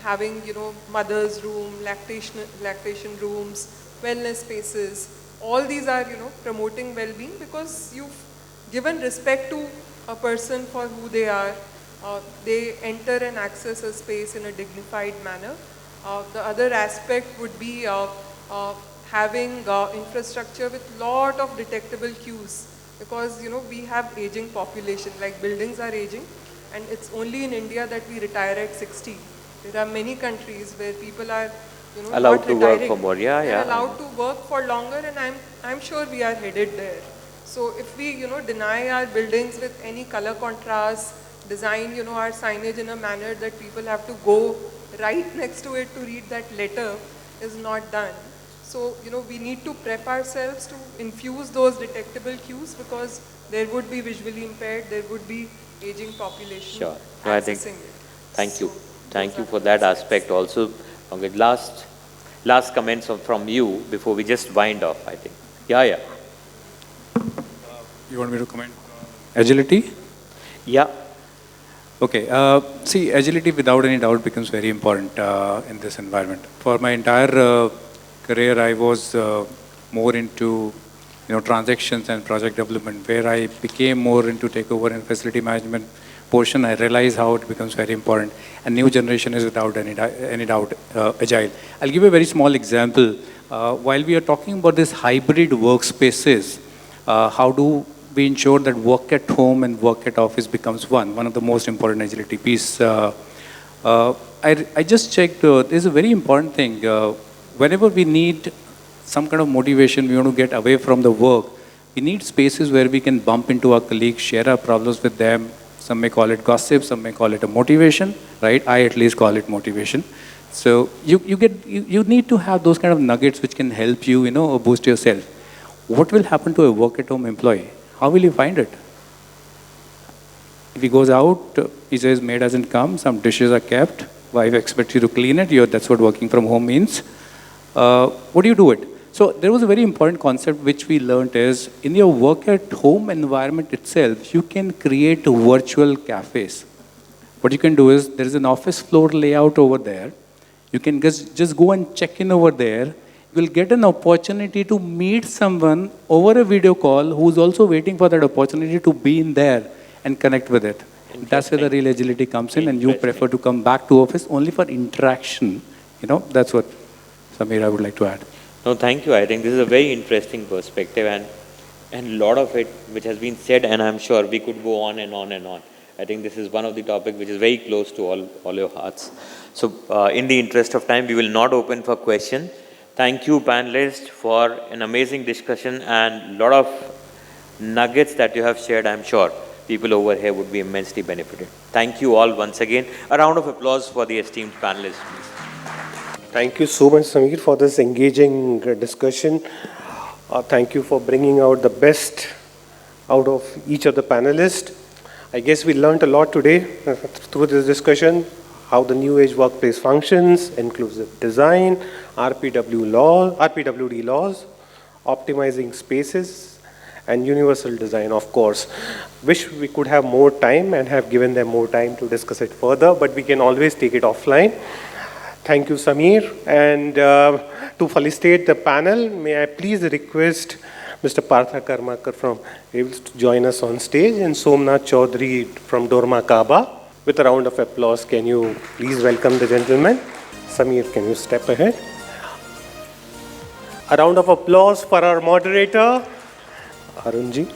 S20: having mother's room, lactation rooms, wellness spaces. All these are promoting well-being because you've given respect to a person for who they are. They enter and access a space in a dignified manner. The other aspect would be having infrastructure with lot of detectable cues, because we have aging population, like buildings are aging, and it's only in India that we retire at 60. There are many countries where people are
S17: allowed
S20: not
S17: to
S20: retiring.
S17: work for more.
S20: They're allowed to work for longer, and I'm sure we are headed there. So if we deny our buildings with any color contrast, design our signage in a manner that people have to go right next to it to read that letter, is not done. So we need to prep ourselves to infuse those detectable cues, because there would be visually impaired, there would be aging population.
S17: Sure. No, I think.
S20: accessing it.
S17: Thank you. Thank you for that aspect also. Okay, last comments from you before we just wind off, I think. Yeah.
S14: You want me to comment? Agility?
S17: Yeah.
S14: Okay. See, agility without any doubt becomes very important in this environment. For my entire career, I was more into transactions and project development, where I became more into takeover and facility management portion. I realized how it becomes very important. And new generation is without any doubt agile. I'll give you a very small example. While we are talking about this hybrid workspaces, how do we ensure that work at home and work at office becomes one of the most important agility piece. I just checked, there's a very important thing. Whenever we need some kind of motivation, we want to get away from the work, we need spaces where we can bump into our colleagues, share our problems with them. Some may call it gossip, some may call it a motivation, right? I at least call it motivation. So you need to have those kind of nuggets which can help you, boost yourself. What will happen to a work at home employee? How will he find it? If he goes out, he says maid hasn't come, some dishes are kept, wife expects you to clean it, that's what working from home means. What do you do it? So there was a very important concept which we learned is, in your work at home environment itself, you can create virtual cafes. What you can do is, there is an office floor layout over there. You can just go and check in over there. You will get an opportunity to meet someone over a video call who's also waiting for that opportunity to be in there and connect with it. That's where the real agility comes in, and you prefer to come back to office only for interaction. That's what, Samir, I would like to add.
S17: No, thank you. I think this is a very interesting perspective, and a lot of it which has been said, and I'm sure we could go on and on and on. I think this is one of the topics which is very close to all your hearts. So in the interest of time, we will not open for question. Thank you, panelists, for an amazing discussion and a lot of nuggets that you have shared. I'm sure people over here would be immensely benefited. Thank you all once again. A round of applause for the esteemed panelists, please.
S16: Thank you so much, Sameer, for this engaging discussion. Thank you for bringing out the best out of each of the panelists. I guess we learned a lot today through this discussion, how the new age workplace functions, inclusive design, RPWD laws, optimizing spaces, and universal design, of course. Wish we could have more time and have given them more time to discuss it further, but we can always take it offline. Thank you, Sameer. And to felicitate the panel, may I please request Mr. Partha Karmakar from able to join us on stage, and Somnath Chaudhary from Dorma Kaaba. With a round of applause, can you please welcome the gentlemen? Sameer, can you step ahead? A round of applause for our moderator, Arunji.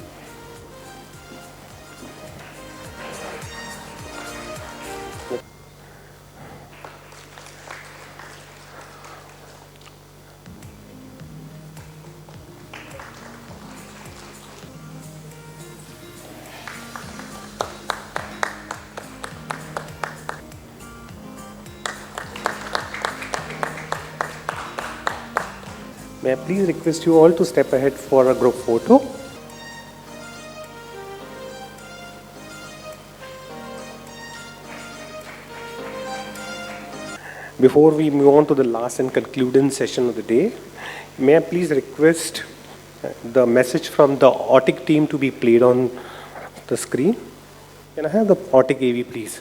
S16: May I please request you all to step ahead for a group photo? Before we move on to the last and concluding session of the day, may I please request the message from the Autic team to be played on the screen? Can I have the Autic AV, please?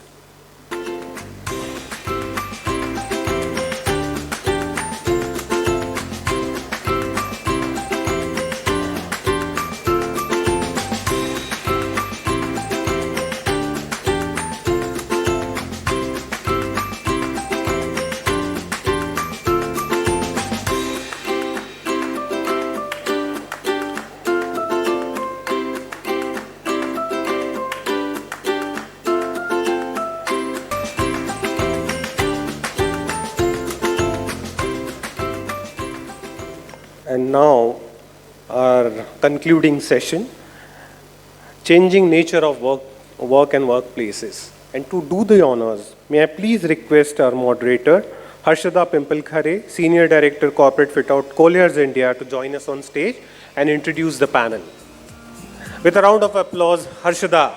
S16: And now, our concluding session, changing nature of work and workplaces. And to do the honors, may I please request our moderator, Harshada Pimpalkhare, Senior Director Corporate Fit-Out, Colliers India, to join us on stage and introduce the panel. With a round of applause, Harshada.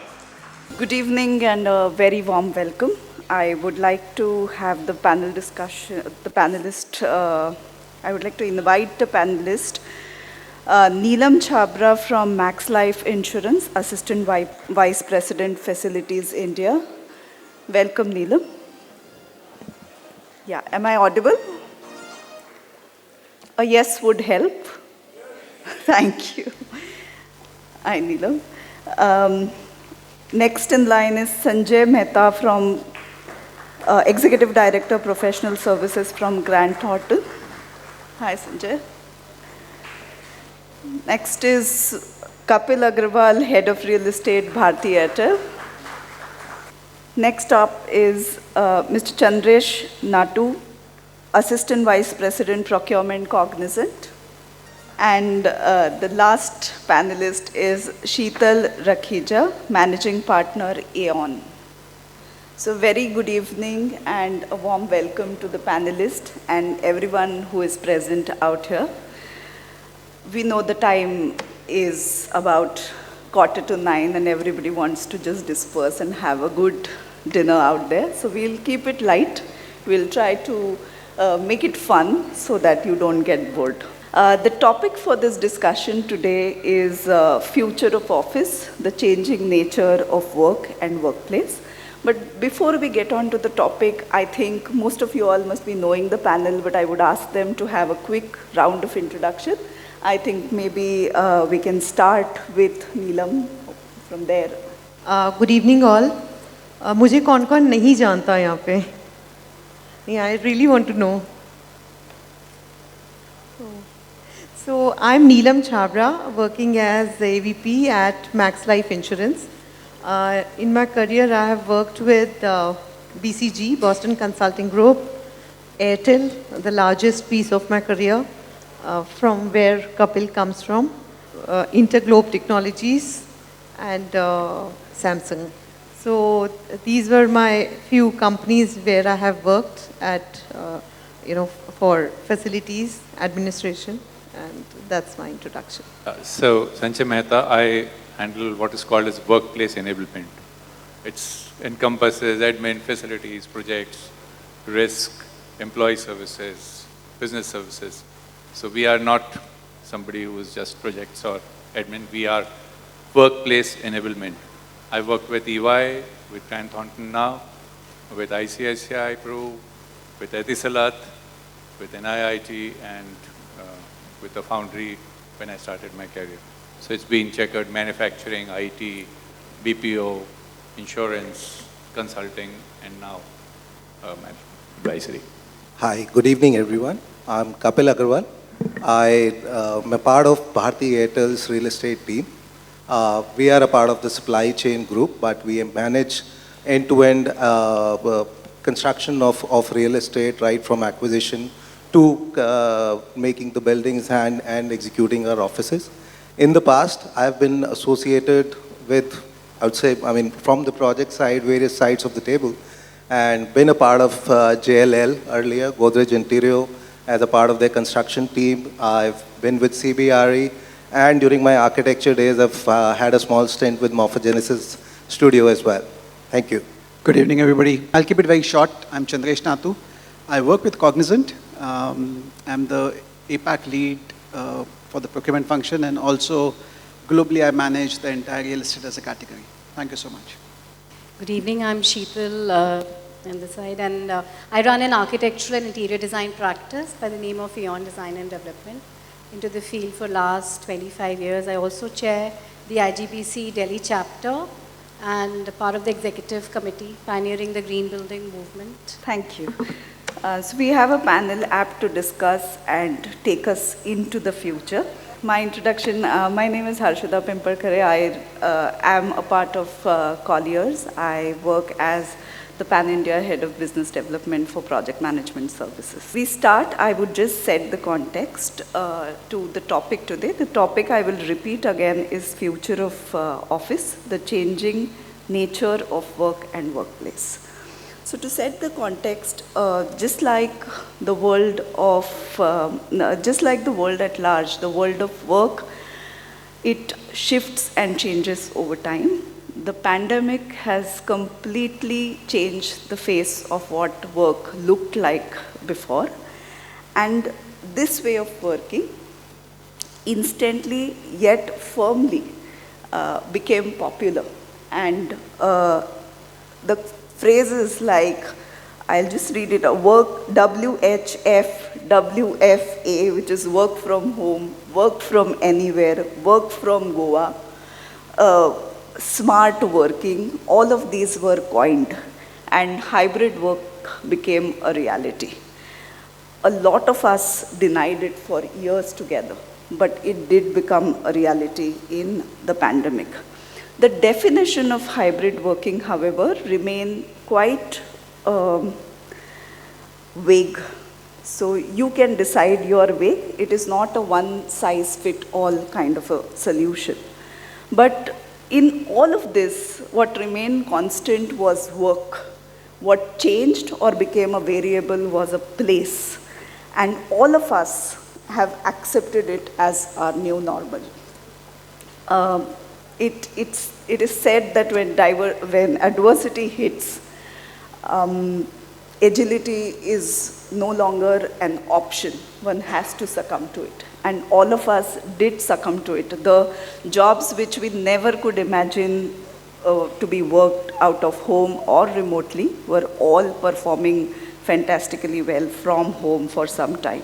S2: Good evening and a very warm welcome. I would like to have the panel discussion, I would like to invite the panelist, Neelam Chhabra from Max Life Insurance, Assistant Vice President, Facilities, India. Welcome, Neelam. Yeah, am I audible? A yes would help. Thank you. Hi, Neelam. Next in line is Sanjay Mehta from Executive Director, Professional Services from Grant Thornton. Hi, Sanjay. Next is Kapil Agrawal, Head of Real Estate, Bharti Airtel. Next up is Mr. Chandresh Natu, Assistant Vice President, Procurement, Cognizant. And the last panelist is Sheetal Rakhija, Managing Partner, Aon. So very good evening and a warm welcome to the panelists and everyone who is present out here. We know the time is about 8:45 and everybody wants to just disperse and have a good dinner out there. So we'll keep it light. We'll try to make it fun so that you don't get bored. The topic for this discussion today is future of office, the changing nature of work and workplace. But before we get on to the topic, I think most of you all must be knowing the panel, but I would ask them to have a quick round of introduction. I think maybe we can start with Neelam from there.
S22: Good evening all. मुझे कौन-कौन नहीं जानता यहाँ पे? I really want to know. So I'm Neelam Chhabra, working as AVP at Max Life Insurance. In my career, I have worked with BCG, Boston Consulting Group, Airtel, the largest piece of my career, from where Kapil comes from, Interglobe Technologies, and Samsung. So these were my few companies where I have worked at, for facilities, administration, and that's my introduction.
S3: So, Sanjay Mehta, I handle what is called as workplace enablement. It encompasses admin, facilities, projects, risk, employee services, business services. So we are not somebody who is just projects or admin. We are workplace enablement. I work with EY, with Grant Thornton now, with ICICI Pro, with Etisalat, with NIIT, and with the Foundry when I started my career. So it's been checkered manufacturing, IT, BPO, insurance, consulting, and now advisory.
S4: Hi, good evening everyone. I'm Kapil Agarwal. I am a part of Bharti Airtel's real estate team. We are a part of the supply chain group, but we manage end-to-end construction of real estate, right from acquisition to making the buildings and executing our offices. In the past, I've been associated with, I would say, from the project side, various sides of the table, and been a part of JLL earlier, Godrej Interior, as a part of their construction team. I've been with CBRE, and during my architecture days, I've had a small stint with Morphogenesis Studio as well. Thank you.
S23: Good evening, everybody. I'll keep it very short. I'm Chandresh Nathu. I work with Cognizant. I'm the APAC lead for the procurement function, and also globally I manage the entire real estate as a category. Thank you so much.
S12: Good evening, I'm Sheetal on the side, and I run an architectural and interior design practice by the name of Eon Design and Development. Into the field for last 25 years. I also chair the IGBC Delhi chapter and part of the executive committee pioneering the green building movement.
S2: Thank you. So we have a panel apt to discuss and take us into the future. My introduction, my name is Harshada Pimparkare. I am a part of Colliers. I work as the Pan-India Head of Business Development for Project Management Services. We start, I would just set the context to the topic today. The topic I will repeat again is future of office, the changing nature of work and workplace. So to set the context, just like the world at large, the world of work, it shifts and changes over time. The pandemic has completely changed the face of what work looked like before. And this way of working instantly yet firmly became popular. And the phrases like, I'll just read it, work, WHF, WFA, which is work from home, work from anywhere, work from Goa, smart working, all of these were coined, and hybrid work became a reality. A lot of us denied it for years together, but it did become a reality in the pandemic. The definition of hybrid working, however, remain quite vague. So you can decide your way. It is not a one-size-fit-all kind of a solution. But in all of this, what remained constant was work. What changed or became a variable was a place. And all of us have accepted it as our new normal. It is said that when adversity hits, agility is no longer an option. One has to succumb to it. And all of us did succumb to it. The jobs which we never could imagine to be worked out of home or remotely were all performing fantastically well from home for some time.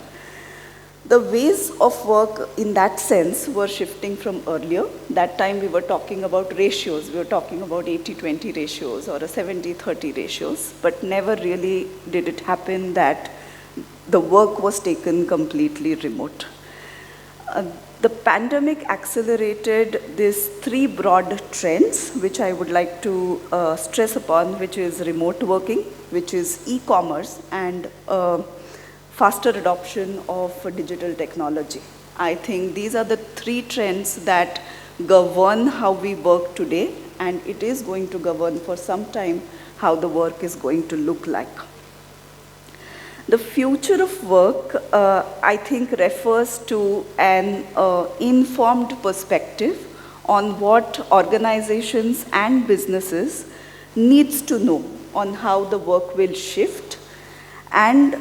S2: The ways of work in that sense were shifting from earlier. That time we were talking about ratios. We were talking about 80-20 ratios or a 70-30 ratios, but never really did it happen that the work was taken completely remote. The pandemic accelerated these three broad trends, which I would like to stress upon, which is remote working, which is e-commerce, and faster adoption of digital technology. I think these are the three trends that govern how we work today, and it is going to govern for some time how the work is going to look like. The future of work, I think, refers to an informed perspective on what organizations and businesses needs to know on how the work will shift, and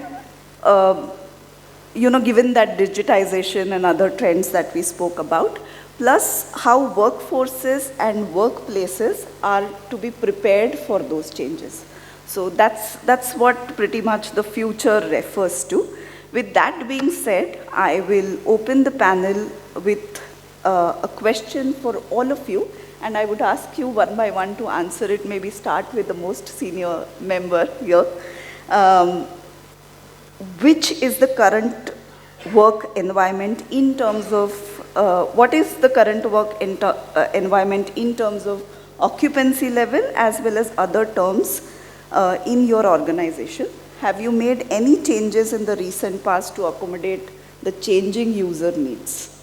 S2: given that digitization and other trends that we spoke about, plus how workforces and workplaces are to be prepared for those changes. So that's what pretty much the future refers to. With that being said, I will open the panel with a question for all of you, and I would ask you one by one to answer it. Maybe start with the most senior member here. Which is the current work environment in terms of, what is the current work environment in terms of occupancy level as well as other terms in your organization? Have you made any changes in the recent past to accommodate the changing user needs?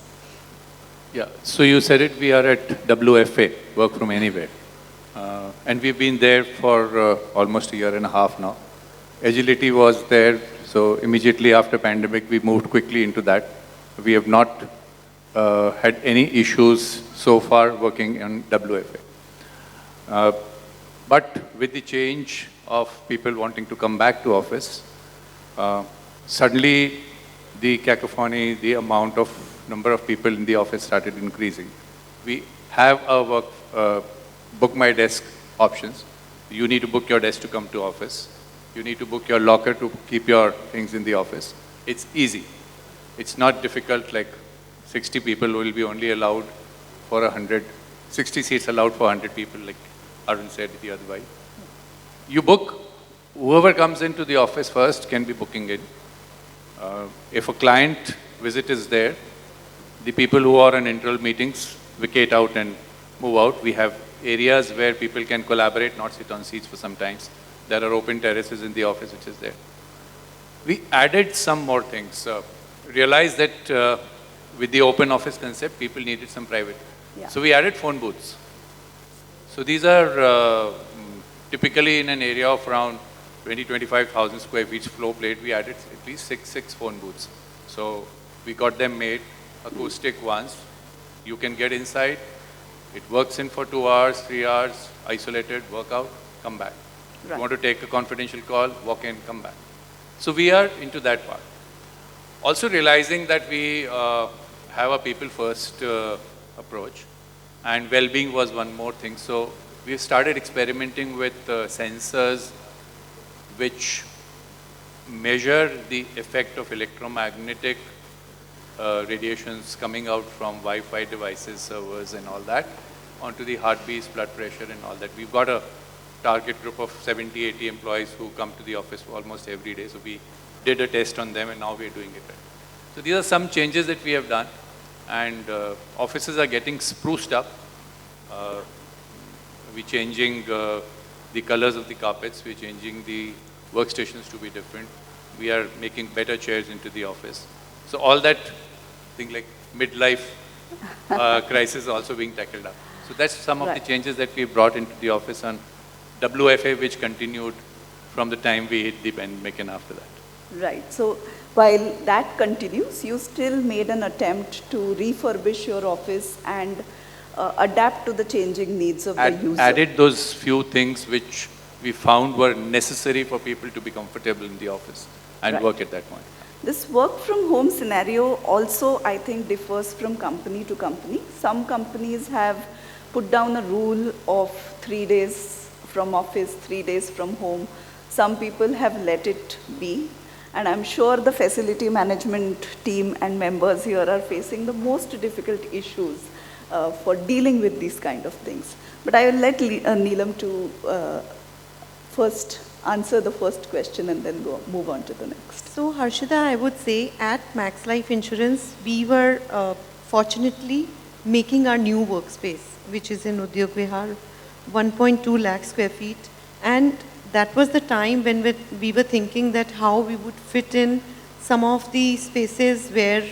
S3: Yeah, so you said it, we are at WFA, Work From Anywhere. And we've been there for almost a year and a half now. Agility was there, so immediately after pandemic, we moved quickly into that. We have not had any issues so far working on WFA. But with the change of people wanting to come back to office, suddenly the cacophony, the number of people in the office started increasing. We have our book my desk options. You need to book your desk to come to office. You need to book your locker to keep your things in the office. It's easy. It's not difficult, like 60 people will be only allowed for 100, 60 seats allowed for 100 people, like Arun said the other way. You book, whoever comes into the office first can be booking in. If a client visit is there, the people who are on internal meetings vacate out and move out. We have areas where people can collaborate, not sit on seats for some times. There are open terraces in the office which is there. We added some more things. Realized that with the open office concept, people needed some private.
S2: Yeah.
S3: So we added phone booths. So these are typically in an area of around 25,000 square feet floor plate. We added at least six phone booths. So we got them made, acoustic ones. You can get inside. It works in for 2 hours, 3 hours, isolated, work out, come back. If you want to take a confidential call, walk in, come back. So we are into that part. Also realizing that we have a people-first approach, and well-being was one more thing. So we started experimenting with sensors which measure the effect of electromagnetic radiations coming out from Wi-Fi devices, servers and all that, onto the heartbeats, blood pressure and all that. We've got a target group of 70, 80 employees who come to the office almost every day. So we did a test on them and now we're doing it. So these are some changes that we have done, and offices are getting spruced up. We're changing the colors of the carpets. We're changing the workstations to be different. We are making better chairs into the office. So all that thing like midlife crisis also being tackled up. So that's some of the changes that we brought into the office on WFA, which continued from the time we hit the pandemic and after that.
S2: Right. So while that continues, you still made an attempt to refurbish your office and adapt to the changing needs of the user.
S3: Added those few things which we found were necessary for people to be comfortable in the office and work at that point.
S2: This work from home scenario also, I think, differs from company to company. Some companies have put down a rule of 3 days from office, 3 days from home. Some people have let it be. And I'm sure the facility management team and members here are facing the most difficult issues for dealing with these kind of things. But I will let Neelam to first answer the first question and then move on to the next.
S22: So Harshita, I would say at Max Life Insurance, we were fortunately making our new workspace, which is in Udyog Vihar, 1.2 lakh square feet. And that was the time when we were thinking that how we would fit in some of the spaces where,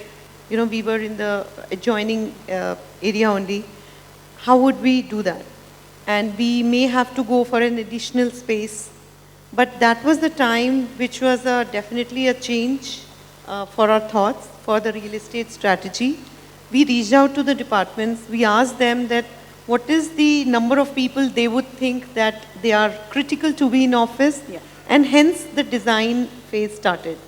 S22: you know, we were in the adjoining area only. How would we do that? And we may have to go for an additional space. But that was the time which was definitely a change for our thoughts, for the real estate strategy. We reached out to the departments. We asked them that what is the number of people they would think that they are critical to be in office, and hence the design phase started.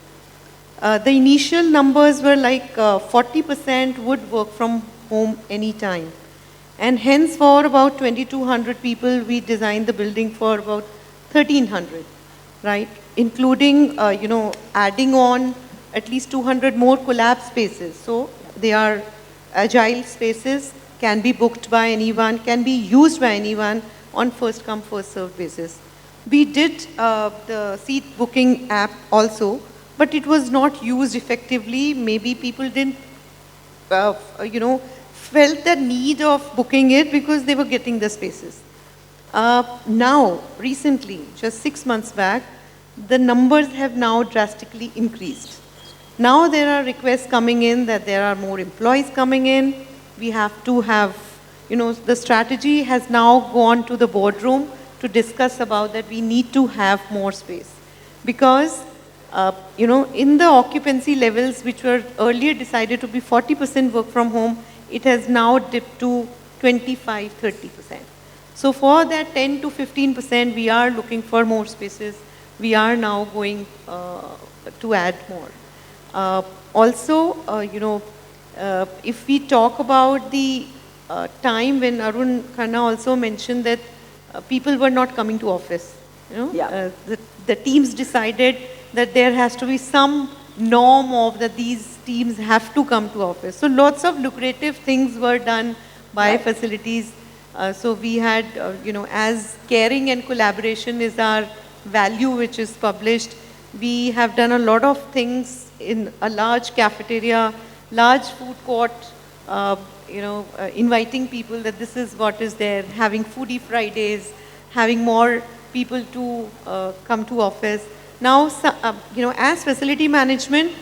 S22: The initial numbers were like 40% would work from home anytime. And hence for about 2,200 people, we designed the building for about 1,300, right? Including, you know, adding on at least 200 more collab spaces. So they are agile spaces, can be booked by anyone, can be used by anyone on first come, first served basis. We did the seat booking app also, but it was not used effectively. Maybe people didn't, you know, felt the need of booking it because they were getting the spaces. Now, recently, just 6 months back, the numbers have now drastically increased. Now there are requests coming in that there are more employees coming in. We have to have, you know, the strategy has now gone to the boardroom to discuss about that we need to have more space. Because, you know, in the occupancy levels which were earlier decided to be 40% work from home, it has now dipped to 25-30%. So for that 10 to 15%, we are looking for more spaces. We are now going to add more. Also, you know, if we talk about the time when Arun Khanna also mentioned that people were not coming to office, you know, the teams decided that there has to be some norm of that these teams have to come to office. So lots of lucrative things were done by facilities. So we had, you know, as caring and collaboration is our value which is published, we have done a lot of things in a large cafeteria, large food court, you know, inviting people that this is what is there, having foodie Fridays, having more people to come to office. Now, you know, as facility management,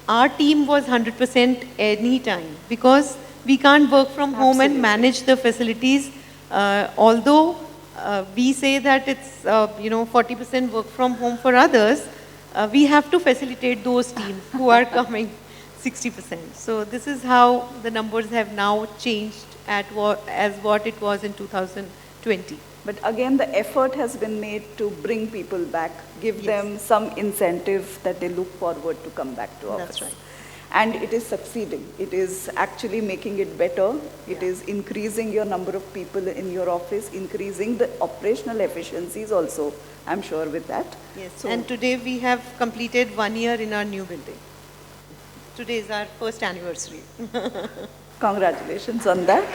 S22: our team was 100% any time because we can't work from home and manage the facilities. Although we say that it's, you know, 40% work from home for others, we have to facilitate those teams who are coming 60%. So this is how the numbers have now changed as what it was in 2020.
S2: But again, the effort has been made to bring people back, give them some incentive that they look forward to come back to office.
S22: That's right.
S2: And it is succeeding. It is actually making it better. It is increasing your number of people in your office, increasing the operational efficiencies also, I'm sure with that.
S22: Yes, so, and today we have completed 1 year in our new building. Today is our first anniversary.
S2: Congratulations on that.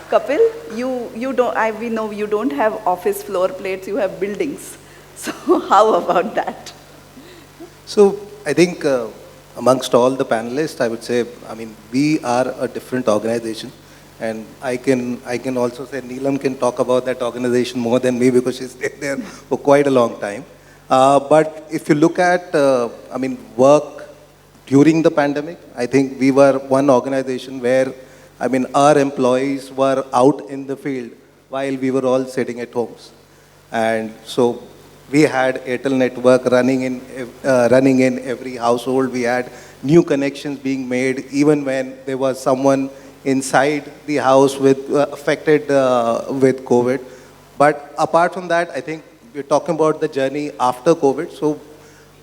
S2: Kapil, we know you don't have office floor plates, you have buildings. So how about that?
S4: So I think amongst all the panelists, I would say, I mean, we are a different organization. And I can also say Neelam can talk about that organization more than me because she's stayed there for quite a long time. But if you look at, I mean, work during the pandemic, I think we were one organization where, I mean, our employees were out in the field while we were all sitting at homes. And so we had Airtel network running in every household. We had new connections being made even when there was someone inside the house with affected with COVID. But apart from that, I think we're talking about the journey after COVID. So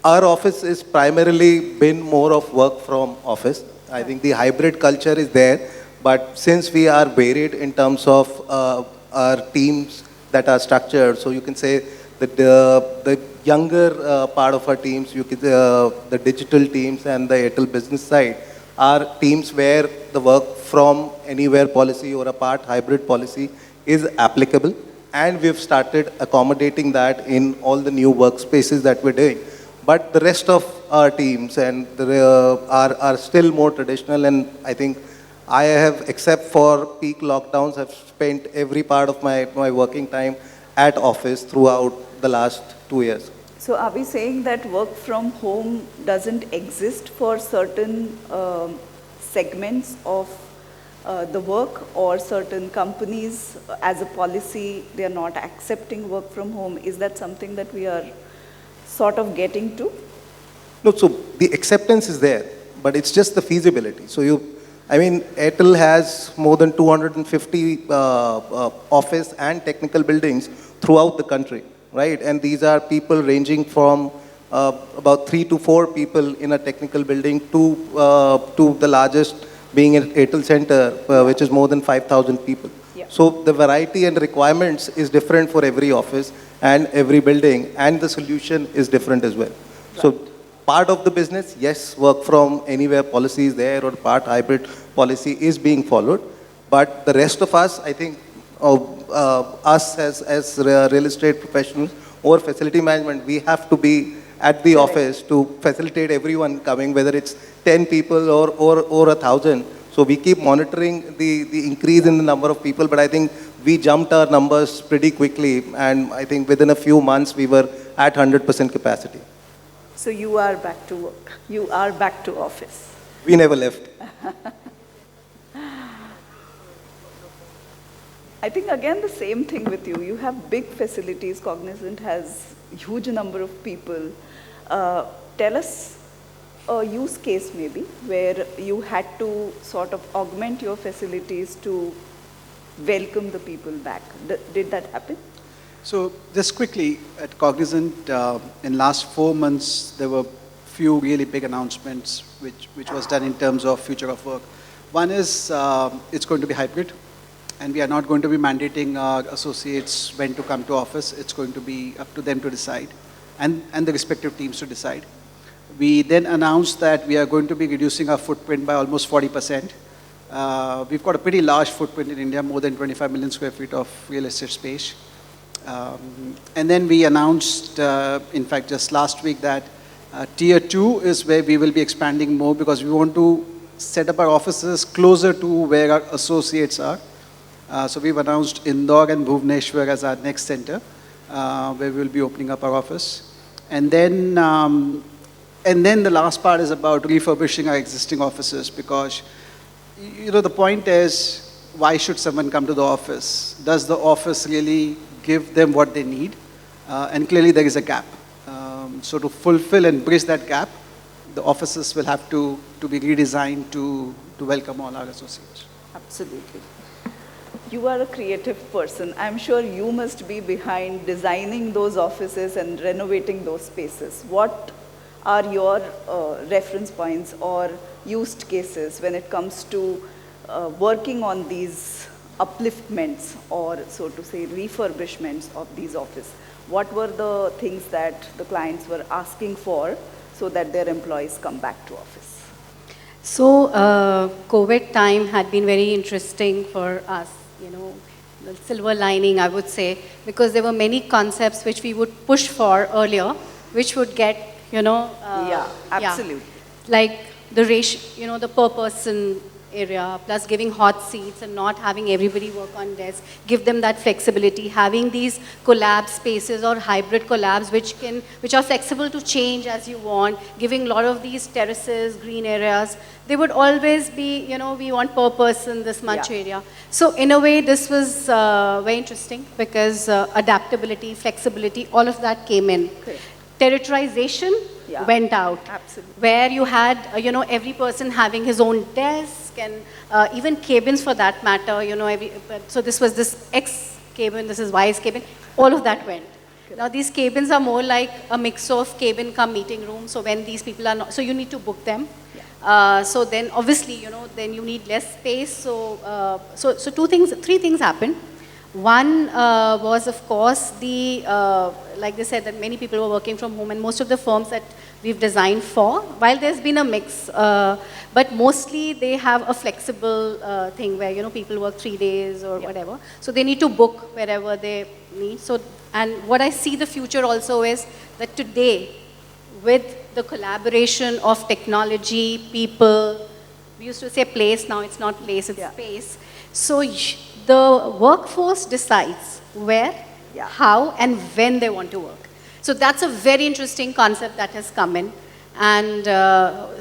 S4: our office is primarily been more of work from office. I think the hybrid culture is there. But since we are varied in terms of our teams that are structured, so you can say that the younger part of our teams, the digital teams and the Airtel business side, are teams where the work from anywhere policy or a part hybrid policy is applicable. And we've started accommodating that in all the new workspaces that we're doing. But the rest of our teams and are still more traditional, and I think I have, except for peak lockdowns, have spent every part of my working time at office throughout the last 2 years.
S2: So are we saying that work from home doesn't exist for certain segments of the work, or certain companies as a policy, they are not accepting work from home? Is that something that we are sort of getting to?
S4: No, so the acceptance is there, but it's just the feasibility. So Airtel has more than 250 office and technical buildings throughout the country, right? And these are people ranging from about 3 to 4 people in a technical building to the largest being an Airtel Center, which is more than 5,000 people.
S2: Yeah.
S4: So the variety and requirements is different for every office and every building, and the solution is different as well. Right. So part of the business, yes, work from anywhere policy is there, or part hybrid policy is being followed. But the rest of us, I think, us as real estate professionals or facility management, we have to be at the office to facilitate everyone coming, whether it's 10 people or 1,000. So we keep monitoring the increase in the number of people, but I think we jumped our numbers pretty quickly, and I think within a few months we were at 100% capacity.
S2: So you are back to work. You are back to office.
S4: We never left.
S2: I think again the same thing with you. You have big facilities. Cognizant has a huge number of people. Tell us a use case maybe where you had to sort of augment your facilities to welcome the people back. Did that happen?
S23: So just quickly, at Cognizant, in last 4 months, there were few really big announcements which was done in terms of future of work. One is it's going to be hybrid, and we are not going to be mandating our associates when to come to office. It's going to be up to them to decide, and the respective teams to decide. We then announced that we are going to be reducing our footprint by almost 40%. We've got a pretty large footprint in India, more than 25 million square feet of real estate space. And then we announced, in fact, just last week that Tier 2 is where we will be expanding more, because we want to set up our offices closer to where our associates are. So we've announced Indore and Bhubaneswar as our next center, where we'll be opening up our office. And then the last part is about refurbishing our existing offices, because, the point is, why should someone come to the office? Does the office really give them what they need? And clearly there is a gap. So to fulfill and bridge that gap, the offices will have to be redesigned to welcome all our associates.
S2: Absolutely. You are a creative person. I'm sure you must be behind designing those offices and renovating those spaces. What are your reference points or used cases when it comes to working on these upliftments, or so to say refurbishments of these offices? What were the things that the clients were asking for so that their employees come back to office?
S12: So COVID time had been very interesting for us, the silver lining, I would say, because there were many concepts which we would push for earlier, which would get,
S2: yeah, absolutely.
S12: Like the ratio, the per person area, plus giving hot seats and not having everybody work on desks, give them that flexibility, having these collab spaces or hybrid collabs which are flexible to change as you want, giving a lot of these terraces, green areas. They would always be, we want per person this much area. So in a way, this was very interesting, because adaptability, flexibility, all of that came in.
S2: Correct.
S12: Territorization went out,
S2: absolutely,
S12: where you had, every person having his own desk, and even cabins for that matter, so this was this X cabin, this is Y's cabin, all of that went. Now these cabins are more like a mix of cabin come meeting room, so when these people are not, so you need to book them. So then obviously, then you need less space, so three things happened. One was, of course, like they said, that many people were working from home, and most of the firms that we've designed for, while there's been a mix, but mostly they have a flexible thing where, people work 3 days or whatever. So they need to book wherever they need. So, and what I see the future also is that today, with the collaboration of technology, people,
S5: we used to say place, now it's not place, it's space. So the workforce decides where, how, and when they want to work. So that's a very interesting concept that has come in. And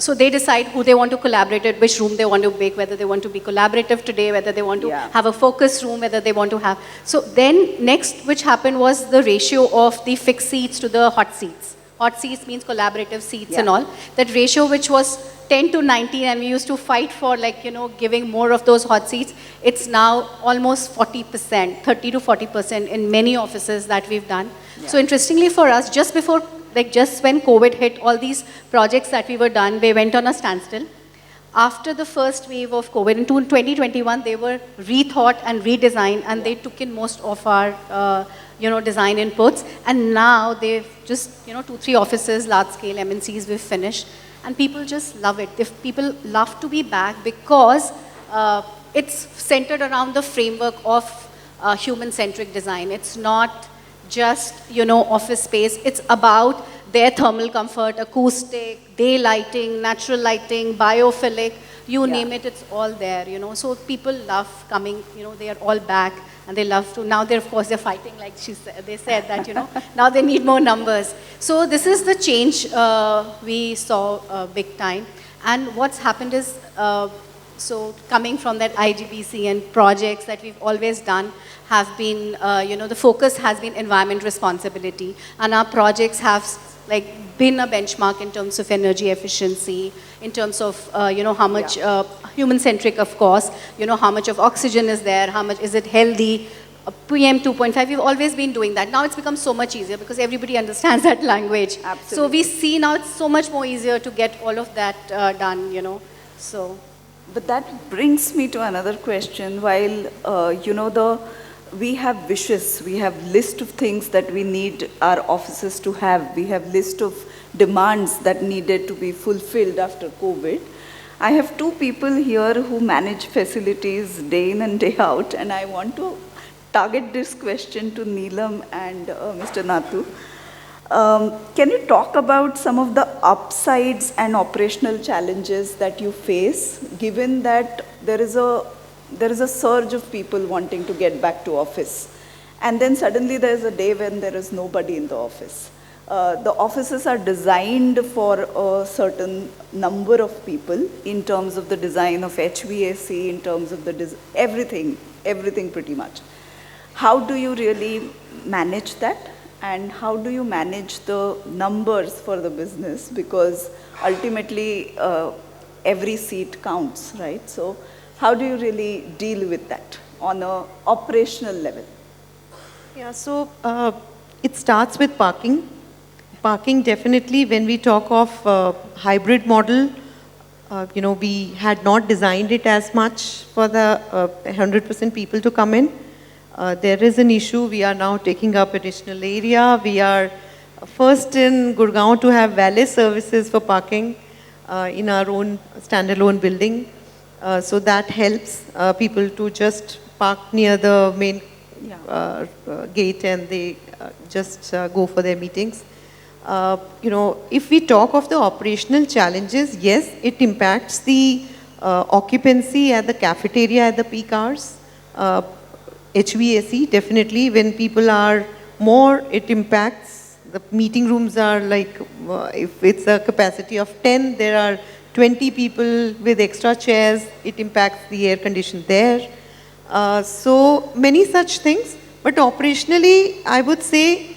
S5: so they decide who they want to collaborate with, which room they want to make, whether they want to be collaborative today, whether they want to have a focus room, whether they want to have. So then next which happened was the ratio of the fixed seats to the hot seats. Hot seats means collaborative seats and all. That ratio which was 10 to 19 and we used to fight for like, you know, giving more of those hot seats. It's now almost 40%, 30 to 40% in many offices that we've done. So interestingly for us, just before, like just when COVID hit, all these projects that we were done, they went on a standstill. After the first wave of COVID in 2021, they were rethought and redesigned, and they took in most of our, you know, design inputs. And now they've just, you know, 2-3 offices, large scale MNCs we've finished, and people just love it. If people love to be back because it's centered around the framework of human-centric design. It's not just, you know, office space. It's about their thermal comfort, acoustic, day lighting, natural lighting, biophilic, you name it, it's all there, you know. So people love coming, you know, they are all back and they love to. Now they're, of course, they're fighting like they said that, you know, now they need more numbers. So this is the change we saw big time. And what's happened is, so coming from that IGBC and projects that we've always done have been, you know, the focus has been environment responsibility. And our projects have like been a benchmark in terms of energy efficiency, in terms of, you know, how much human-centric, of course, you know, how much of oxygen is there, how much is it healthy, PM 2.5, we've always been doing that. Now it's become so much easier because everybody understands that language. Absolutely. So we see now it's so much more easier to get all of that done, you know, so.
S2: But that brings me to another question. While, you know, we have wishes, we have list of things that we need our offices to have, we have list of demands that needed to be fulfilled after COVID. I have 2 people here who manage facilities day in and day out, and I want to target this question to Neelam and Mr. Nathu. Can you talk about some of the upsides and operational challenges that you face, given that there is a surge of people wanting to get back to office, and then suddenly there is a day when there is nobody in the office. The offices are designed for a certain number of people in terms of the design of HVAC, in terms of the everything pretty much. How do you really manage that? And how do you manage the numbers for the business? Because ultimately, every seat counts, right? So how do you really deal with that on an operational level?
S22: Yeah, so it starts with parking. Parking definitely, when we talk of hybrid model, you know, we had not designed it as much for the 100% people to come in. There is an issue. We are now taking up additional area. We are first in Gurgaon to have valet services for parking in our own standalone building. So that helps people to just park near the main gate and they just go for their meetings. You know, if we talk of the operational challenges, yes, it impacts the occupancy at the cafeteria at the peak hours. HVAC, definitely, when people are more, it impacts. The meeting rooms are like, if it's a capacity of 10, there are 20 people with extra chairs, it impacts the air condition there. So many such things, but operationally, I would say,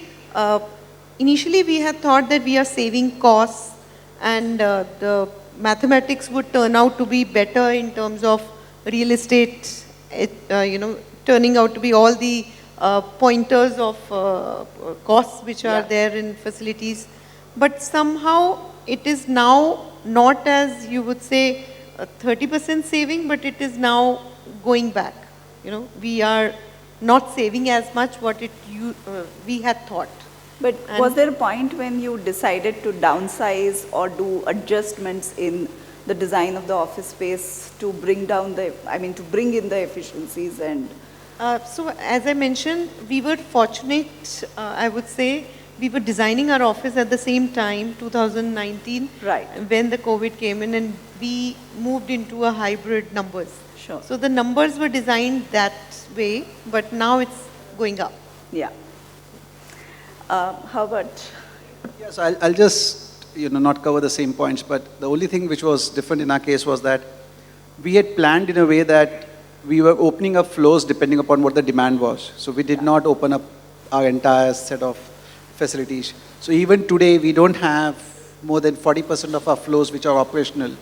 S22: initially we had thought that we are saving costs and the mathematics would turn out to be better in terms of real estate, you know, turning out to be all the pointers of costs which are there in facilities. But somehow it is now not as you would say 30% saving, but it is now going back. You know, we are not saving as much what we had thought.
S2: But was there a point when you decided to downsize or do adjustments in the design of the office space to bring down to bring in the efficiencies and?
S22: So as I mentioned, we were fortunate, I would say, we were designing our office at the same time, 2019,
S2: right,
S22: when the COVID came in, and we moved into a hybrid numbers.
S2: Sure.
S22: So the numbers were designed that way, but now it's going up.
S2: Yeah. How about?
S23: Yes, I'll just, not cover the same points, but the only thing which was different in our case was that we had planned in a way that we were opening up floors depending upon what the demand was. So we did not open up our entire set of facilities. So even today, we don't have more than 40% of our floors which are operational,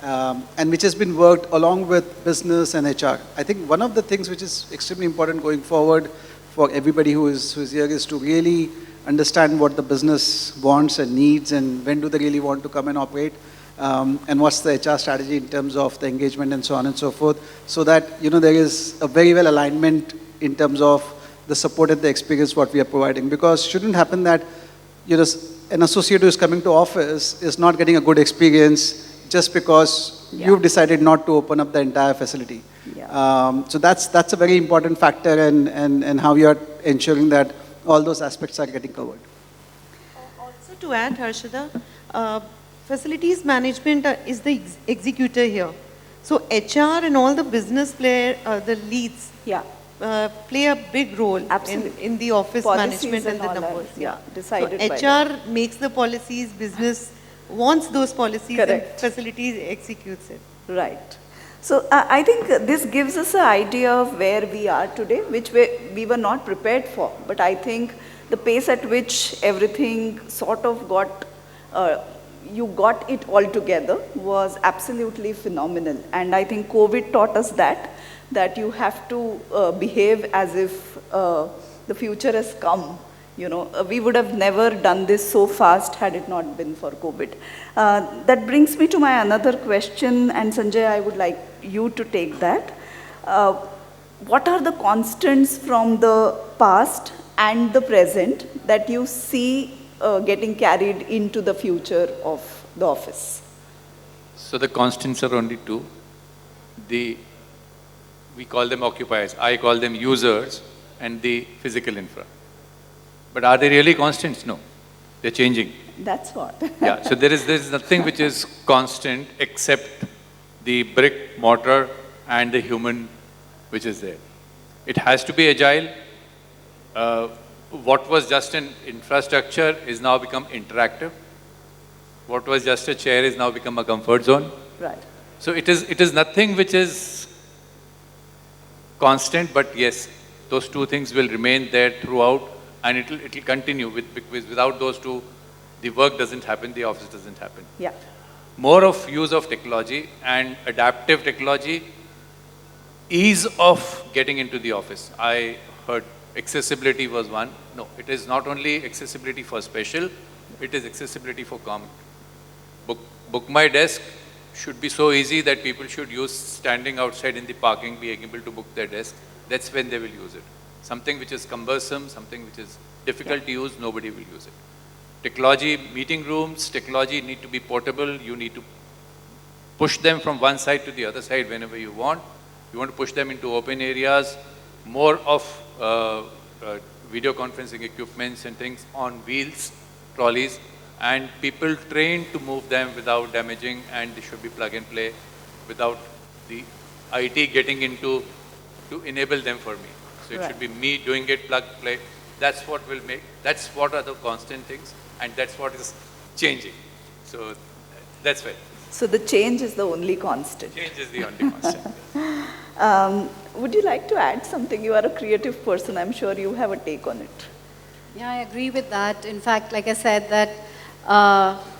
S23: and which has been worked along with business and HR. I think one of the things which is extremely important going forward for everybody who is here is to really understand what the business wants and needs, and when do they really want to come and operate, and what's the HR strategy in terms of the engagement and so on and so forth, so that there is a very well alignment in terms of the support and the experience what we are providing. Because it shouldn't happen that an associate who is coming to office is not getting a good experience just because you've decided not to open up the entire facility. So that's a very important factor, and how you are ensuring that all those aspects are getting covered.
S22: Also to add, Harshada, facilities management is the executor here. So HR and all the business player, the leads, play a big role in the office
S2: Policies
S22: management and the
S2: all
S22: numbers.
S2: Decided
S22: so
S2: by
S22: HR makes the policies, business wants those policies,
S2: Correct.
S22: and facilities executes it.
S2: Right. So I think this gives us an idea of where we are today, which we were not prepared for. But I think the pace at which everything sort of you got it all together was absolutely phenomenal. And I think COVID taught us that you have to behave as if the future has come. We would have never done this so fast had it not been for COVID. That brings me to my another question, and Sanjay, I would like you to take that. What are the constants from the past and the present that you see getting carried into the future of the office?
S3: So the constants are only two. We call them occupiers, I call them users, and the physical infra. But are they really constants? No, they're changing.
S2: That's what.
S3: Yeah, so there is nothing which is constant except the brick, mortar, and the human which is there. It has to be agile. What was just an infrastructure is now become interactive. What was just a chair is now become a comfort zone.
S2: Right.
S3: So it is nothing which is constant, but yes, those two things will remain there throughout, and it'll continue because without those two, the work doesn't happen, the office doesn't happen.
S2: Yeah.
S3: More of use of technology and adaptive technology, ease of getting into the office. I heard accessibility was one. No, it is not only accessibility for special, it is accessibility for common. Book my desk should be so easy that people should use standing outside in the parking, being able to book their desk. That's when they will use it. Something which is cumbersome, something which is difficult to use, nobody will use it. Technology, meeting rooms, technology need to be portable. You need to push them from one side to the other side whenever you want. You want to push them into open areas, more of video conferencing equipments and things on wheels, trolleys, and people trained to move them without damaging, and they should be plug and play without the IT getting into to enable them for me. So it should be me doing it, plug, play. That's what will make, that's what are the constant things, and that's what is changing. So that's why.
S2: So the change is the only constant.
S3: Change is the only constant.
S2: Would you like to add something? You are a creative person. I'm sure you have a take on it.
S5: Yeah, I agree with that. In fact, like I said, that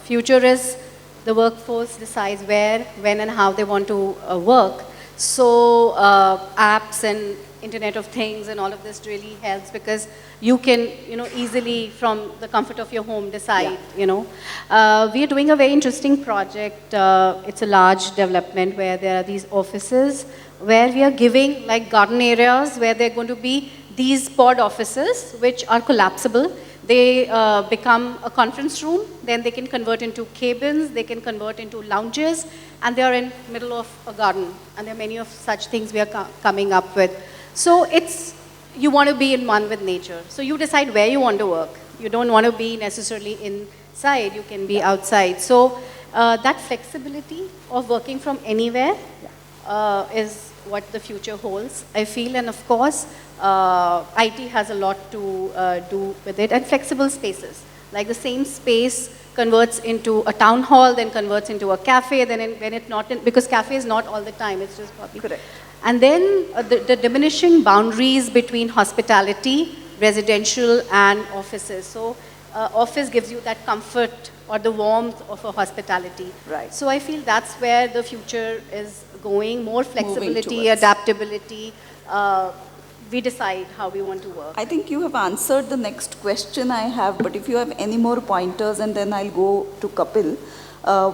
S5: future is the workforce decides where, when, and how they want to work. So apps and Internet of Things and all of this really helps, because you can, easily from the comfort of your home decide, We are doing a very interesting project. It's a large development where there are these offices where we are giving like garden areas where they're going to be these pod offices which are collapsible. They become a conference room, then they can convert into cabins, they can convert into lounges, and they are in middle of a garden. And there are many of such things we are coming up with. So you want to be in one with nature. So you decide where you want to work. You don't want to be necessarily inside, you can be outside. So that flexibility of working from anywhere is what the future holds, I feel. And of course, IT has a lot to do with it. And flexible spaces, like the same space converts into a town hall, then converts into a cafe, then when it's not in, because cafe is not all the time, it's just probably.
S2: Correct.
S5: And then the diminishing boundaries between hospitality, residential and offices. So office gives you that comfort or the warmth of a hospitality.
S2: Right.
S5: So I feel that's where the future is going, more flexibility,
S2: towards.
S5: adaptability. We decide how we want to work.
S2: I think you have answered the next question I have, but if you have any more pointers, and then I'll go to Kapil.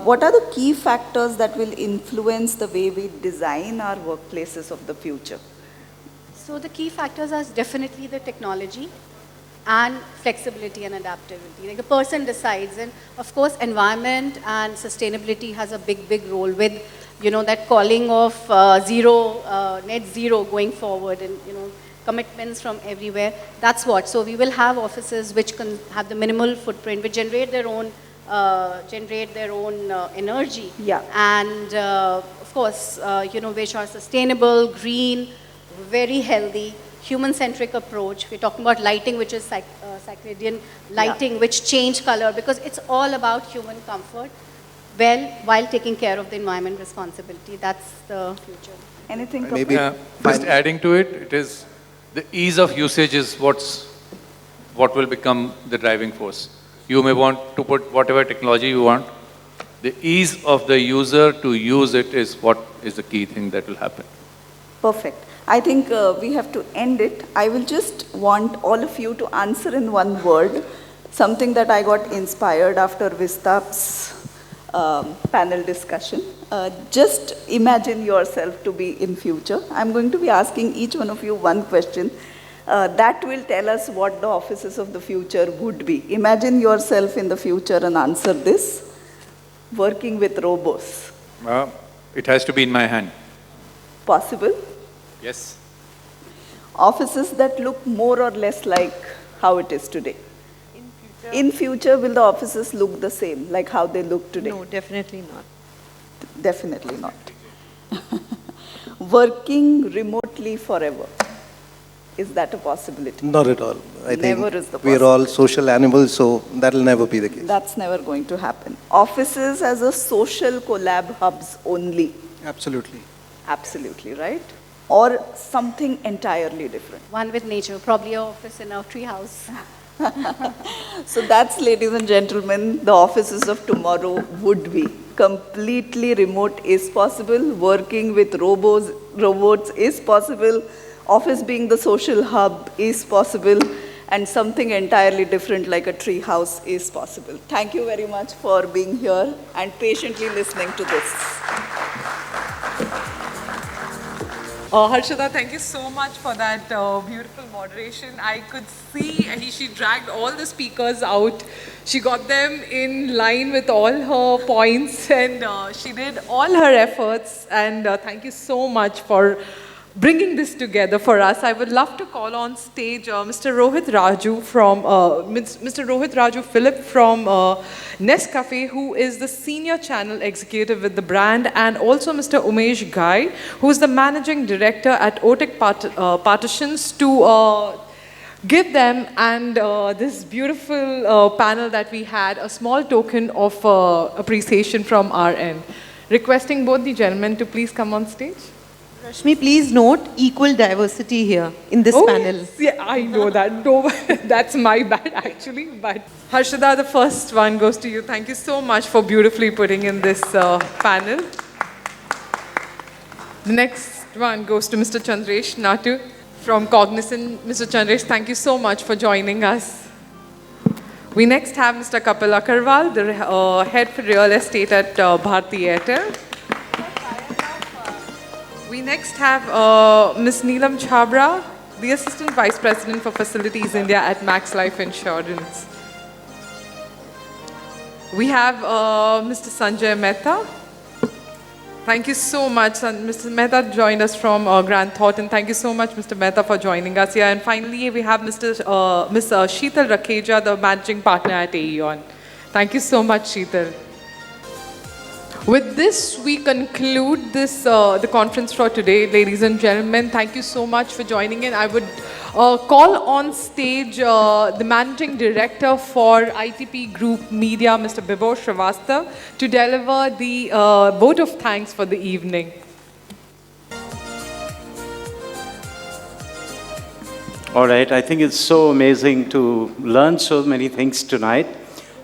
S2: What are the key factors that will influence the way we design our workplaces of the future?
S5: So the key factors are definitely the technology and flexibility and adaptability. Like the person decides, and of course environment and sustainability has a big role with, you know, that calling of net zero going forward, and, you know, commitments from everywhere. That's what. So we will have offices which can have the minimal footprint, which generate their own energy.
S2: Yeah.
S5: And of course, you know, which are sustainable, green, very healthy, human-centric approach. We're talking about lighting, which is circadian lighting, which change color, because it's all about human comfort, while taking care of the environment responsibility. That's the future.
S2: Anything, Kapil?
S4: Maybe
S3: Just adding to it, it is the ease of usage is what will become the driving force. You may want to put whatever technology you want. The ease of the user to use it is what is the key thing that will happen.
S2: Perfect. I think we have to end it. I will just want all of you to answer in one word, something that I got inspired after Vistap's panel discussion. Just imagine yourself to be in future. I'm going to be asking each one of you one question that will tell us what the offices of the future would be. Imagine yourself in the future and answer this. Working with robots.
S3: It has to be in my hand.
S2: Possible?
S3: Yes.
S2: Offices that look more or less like how it is today. In future, will the offices look the same, like how they look today?
S22: No, definitely not.
S2: Definitely not. Working remotely forever. Is that a possibility?
S4: Not at all. I
S2: Never
S4: think
S2: is the
S4: we are all social animals, so that will never be the case.
S2: That's never going to happen. Offices as a social collab hubs only.
S23: Absolutely.
S2: Absolutely, right? Or something entirely different.
S5: One with nature, probably an office in a tree house.
S2: So that's, ladies and gentlemen, the offices of tomorrow would be. Completely remote is possible. Working with robots is possible. Office being the social hub is possible. And something entirely different like a tree house is possible. Thank you very much for being here and patiently listening to this.
S1: Harshada, thank you so much for that beautiful moderation. I could see she dragged all the speakers out. She got them in line with all her points, and she did all her efforts. And thank you so much for bringing this together for us. I would love to call on stage Mr. Rohit Raju from Mr. Rohit Raju Philip from Nescafe, who is the senior channel executive with the brand, and also Mr. Umesh Gai, who is the managing director at Otic Partitions, to give them and this beautiful panel that we had a small token of appreciation from our end. Requesting both the gentlemen to please come on stage.
S22: Rashmi, please note equal diversity here in this panel.
S1: Yes. Yeah, I know that. No, that's my bad actually. But Harshada, the first one goes to you. Thank you so much for beautifully putting in this panel. The next one goes to Mr. Chandresh Natu from Cognizant. Mr. Chandresh, thank you so much for joining us. We next have Mr. Kapil Agarwal, the head for real estate at Bharti Airtel. We next have Ms. Neelam Chhabra, the Assistant Vice President for Facilities India at Max Life Insurance. We have Mr. Sanjay Mehta. Thank you so much. And Mr. Mehta joined us from Grant Thornton. Thank you so much, Mr. Mehta, for joining us here. And finally, we have Ms. Sheetal Rakheja, the managing partner at Aeon. Thank you so much, Sheetal. With this, we conclude this the conference for today, ladies and gentlemen. Thank you so much for joining in. I would call on stage the Managing Director for ITP Group Media, Mr. Bibor Shrivastava, to deliver the vote of thanks for the evening.
S6: All right, I think it's so amazing to learn so many things tonight.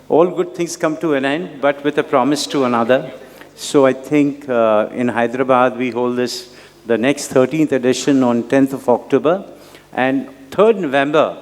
S6: All good things come to an end, but with a promise to another. So I think in Hyderabad, we hold the next 13th edition on 10th of October. And 3rd November,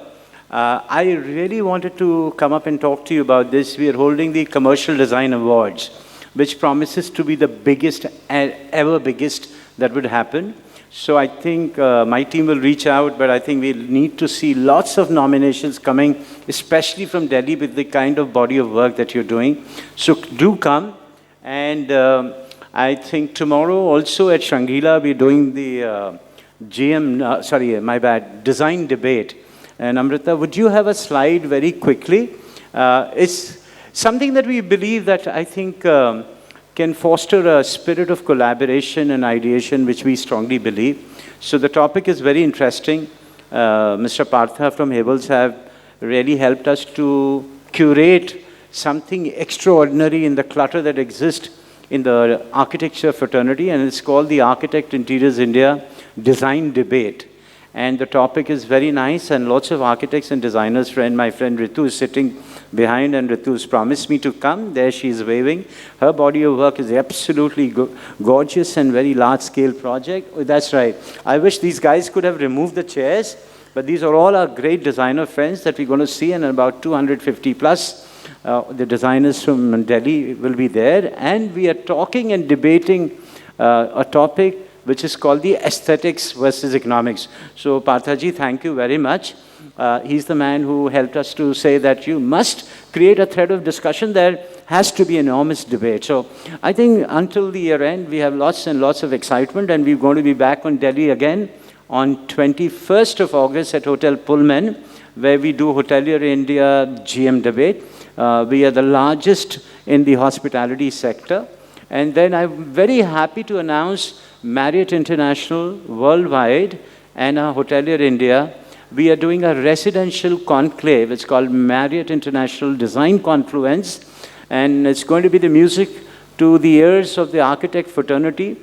S6: I really wanted to come up and talk to you about this. We are holding the Commercial Design Awards, which promises to be the biggest, ever biggest that would happen. So I think my team will reach out, but I think we'll need to see lots of nominations coming, especially from Delhi with the kind of body of work that you're doing. So do come. And I think tomorrow also at Shangri-La, we're doing the design debate. And Amrita, would you have a slide very quickly? It's something that we believe that I think can foster a spirit of collaboration and ideation, which we strongly believe. So the topic is very interesting. Mr. Partha from Havels have really helped us to curate something extraordinary in the clutter that exists in the architecture fraternity, and it's called the Architect Interiors India Design Debate. And the topic is very nice, and lots of architects and designers, my friend Ritu is sitting behind, and Ritu's promised me to come. There she is waving. Her body of work is absolutely gorgeous and very large-scale project. Oh, that's right. I wish these guys could have removed the chairs, but these are all our great designer friends that we're going to see, and about 250 plus. The designers from Delhi will be there, and we are talking and debating a topic which is called the aesthetics versus economics. So Parthaji, thank you very much. He's the man who helped us to say that you must create a thread of discussion. There has to be enormous debate. So I think until the year end, we have lots and lots of excitement, and we're going to be back on Delhi again on 21st of August at Hotel Pullman, where we do Hotelier India GM debate. We are the largest in the hospitality sector. And then I'm very happy to announce Marriott International worldwide and Hotelier India. We are doing a residential conclave. It's called Marriott International Design Confluence. And it's going to be the music to the ears of the architect fraternity.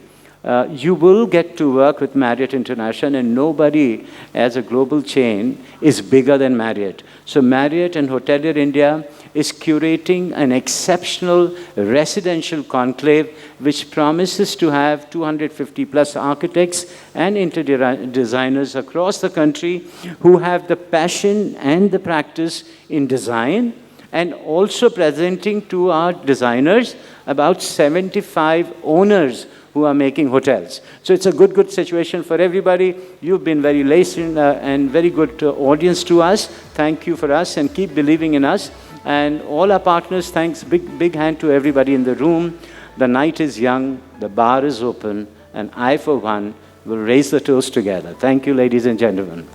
S6: You will get to work with Marriott International, and nobody as a global chain is bigger than Marriott. So Marriott and Hotelier India is curating an exceptional residential conclave which promises to have 250 plus architects and interior designers across the country who have the passion and the practice in design, and also presenting to our designers about 75 owners who are making hotels. So it's a good situation for everybody. You've been very lacing and very good audience to us. Thank you for us, and keep believing in us. And all our partners, thanks, big hand to everybody in the room. The night is young, the bar is open, and I, for one, will raise the toast together. Thank you, ladies and gentlemen.